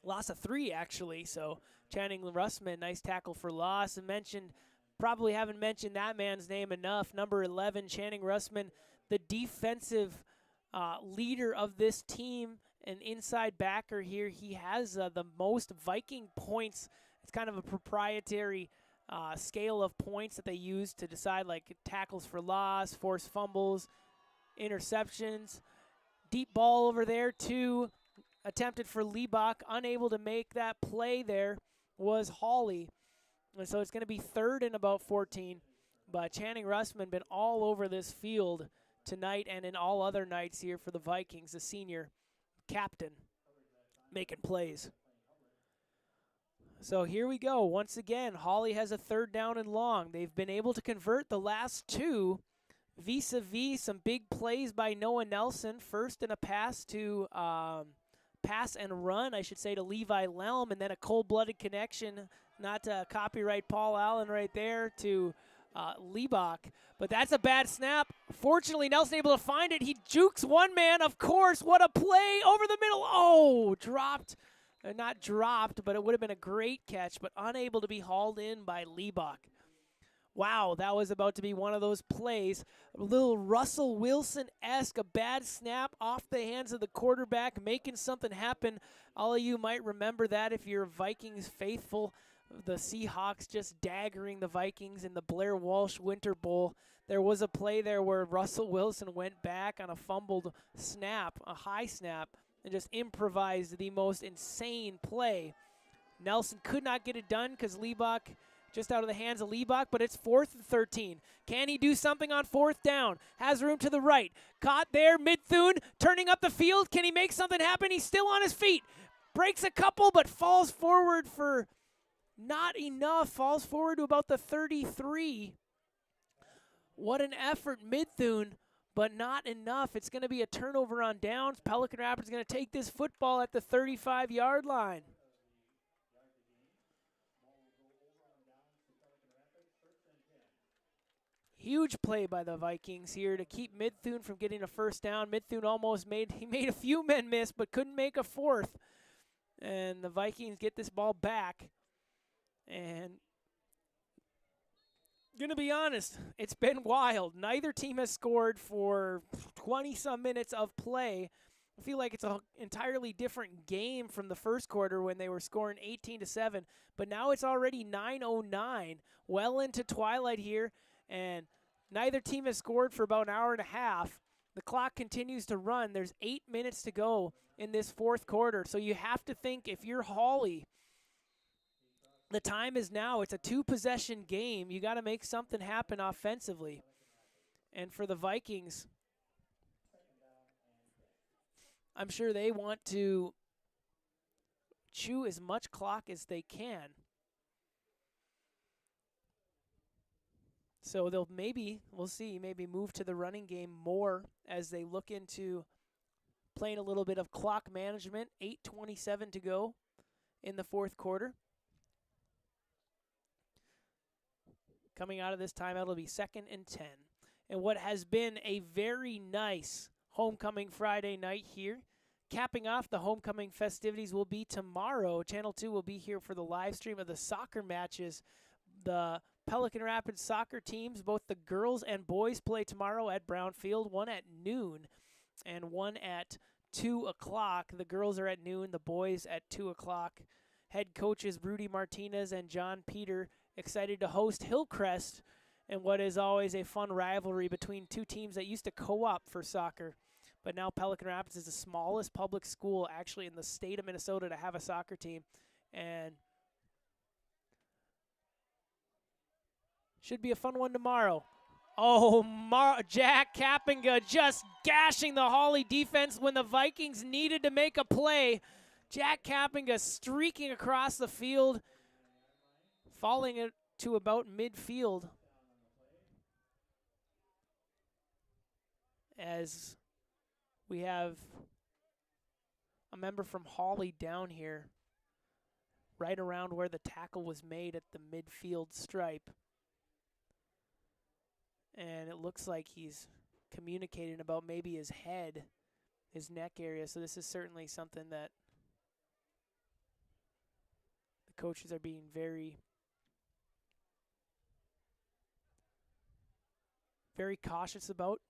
Loss of 3, actually. So Channing Russman, nice tackle for loss. And probably haven't mentioned that man's name enough. Number 11, Channing Russman, the defensive leader of this team, an inside backer here. He has the most Viking points. It's kind of a proprietary scale of points that they use to decide, like tackles for loss, forced fumbles, interceptions. Deep ball over there, 2 attempted for Liebach. Unable to make that play there was Hawley. And so it's going to be 3rd and about 14. But Channing Russman been all over this field tonight and in all other nights here for the Vikings, the senior captain making plays. So here we go. Once again, Hawley has a 3rd down and long. They've been able to convert the last 2 vis-a-vis some big plays by Noah Nelson. First in a pass to pass and run, I should say, to Levi Lelm, and then a cold-blooded connection, not to copyright Paul Allen right there, to Liebach. But that's a bad snap. Fortunately, Nelson able to find it. He jukes one man, of course. What a play over the middle. Oh, dropped. Not dropped, but it would have been a great catch, but unable to be hauled in by Liebach. Wow, that was about to be one of those plays. A little Russell Wilson-esque, a bad snap off the hands of the quarterback, making something happen. All of you might remember that if you're Vikings faithful. The Seahawks just daggering the Vikings in the Blair Walsh Winter Bowl. There was a play there where Russell Wilson went back on a fumbled snap, a high snap, and just improvised the most insane play. Nelson could not get it done because Liebach, just out of the hands of Liebach, but it's 4th and 13. Can he do something on 4th down? Has room to the right. Caught there, Midthune turning up the field. Can he make something happen? He's still on his feet. Breaks a couple, but falls forward for not enough. Falls forward to about the 33. What an effort, Midthune, but not enough. It's going to be a turnover on downs. Pelican Rapids going to take this football at the 35-yard line. Huge play by the Vikings here to keep Midthune from getting a 1st down. Midthune almost made a few men miss, but couldn't make a 4th. And the Vikings get this ball back. And going to be honest, it's been wild. Neither team has scored for 20-some minutes of play. I feel like it's an entirely different game from the first quarter when they were scoring 18-7. But now it's already 9:09, well into twilight here. And neither team has scored for about an hour and a half. The clock continues to run. There's 8 minutes to go in this 4th quarter. So you have to think, if you're Hawley, the time is now. It's a 2-possession game. You got to make something happen offensively. And for the Vikings, I'm sure they want to chew as much clock as they can. So they'll we'll see, move to the running game more as they look into playing a little bit of clock management. 8:27 to go in the 4th quarter. Coming out of this timeout, it'll be 2nd and 10. And what has been a very nice homecoming Friday night here. Capping off the homecoming festivities will be tomorrow. Channel 2 will be here for the live stream of the soccer matches. The Pelican Rapids soccer teams, both the girls and boys, play tomorrow at Brownfield, one at noon and one at 2 o'clock. The girls are at noon, the boys at 2 o'clock. Head coaches Rudy Martinez and John Peter excited to host Hillcrest in what is always a fun rivalry between two teams that used to co-op for soccer. But now Pelican Rapids is the smallest public school actually in the state of Minnesota to have a soccer team. And should be a fun one tomorrow. Oh, Jack Kappinga just gashing the Hawley defense when the Vikings needed to make a play. Jack Kappinga streaking across the field, falling to about midfield as we have a member from Hawley down here right around where the tackle was made at the midfield stripe. And it looks like he's communicating about maybe his head, his neck area. So this is certainly something that the coaches are being very, very cautious about.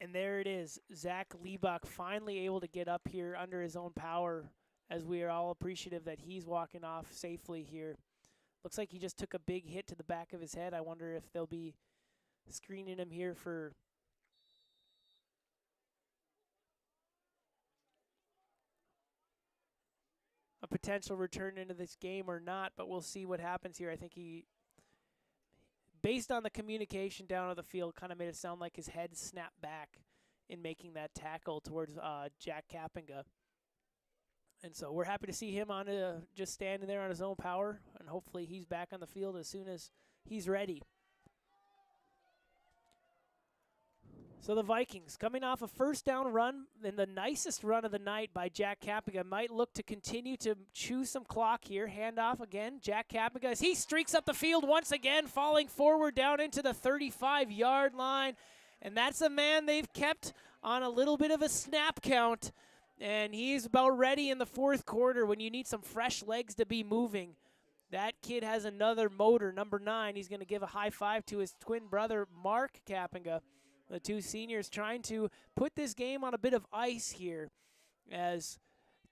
And there it is, Zach Liebach finally able to get up here under his own power, as we are all appreciative that he's walking off safely here. Looks like he just took a big hit to the back of his head. I wonder if they'll be screening him here for a potential return into this game or not, but we'll see what happens here. I think he, based on the communication down on the field, kind of made it sound like his head snapped back in making that tackle towards Jack Kappinga. And so we're happy to see him on just standing there on his own power, and hopefully he's back on the field as soon as he's ready. So the Vikings, coming off a first down run, and the nicest run of the night by Jack Kappinga, might look to continue to chew some clock here. Handoff again, Jack Kappinga, as he streaks up the field once again, falling forward down into the 35-yard line. And that's a man they've kept on a little bit of a snap count, and he's about ready in the fourth quarter when you need some fresh legs to be moving. That kid has another motor, number 9. He's going to give a high five to his twin brother, Mark Kappinga. The two seniors trying to put this game on a bit of ice here, as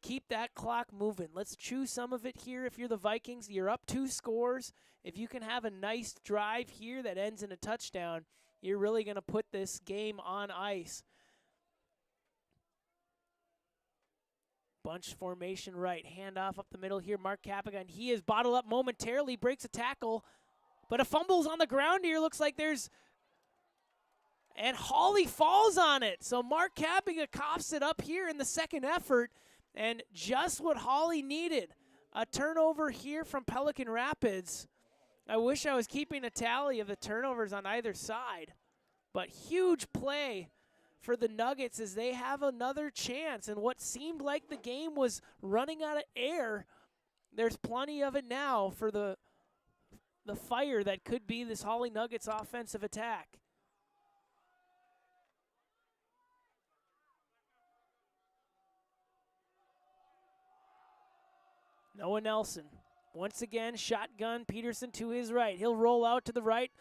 keep that clock moving. Let's chew some of it here. If you're the Vikings, you're up 2 scores. If you can have a nice drive here that ends in a touchdown, you're really going to put this game on ice. Bunch formation right. Handoff up the middle here. Mark Kappinga, and he is bottled up momentarily, breaks a tackle, but a fumble's on the ground here. Looks like there's... And Hawley falls on it. So Mark Kappinga coughs it up here in the second effort, and just what Hawley needed. A turnover here from Pelican Rapids. I wish I was keeping a tally of the turnovers on either side. But huge play for the Nuggets as they have another chance. And what seemed like the game was running out of air, there's plenty of it now for the fire that could be this Hawley Nuggets offensive attack. Noah Nelson, once again, shotgun, Peterson to his right. He'll roll out to the right,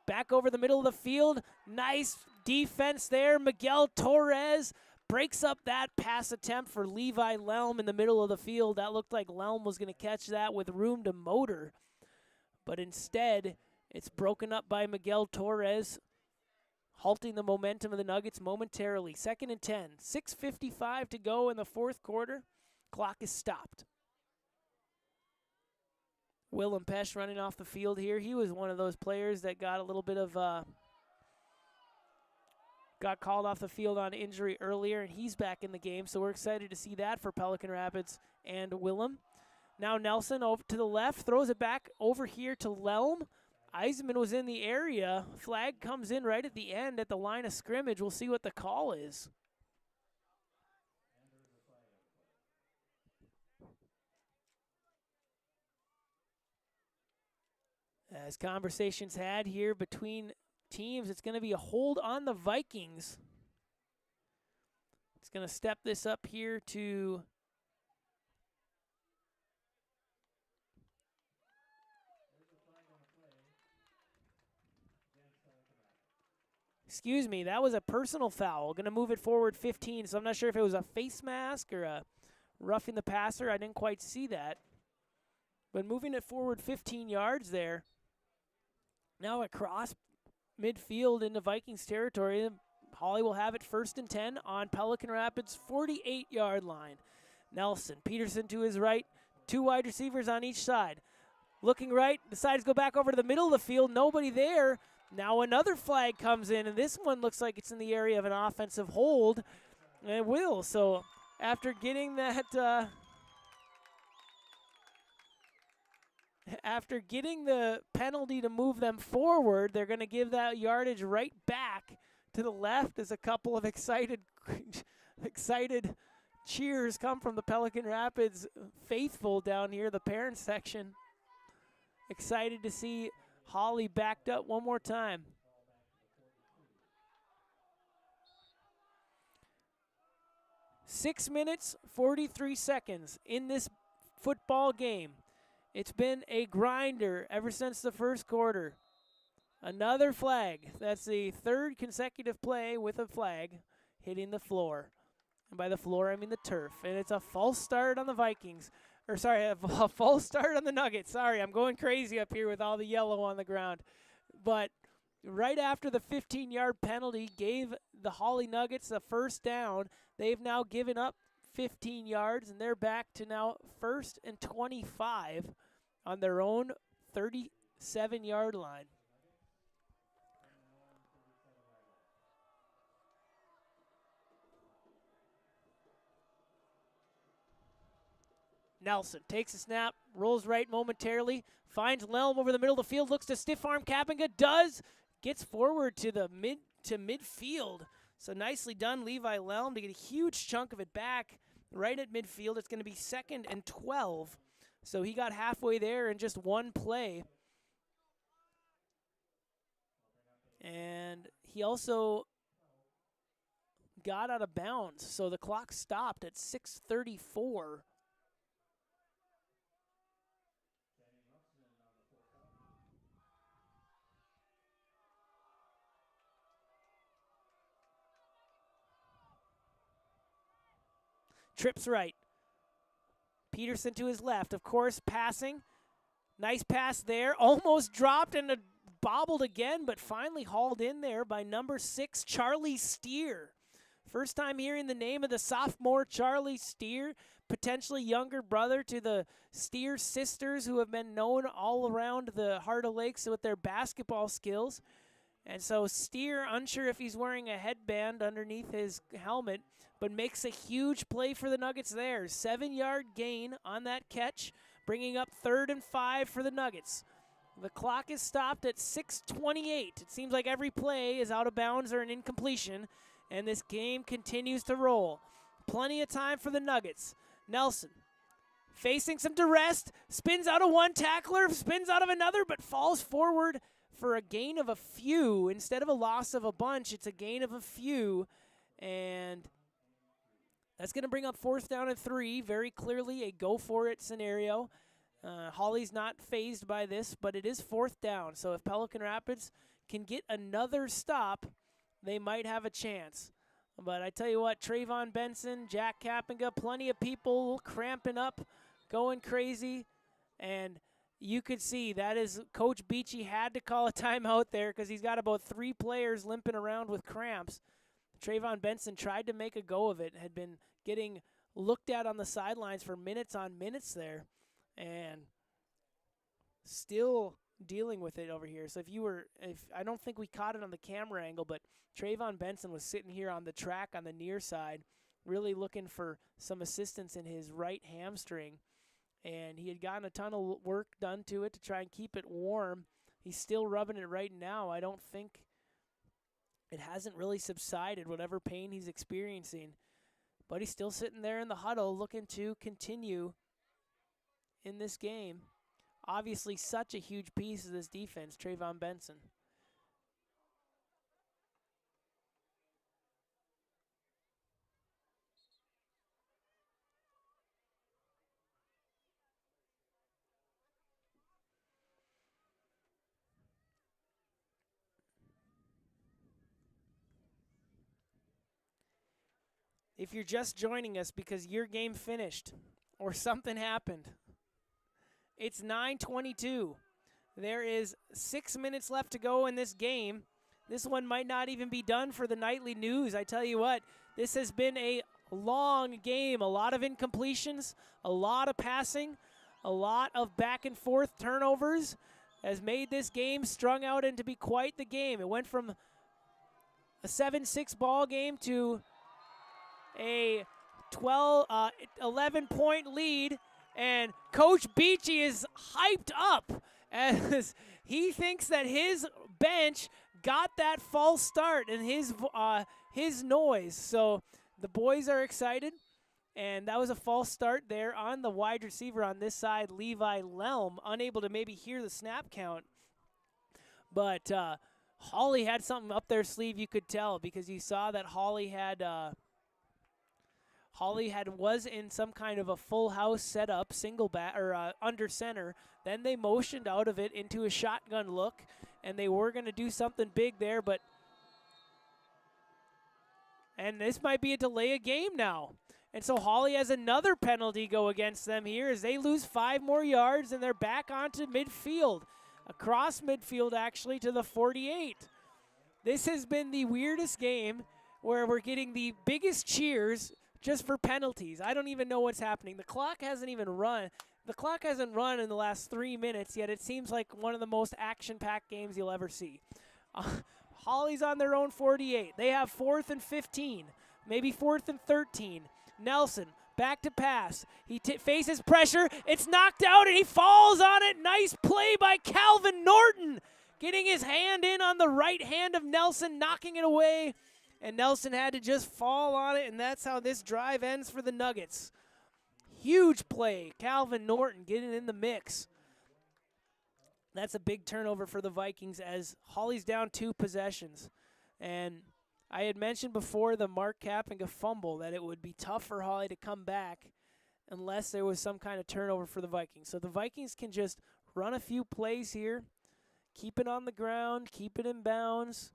back over the middle of the field. Nice defense there. Miguel Torres breaks up that pass attempt for Levi Lelm in the middle of the field. That looked like Lelm was going to catch that with room to motor. But instead, it's broken up by Miguel Torres, halting the momentum of the Nuggets momentarily. 2nd and 10, 6:55 to go in the fourth quarter. Clock is stopped. Willem Pesch running off the field here. He was one of those players that got a little bit of got called off the field on injury earlier, and he's back in the game. So we're excited to see that for Pelican Rapids and Willem. Now Nelson over to the left, throws it back over here to Lelm. Eisenman was in the area. Flag comes in right at the end at the line of scrimmage. We'll see what the call is. As conversations had here between teams, it's going to be a hold on the Vikings. It's going to step this up here to excuse me, that was a personal foul. Going to move it forward 15, so I'm not sure if it was a face mask or a roughing the passer. I didn't quite see that. But moving it forward 15 yards there. Now across midfield into Vikings territory. Hawley will have it 1st and 10 on Pelican Rapids' 48-yard line. Nelson, Peterson to his right, 2 wide receivers on each side. Looking right, decides to go back over to the middle of the field. Nobody there. Now another flag comes in, and this one looks like it's in the area of an offensive hold. And it will. So after getting that, after getting the penalty to move them forward, they're going to give that yardage right back to the left as a couple of excited cheers come from the Pelican Rapids faithful down here, the parent section. Excited to see Hawley backed up one more time. Six minutes, 43 seconds in this football game. It's been a grinder ever since the first quarter. Another flag. That's the 3rd consecutive play with a flag hitting the floor. And by the floor, I mean the turf. And it's a false start on the Vikings. Or sorry, a false start on the Nuggets. Sorry, I'm going crazy up here with all the yellow on the ground. But right after the 15-yard penalty gave the Hawley Nuggets a 1st down, they've now given up 15 yards, and they're back to now 1st and 25 on their own 37-yard line. Nelson takes a snap, rolls right momentarily, finds Lelm over the middle of the field, looks to stiff arm Kapinga, gets forward to the midfield. So nicely done, Levi Lelm, to get a huge chunk of it back right at midfield. It's going to be 2nd and 12. So he got halfway there in just one play. And he also got out of bounds. So the clock stopped at 6:34. Trips right. Peterson to his left, of course, passing. Nice pass there. Almost dropped and bobbled again, but finally hauled in there by number 6, Charlie Steer. First time hearing the name of the sophomore Charlie Steer, potentially younger brother to the Steer sisters who have been known all around the Heart of Lakes with their basketball skills. And so Steer, unsure if he's wearing a headband underneath his helmet, but makes a huge play for the Nuggets there. 7-yard gain on that catch, bringing up 3rd and 5 for the Nuggets. The clock is stopped at 6:28. It seems like every play is out of bounds or an incompletion, and this game continues to roll. Plenty of time for the Nuggets. Nelson facing some duress, spins out of one tackler, spins out of another, but falls forward for a gain of a few. Instead of a loss of a bunch, it's a gain of a few. And that's going to bring up 4th down and 3. Very clearly a go-for-it scenario. Hawley's not fazed by this, but it is 4th down. So if Pelican Rapids can get another stop, they might have a chance. But I tell you what, Trayvon Benson, Jack Kapinga, plenty of people cramping up, going crazy. And you could see that is Coach Beachy had to call a timeout there because he's got about 3 players limping around with cramps. Trayvon Benson tried to make a go of it, had been getting looked at on the sidelines for minutes on minutes there, and still dealing with it over here. So if I don't think we caught it on the camera angle, but Trayvon Benson was sitting here on the track on the near side, really looking for some assistance in his right hamstring. And he had gotten a ton of work done to it to try and keep it warm. He's still rubbing it right now. I don't think it hasn't really subsided, whatever pain he's experiencing. But he's still sitting there in the huddle looking to continue in this game. obviously such a huge piece of this defense, Trayvon Benson. If you're just joining us because your game finished or something happened, it's 9:22. There is 6 minutes left to go in this game. This one might not even be done for the nightly news. I tell you what, this has been a long game. A lot of incompletions, a lot of passing, a lot of back and forth turnovers has made this game strung out into be quite the game. It went from a 7-6 ball game to a 11-point lead, and Coach Beachy is hyped up as he thinks that his bench got that false start and his noise. So the boys are excited, and that was a false start there on the wide receiver on this side, Levi Lelm, unable to maybe hear the snap count. But Hawley had something up their sleeve, you could tell, because you saw that Hawley was in some kind of a full house setup, single back or under center. Then they motioned out of it into a shotgun look, and they were going to do something big there, and this might be a delay of game now. And so Hawley has another penalty go against them here as they lose 5 more yards, and they're back onto midfield, across midfield actually to the 48. This has been the weirdest game where we're getting the biggest cheers just for penalties. I don't even know what's happening. The clock hasn't even run. The clock hasn't run in the last 3 minutes, yet it seems like one of the most action-packed games you'll ever see. Hawley's on their own 48. They have 4th and 15, maybe 4th and 13. Nelson, back to pass. He faces pressure. It's knocked out, and he falls on it. Nice play by Calvin Norton, getting his hand in on the right hand of Nelson, knocking it away. And Nelson had to just fall on it, and that's how this drive ends for the Nuggets. Huge play. Calvin Norton getting in the mix. That's a big turnover for the Vikings as Hawley's down 2 possessions. And I had mentioned before the Mark Kapping fumble that it would be tough for Hawley to come back unless there was some kind of turnover for the Vikings. So the Vikings can just run a few plays here, keep it on the ground, keep it in bounds.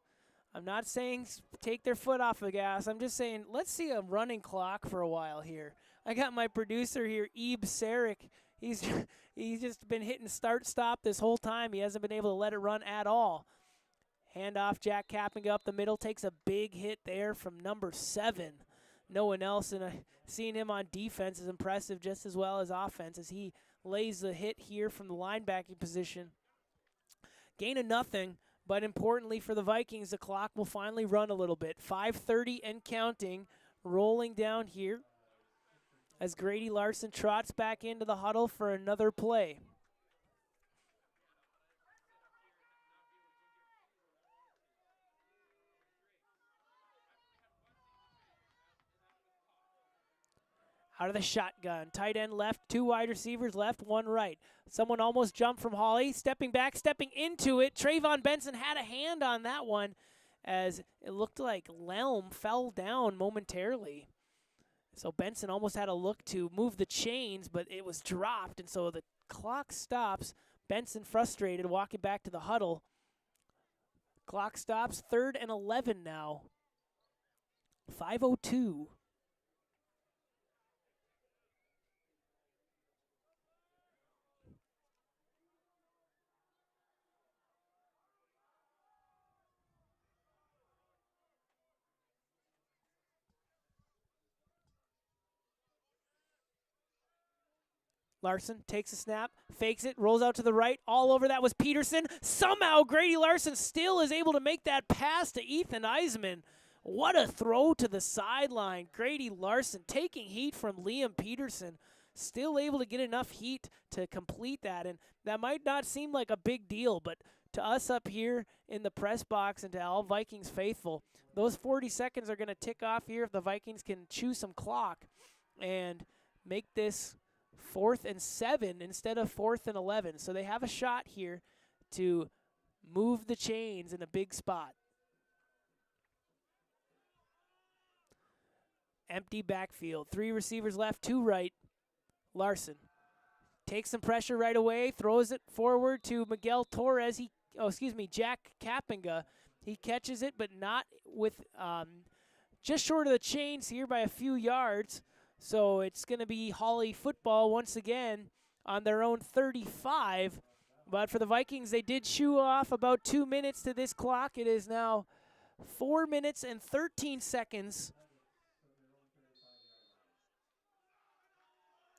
I'm not saying take their foot off the gas. I'm just saying let's see a running clock for a while here. I got my producer here, Ebe Sarek. He's just been hitting start-stop this whole time. He hasn't been able to let it run at all. Handoff, Jack Kapping up the middle, takes a big hit there from number 7. No one else, and seeing him on defense is impressive just as well as offense as he lays the hit here from the linebacking position. Gain of nothing. But importantly for the Vikings, the clock will finally run a little bit. 5:30 and counting, rolling down here as Grady Larson trots back into the huddle for another play. Out of the shotgun, tight end left, 2 wide receivers left, 1 right. Someone almost jumped from Hawley, stepping back, stepping into it. Trayvon Benson had a hand on that one as it looked like Lelm fell down momentarily. So Benson almost had a look to move the chains, but it was dropped, and so the clock stops. Benson frustrated, walking back to the huddle. Clock stops, 3rd and 11 now. 5:02. Larson takes a snap, fakes it, rolls out to the right. All over that was Peterson. Somehow Grady Larson still is able to make that pass to Ethan Eisman. What a throw to the sideline. Grady Larson taking heat from Liam Peterson. Still able to get enough heat to complete that. And that might not seem like a big deal, but to us up here in the press box and to all Vikings faithful, those 40 seconds are going to tick off here if the Vikings can chew some clock and make this 4th and 7 instead of 4th and 11. So they have a shot here to move the chains in a big spot. Empty backfield. 3 receivers left, 2 right. Larson takes some pressure right away, throws it forward to Miguel Torres. Jack Kapinga. He catches it, but not with just short of the chains here by a few yards. So it's going to be Hawley football once again on their own 35. But for the Vikings, they did chew off about 2 minutes to this clock. It is now 4 minutes and 13 seconds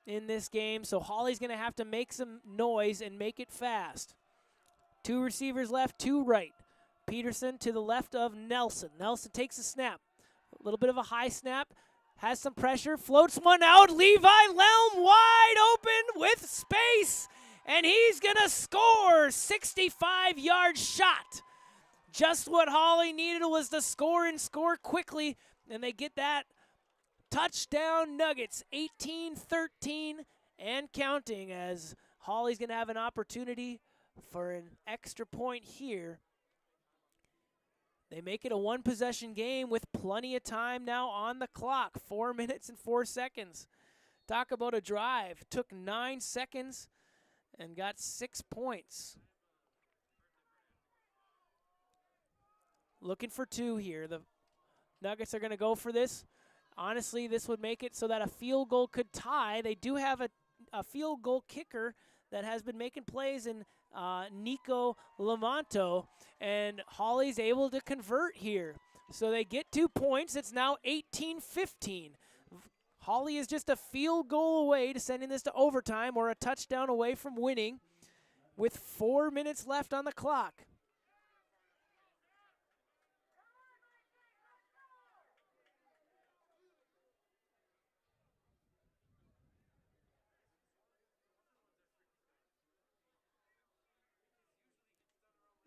in this game. So Hawley's going to have to make some noise and make it fast. 2 receivers left, 2 right. Peterson to the left of Nelson. Nelson takes a snap. A little bit of a high snap. Has some pressure. Floats one out. Levi Lelm wide open with space. And he's going to score. 65-yard shot. Just what Hawley needed was to score and score quickly. And they get that. Touchdown Nuggets. 18-13 and counting, as Hawley's going to have an opportunity for an extra point here. They make it a 1-possession game with plenty of time now on the clock. 4 minutes and 4 seconds. Talk about a drive. Took 9 seconds and got 6 points. Looking for 2 here. The Nuggets are going to go for this. Honestly, this would make it so that a field goal could tie. They do have a field goal kicker that has been making plays in Nico Lamonto, and Hawley's able to convert here. So they get 2 points. It's now 18-15. Hawley is just a field goal away to sending this to overtime or a touchdown away from winning with 4 minutes left on the clock.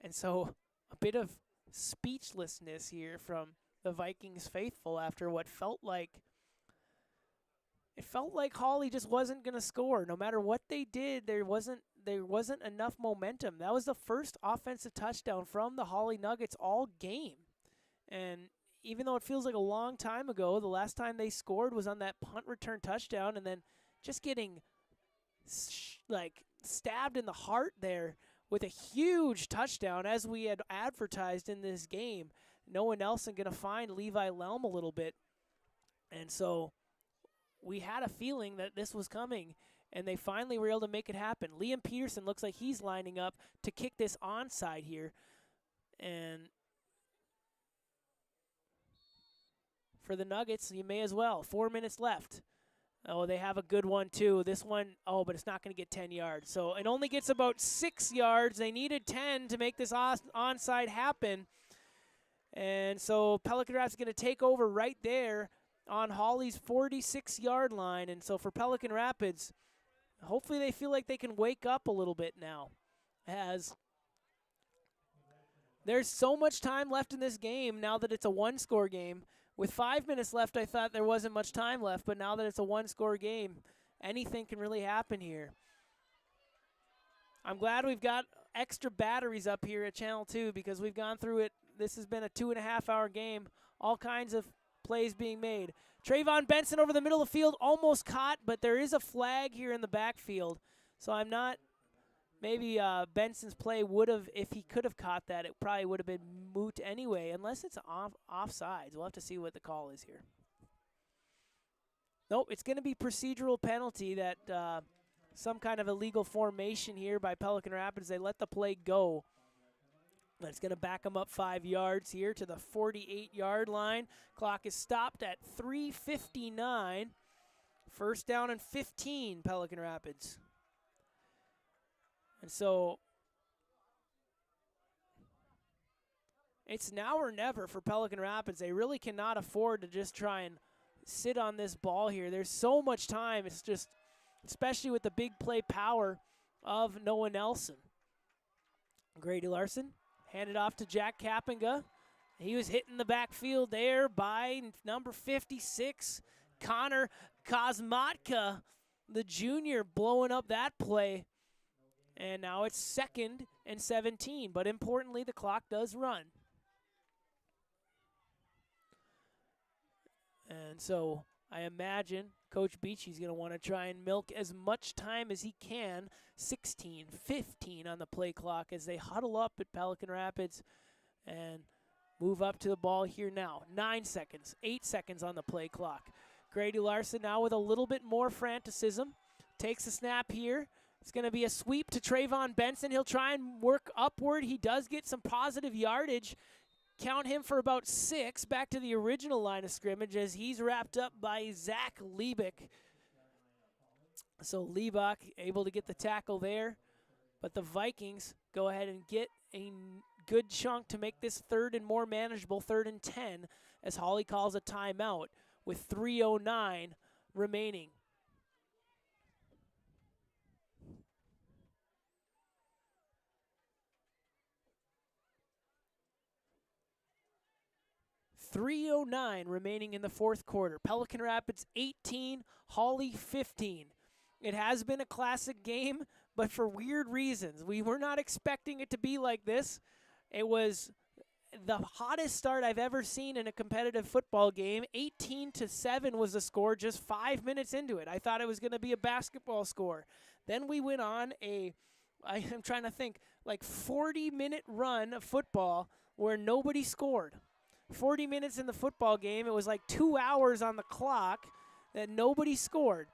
And so a bit of speechlessness here from the Vikings faithful after what felt like Hawley just wasn't going to score. No matter what they did, there wasn't enough momentum. That was the first offensive touchdown from the Hawley Nuggets all game. And even though it feels like a long time ago, the last time they scored was on that punt return touchdown, and then just getting stabbed in the heart there with a huge touchdown, as we had advertised in this game. Noah Nelson going to find Levi Lelm a little bit. And so we had a feeling that this was coming, and they finally were able to make it happen. Liam Peterson looks like he's lining up to kick this onside here. And for the Nuggets, you may as well. 4 minutes left. Oh, they have a good one, too. This one, but it's not going to get 10 yards. So it only gets about 6 yards. They needed 10 to make this onside happen. And so Pelican Rapids is going to take over right there on Hawley's 46-yard line. And so for Pelican Rapids, hopefully they feel like they can wake up a little bit now, as there's so much time left in this game now that it's a one-score game. With 5 minutes left, I thought there wasn't much time left, but now that it's a one-score game, anything can really happen here. I'm glad we've got extra batteries up here at Channel 2 because we've gone through it. This has been a 2.5-hour game, all kinds of plays being made. Trayvon Benson over the middle of the field, almost caught, but there is a flag here in the backfield. So I'm not – maybe Benson's play would have – if he could have caught that, it probably would have been moot anyway, unless it's offsides. We'll have to see what the call is here. Nope, it's going to be procedural penalty that some kind of illegal formation here by Pelican Rapids. They let the play go. That's going to back them up 5 yards here to the 48-yard line. Clock is stopped at 3:59. First down and 15, Pelican Rapids. And so it's now or never for Pelican Rapids. They really cannot afford to just try and sit on this ball here. There's so much time. It's just, especially with the big play power of Noah Nelson. Grady Larson handed off to Jack Kapinga. He was hitting the backfield there by number 56, Connor Kosmatka. the junior, blowing up that play. And now it's 2nd and 17, but importantly, the clock does run. And so I imagine Coach Beachy's going to want to try and milk as much time as he can. 16-15 on the play clock as they huddle up at Pelican Rapids and move up to the ball here now. 9 seconds, 8 seconds on the play clock. Grady Larson now with a little bit more franticism. Takes a snap here. It's going to be a sweep to Trayvon Benson. He'll try and work upward. He does get some positive yardage. Count him for about 6 back to the original line of scrimmage as he's wrapped up by Zach Liebach. So Liebach able to get the tackle there. But the Vikings go ahead and get a good chunk to make this 3rd and more manageable, 3rd and 10, as Hawley calls a timeout with 3:09 remaining. .309 remaining in the 4th quarter. Pelican Rapids 18, Hawley 15. It has been a classic game, but for weird reasons. We were not expecting it to be like this. It was the hottest start I've ever seen in a competitive football game. 18-7 was the score just 5 minutes into it. I thought it was going to be a basketball score. Then we went on I'm trying to think, like 40-minute run of football where nobody scored. 40 minutes in the football game. It was like 2 hours on the clock that nobody scored.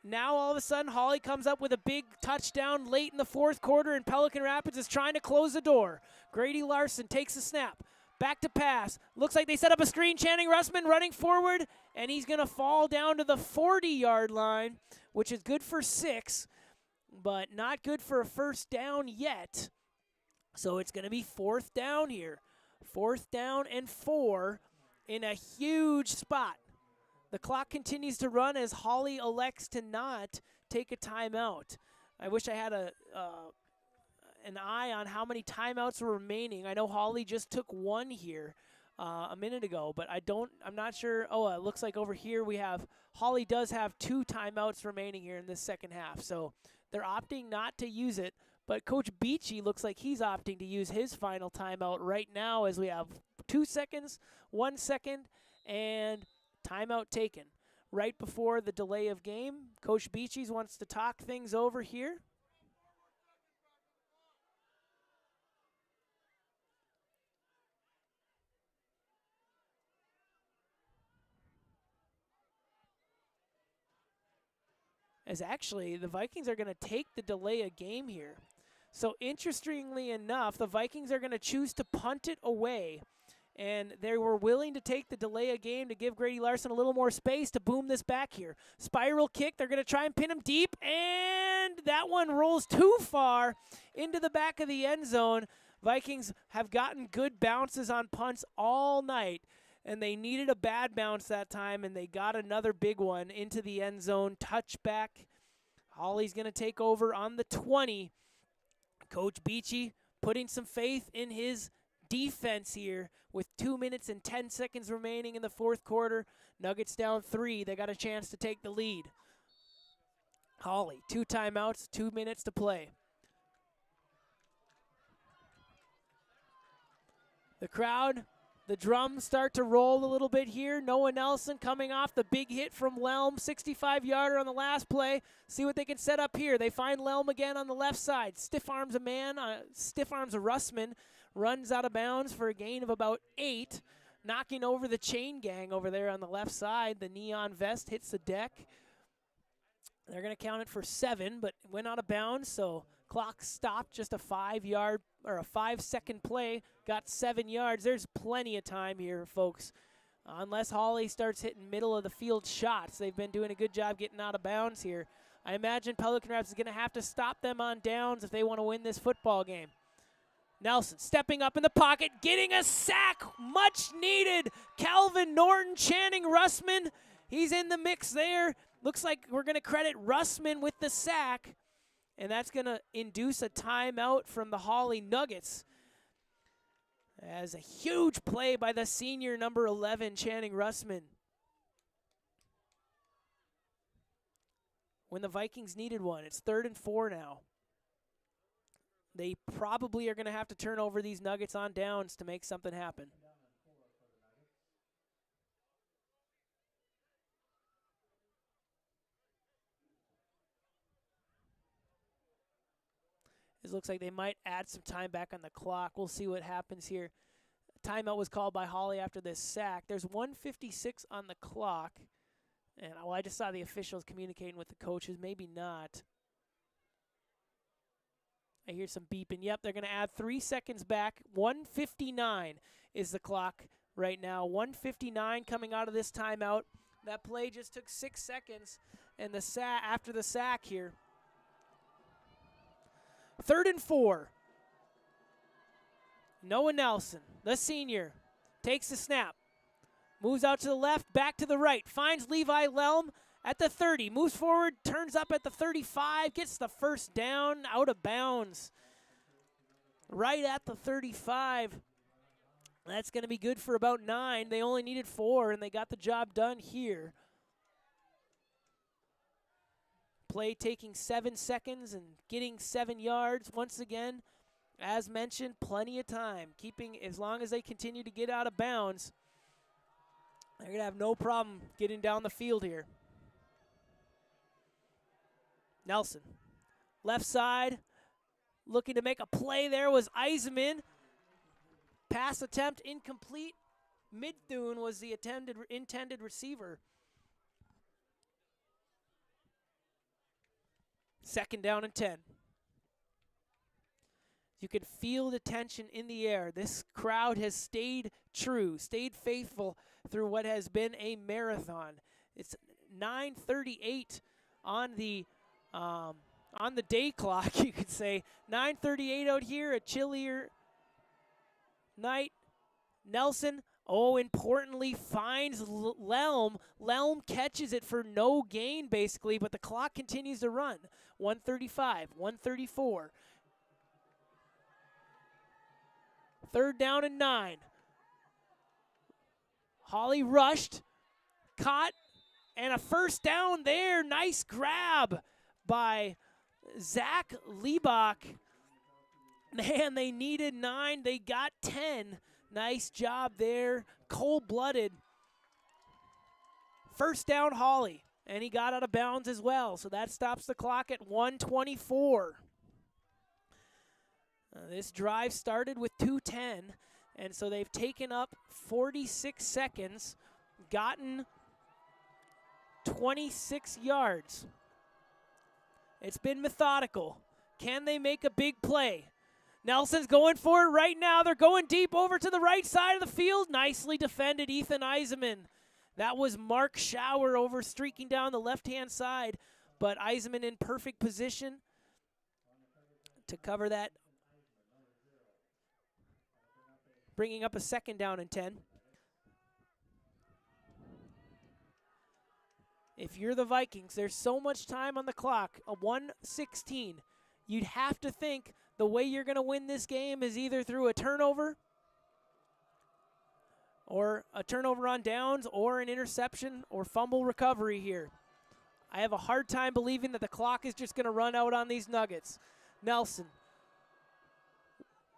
Now all of a sudden Hawley comes up with a big touchdown late in the 4th quarter, and Pelican Rapids is trying to close the door. Grady Larson takes a snap. Back to pass. Looks like they set up a screen. Channing Russman running forward, and he's going to fall down to the 40-yard line, which is good for 6, but not good for a first down yet. So it's going to be 4th down here. 4th down and 4 in a huge spot. The clock continues to run as Hawley elects to not take a timeout. I wish I had an eye on how many timeouts were remaining. I know Hawley just took 1 here a minute ago, but I'm not sure. Oh, it looks like over here Hawley does have 2 timeouts remaining here in this second half. So they're opting not to use it. But Coach Beachy looks like he's opting to use his final timeout right now as we have 2 seconds, 1 second, and timeout taken. Right before the delay of game, Coach Beachy wants to talk things over here. As actually, the Vikings are going to take the delay of game here. So interestingly enough, the Vikings are going to choose to punt it away. And they were willing to take the delay of game to give Grady Larson a little more space to boom this back here. Spiral kick, they're going to try and pin him deep, and that one rolls too far into the back of the end zone. Vikings have gotten good bounces on punts all night, and they needed a bad bounce that time, and they got another big one into the end zone. Touchback. Hawley's going to take over on the 20. Coach Beachy putting some faith in his defense here with 2 minutes and 10 seconds remaining in the 4th quarter. Nuggets down 3. They got a chance to take the lead. Hawley, 2 timeouts, 2 minutes to play. The crowd, the drums start to roll a little bit here. Noah Nelson coming off the big hit from Lelm, 65-yarder on the last play. See what they can set up here. They find Lelm again on the left side. Stiff arms a Russman, runs out of bounds for a gain of about 8, knocking over the chain gang over there on the left side. The neon vest hits the deck. They're going to count it for 7, but went out of bounds, so clock stopped. Just a 5-yard or a 5-second play, got 7 yards. There's plenty of time here, folks. Unless Hawley starts hitting middle of the field shots. They've been doing a good job getting out of bounds here. I imagine Pelican Rapids is going to have to stop them on downs if they want to win this football game. Nelson stepping up in the pocket, getting a sack, much needed. Calvin Norton, Channing Russman, he's in the mix there. Looks like we're going to credit Russman with the sack, and that's going to induce a timeout from the Hawley Nuggets. As a huge play by the senior number 11, Channing Russman. when the Vikings needed one. It's 3rd and 4 now. They probably are going to have to turn over these Nuggets on downs to make something happen. It looks like they might add some time back on the clock. We'll see what happens here. Timeout was called by Hawley after this sack. There's 1:56 on the clock. And I just saw the officials communicating with the coaches. Maybe not. I hear some beeping. Yep, they're going to add 3 seconds back. 1:59 is the clock right now. 1:59 coming out of this timeout. That play just took 6 seconds. And after the sack here. 3rd and 4. Noah Nelson, the senior, takes the snap. Moves out to the left, back to the right. Finds Levi Lelm at the 30. Moves forward, turns up at the 35. Gets the first down, out of bounds. Right at the 35. That's going to be good for about 9. They only needed 4, and they got the job done here. Play taking 7 seconds and getting 7 yards. Once again, as mentioned, plenty of time. Keeping, as long as they continue to get out of bounds, they're going to have no problem getting down the field here. Nelson, left side, looking to make a play there was Eisenman. Pass attempt incomplete. Midthune was the intended receiver. 2nd down and 10. You can feel the tension in the air. This crowd has stayed true, stayed faithful through what has been a marathon. It's 9:38 on the day clock, you could say. 9:38 out here, a chillier night. Nelson, importantly, finds Lelm. Lelm catches it for no gain, basically, but the clock continues to run. 1:35, 1:34. 3rd down and 9. Hawley rushed, caught, and a first down there. Nice grab by Zach Liebach. Man, they needed 9. They got 10. Nice job there. Cold-blooded. First down, Hawley. And he got out of bounds as well. So that stops the clock at 1:24. This drive started with 2:10. And so they've taken up 46 seconds, gotten 26 yards. It's been methodical. Can they make a big play? Nelson's going for it right now. They're going deep over to the right side of the field. Nicely defended, Ethan Eisenman. That was Mark Schauer over streaking down the left-hand side, but Eisenman in perfect position to cover that, bringing up a 2nd down and 10. If you're the Vikings, there's so much time on the clock, a 1:16. You'd have to think the way you're going to win this game is either through a turnover or a turnover on downs or an interception or fumble recovery here. I have a hard time believing that the clock is just going to run out on these Nuggets. Nelson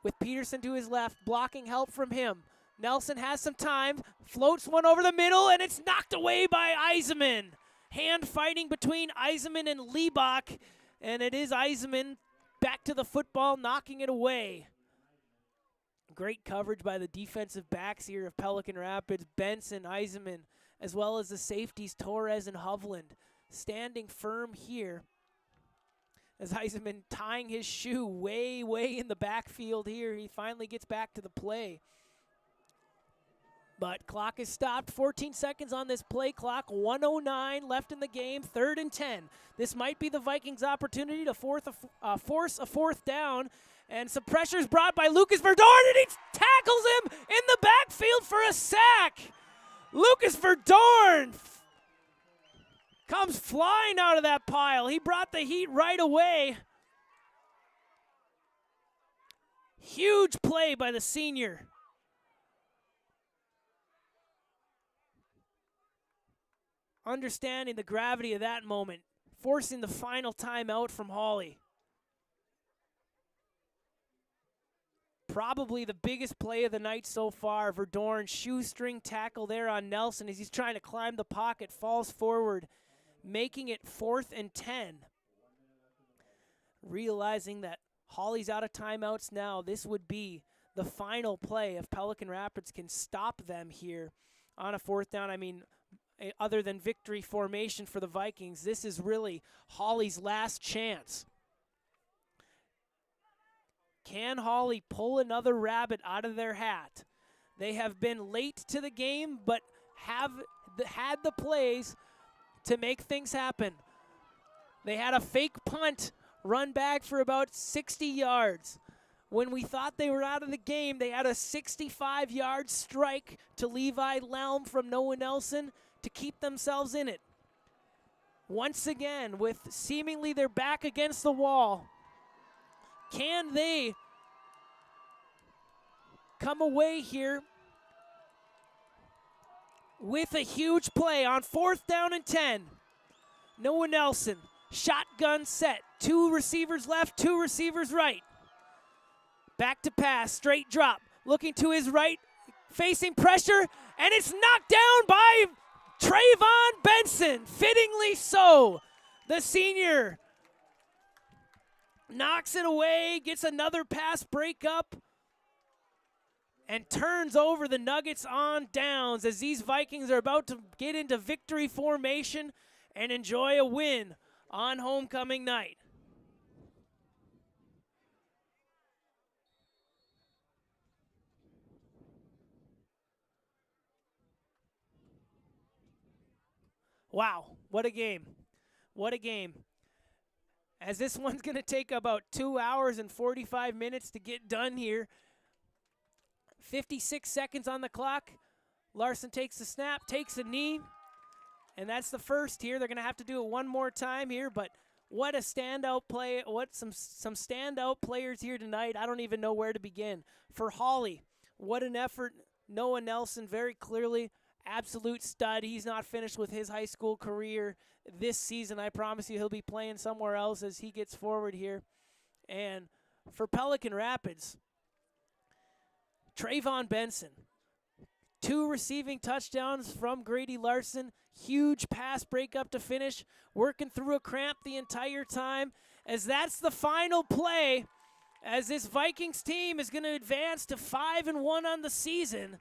with Peterson to his left, blocking help from him. Nelson has some time, floats one over the middle, and it's knocked away by Eisenman. Hand fighting between Eisenman and Liebach, and it is Eisenman back to the football, knocking it away. Great coverage by the defensive backs here of Pelican Rapids, Benson, Eisenman, as well as the safeties Torres and Hovland, standing firm here. As Eisenman tying his shoe way in the backfield here. He finally gets back to the play. But clock is stopped. 14 seconds on this play clock. 1:09 left in the game. 3rd and 10. This might be the Vikings' opportunity to force a 4th down. And some pressure is brought by Lucas Verdorn, and he tackles him in the backfield for a sack. Lucas Verdorn comes flying out of that pile. He brought the heat right away. Huge play by the senior. Understanding the gravity of that moment. forcing the final timeout from Hawley. Probably the biggest play of the night so far. Verdorn, shoestring tackle there on Nelson as he's trying to climb the pocket, falls forward, making it 4th and 10. Realizing that Hawley's out of timeouts now, this would be the final play if Pelican Rapids can stop them here on a 4th down. I mean, other than victory formation for the Vikings, this is really Hawley's last chance. Can Hawley pull another rabbit out of their hat? They have been late to the game, but have had the plays to make things happen. They had a fake punt run back for about 60 yards. When we thought they were out of the game, they had a 65-yard strike to Levi Lelm from Noah Nelson to keep themselves in it. Once again, with seemingly their back against the wall, can they come away here with a huge play on 4th down and 10? Noah Nelson, shotgun set. 2 receivers left, 2 receivers right. Back to pass, straight drop. Looking to his right, facing pressure, and it's knocked down by Trayvon Benson. Fittingly so. The senior knocks it away, gets another pass breakup, and turns over the Nuggets on downs as these Vikings are about to get into victory formation and enjoy a win on homecoming night. Wow, what a game. What a game. As this one's going to take about 2 hours and 45 minutes to get done here. 56 seconds on the clock. Larson takes the snap, takes a knee, and that's the first here. They're going to have to do it one more time here, but what a standout play. What some standout players here tonight. I don't even know where to begin. For Hawley, what an effort. Noah Nelson, very clearly absolute stud. He's not finished with his high school career this season. I promise you he'll be playing somewhere else as he gets forward here. And for Pelican Rapids, Trayvon Benson, 2 receiving touchdowns from Grady Larson. Huge pass breakup to finish, working through a cramp the entire time, as that's the final play as this Vikings team is going to advance to 5-1 on the season.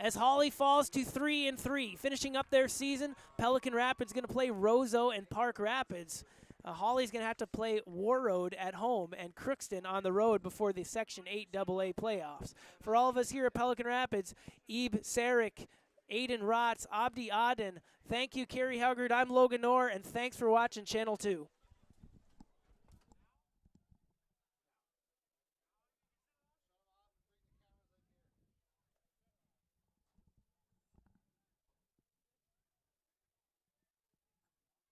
As Hawley falls to 3-3, finishing up their season, Pelican Rapids going to play Roseau and Park Rapids. Hawley's going to have to play Warroad at home and Crookston on the road before the Section 8 AA playoffs. For all of us here at Pelican Rapids, Ebe Sarek, Aiden Rotz, Abdi Aden, thank you, Kerry Haugard. I'm Logan Orr, and thanks for watching Channel 2.